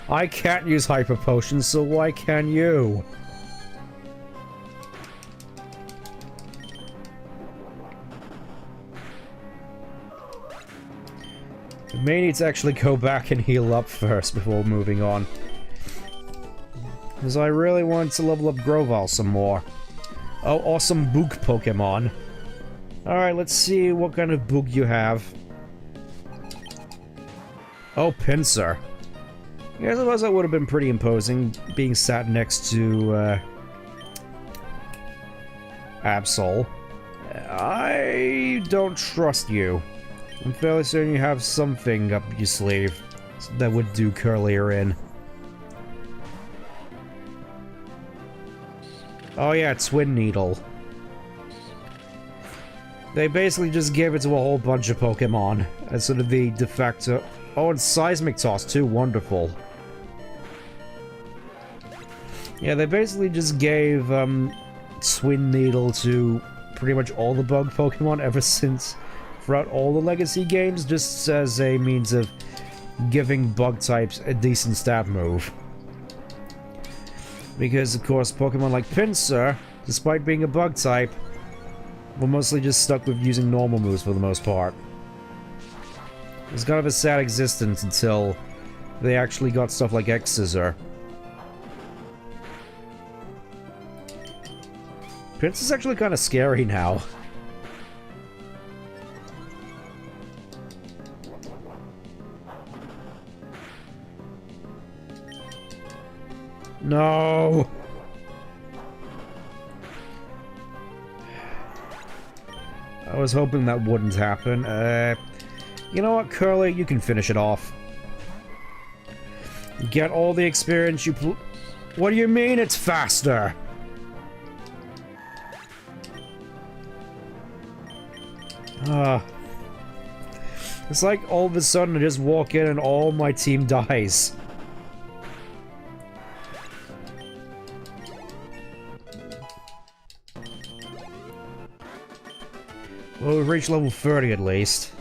I can't use Hyper Potions, so why can you? I may need to actually go back and heal up first before moving on. Because I really want to level up Grovyle some more. Oh, awesome Boog Pokemon. Alright, let's see what kind of Boog you have. Oh, Pinsir. Yeah, I suppose that would have been pretty imposing, being sat next to, Absol. I don't trust you. I'm fairly certain you have something up your sleeve that would do Curlier in. Oh yeah, Twin Needle. They basically just gave it to a whole bunch of Pokemon as sort of the de facto... Oh, and Seismic Toss too, wonderful. Yeah, they basically just gave, Twin Needle to pretty much all the bug Pokemon ever since, throughout all the Legacy games, just as a means of giving bug types a decent stab move. Because, of course, Pokemon like Pinsir, despite being a bug type, were mostly just stuck with using normal moves for the most part. It was kind of a sad existence until they actually got stuff like X-Scissor. Prince is actually kind of scary now. No! I was hoping that wouldn't happen. You know what, Curly? You can finish it off. Get all the experience you What do you mean it's faster? It's like all of a sudden I just walk in and all my team dies. Well, we've reached level 30 at least.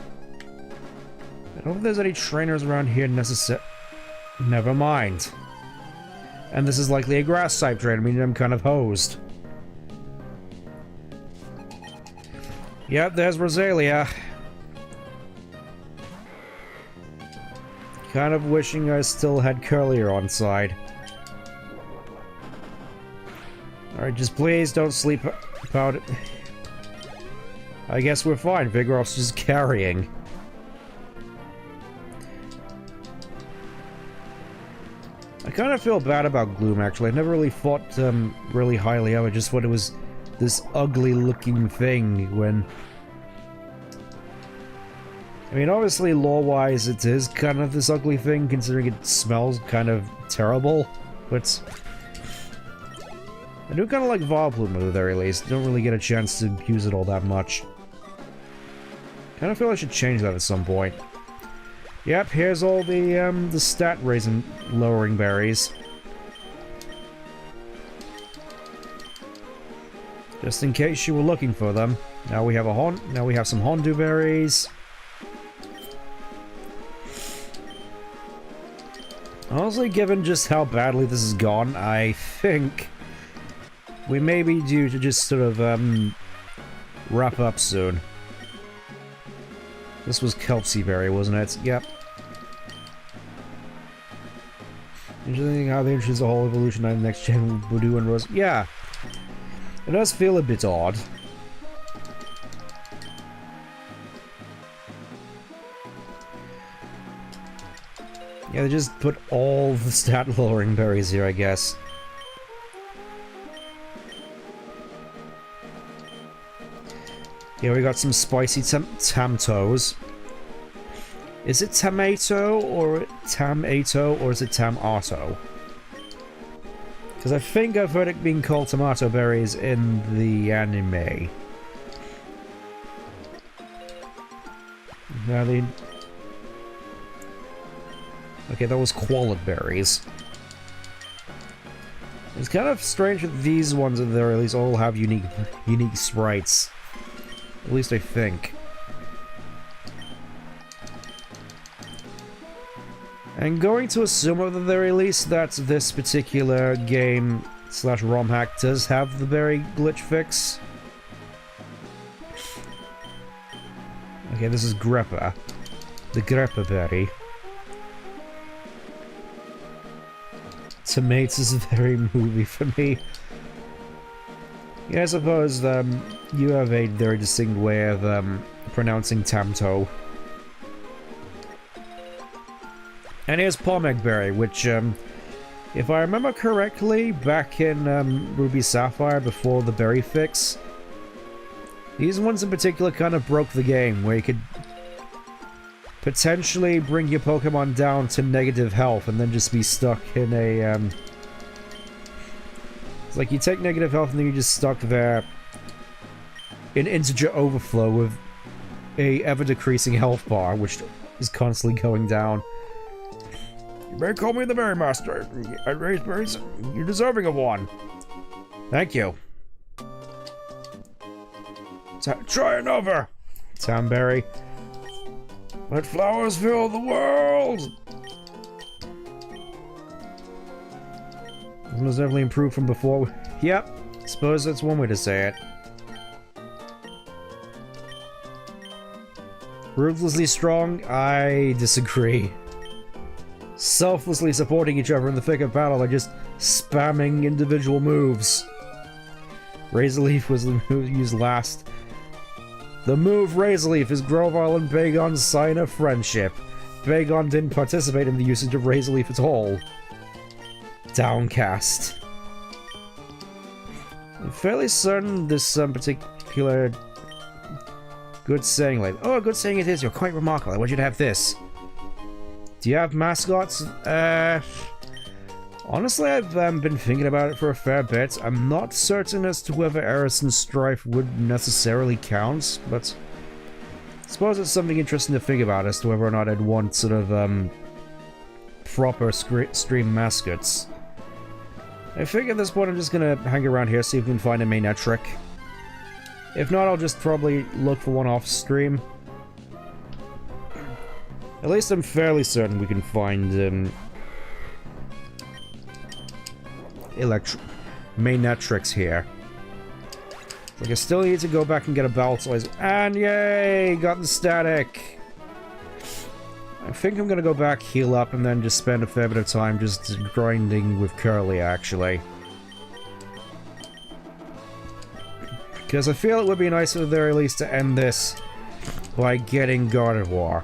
I don't think there's any trainers around here necessary. Never mind. And this is likely a grass type trainer, meaning I'm kind of hosed. Yep, there's Rosalia. Kind of wishing I still had Curlier on side. Alright, just please don't sleep about it. I guess we're fine. Vigoroth's just carrying. I kind of feel bad about Gloom, actually. I never really thought really highly of it. Just thought it was this ugly-looking thing when... I mean, obviously, lore-wise, it is kind of this ugly thing, considering it smells kind of terrible. But... I do kind of like Vileplume at the very least. Don't really get a chance to use it all that much. Kind of feel I should change that at some point. Yep, here's all the stat raising lowering berries. Just in case you were looking for them. Now we have now we have some Hondu berries. Honestly, given just how badly this has gone, I think we may be due to just sort of wrap up soon. This was Kelpsie Berry, wasn't it? Yep. Interesting how they introduced the whole evolution on the next gen with Voodoo and Rose. Yeah. It does feel a bit odd. Yeah, they just put all the stat lowering berries here, I guess. Yeah, we got some spicy Tamtos. Is it Tamato or Tamato or is it Tamato? Because I think I've heard it being called tomato berries in the anime. Now they... Okay, that was Qualit berries. It's kind of strange that these ones at the very least all have unique sprites. At least I think. I'm going to assume at the very least that this particular game / Romhack does have the berry glitch fix. Okay, this is Greppa. The Greppa berry. Tomates is a very movie for me. Yeah, I suppose you have a very distinct way of pronouncing Tamto. And here's Pomeg Berry, which, if I remember correctly, back in Ruby Sapphire before the berry fix, these ones in particular kind of broke the game, where you could potentially bring your Pokemon down to negative health and then just be stuck in a, it's like you take negative health and then you're just stuck there in integer overflow with a ever-decreasing health bar, which is constantly going down. You may call me the Berry Master. I raise berries. You're deserving of one. Thank you. Try another. Townberry. Let flowers fill the world. It was definitely improved from before. Yep. Suppose that's one way to say it. Ruthlessly strong? I disagree. selflessly supporting each other in the thick of battle by just spamming individual moves. Razor Leaf was the move used last. The move Razor Leaf is Grovile and Bagon's sign of friendship. Bagon didn't participate in the usage of Razor Leaf at all. Downcast. I'm fairly certain this particular good saying, like, oh, good saying it is, you're quite remarkable, I want you to have this. Do you have mascots? Honestly, I've been thinking about it for a fair bit. I'm not certain as to whether Eris and Strife would necessarily count, but I suppose it's something interesting to think about as to whether or not I'd want sort of proper stream mascots. I think at this point I'm just gonna hang around here, see if we can find a mainnet trick. If not, I'll just probably look for one off stream. At least I'm fairly certain we can find mainnet tricks here. Like I still need to go back and get a battle toys, and yay, got the static. I think I'm gonna go back, heal up, and then just spend a fair bit of time just grinding with Curly, actually. Because I feel it would be nice at the very least to end this by getting God of War.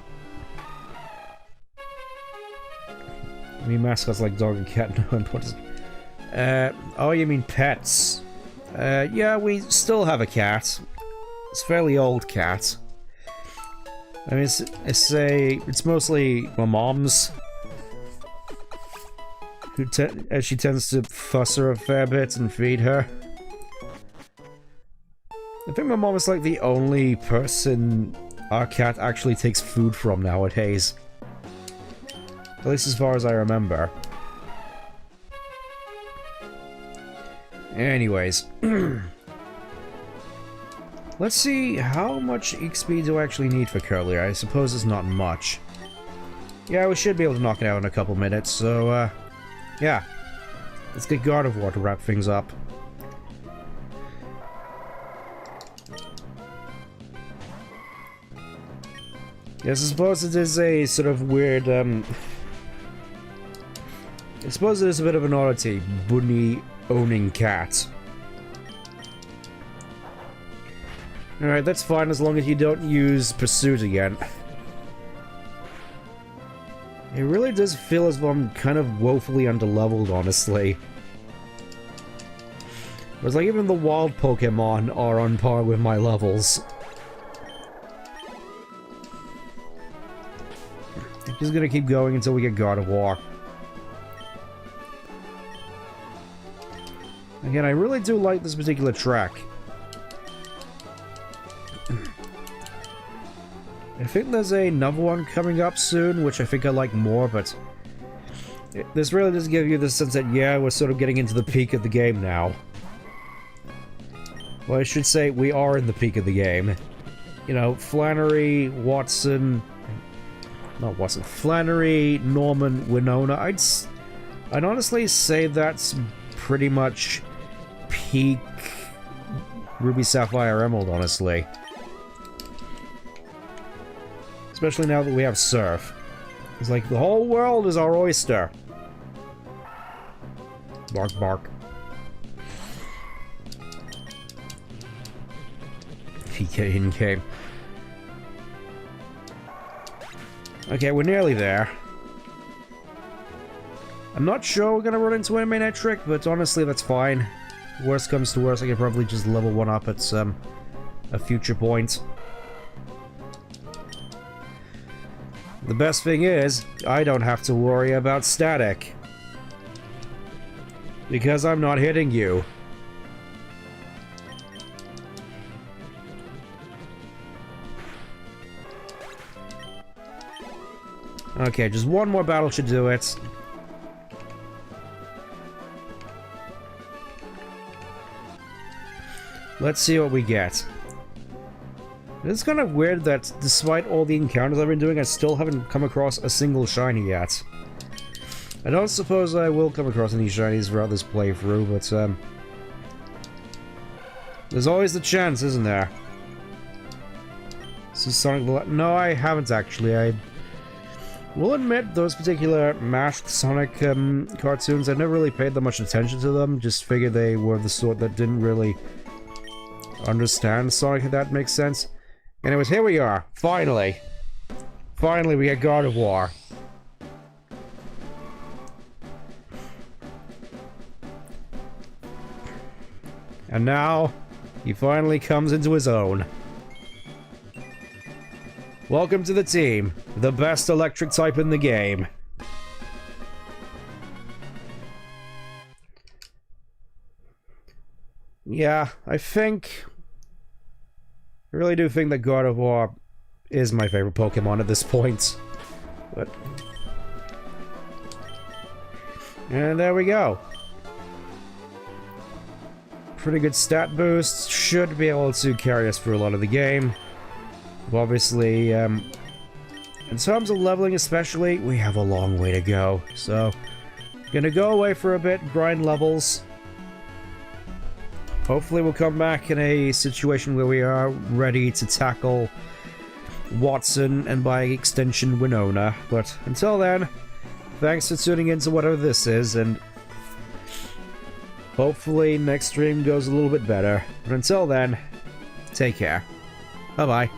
I mean, mascots like dog and cat, no importance. Oh, you mean pets? Yeah, we still have a cat. It's a fairly old cat. I mean, it's mostly my mom's, as she tends to fuss her a fair bit and feed her. I think my mom is like the only person our cat actually takes food from nowadays. At least as far as I remember. Anyways. Let's see, how much XP do I actually need for Curly? I suppose it's not much. Yeah, we should be able to knock it out in a couple minutes, so, yeah. Let's get God of War to wrap things up. Yes, I suppose it is a sort of weird, I suppose it is a bit of an oddity, Bunny owning cat. Alright, that's fine as long as you don't use Pursuit again. It really does feel as though I'm kind of woefully underleveled, honestly. It's like even the wild Pokemon are on par with my levels. I'm just gonna keep going until we get God of War. Again, I really do like this particular track. I think there's another one coming up soon, which I think I like more, but this really does give you the sense that, yeah, we're sort of getting into the peak of the game now. Well, I should say we are in the peak of the game. You know, Flannery, Watson... Not Watson. Flannery, Norman, Winona. I'd honestly say that's pretty much peak Ruby, Sapphire, Emerald, honestly. Especially now that we have Surf. It's like, the whole world is our oyster. Bark, bark. He came. Okay, we're nearly there. I'm not sure we're gonna run into a mainnet trick, but honestly, that's fine. Worst comes to worst, I could probably just level one up at a future point. The best thing is, I don't have to worry about static. Because I'm not hitting you. Okay, just one more battle should do it. Let's see what we get. It's kind of weird that despite all the encounters I've been doing, I still haven't come across a single shiny yet. I don't suppose I will come across any shinies throughout this playthrough, but there's always the chance, isn't there? This is Sonic the... No, I haven't actually. will admit, those particular mashed Sonic cartoons, I never really paid that much attention to them. Just figured they were the sort that didn't really understand Sonic, if that makes sense. Anyways, here we are. Finally. Finally, we get God of War. And now, he finally comes into his own. Welcome to the team, the best electric type in the game. Yeah, I really do think that God of War is my favorite Pokemon at this point. But... and there we go. Pretty good stat boost, should be able to carry us through a lot of the game. Obviously, in terms of leveling especially, we have a long way to go. So, gonna go away for a bit, grind levels. Hopefully we'll come back in a situation where we are ready to tackle Watson and by extension Winona. But until then, thanks for tuning in to whatever this is, and hopefully next stream goes a little bit better. But until then, take care. Bye-bye.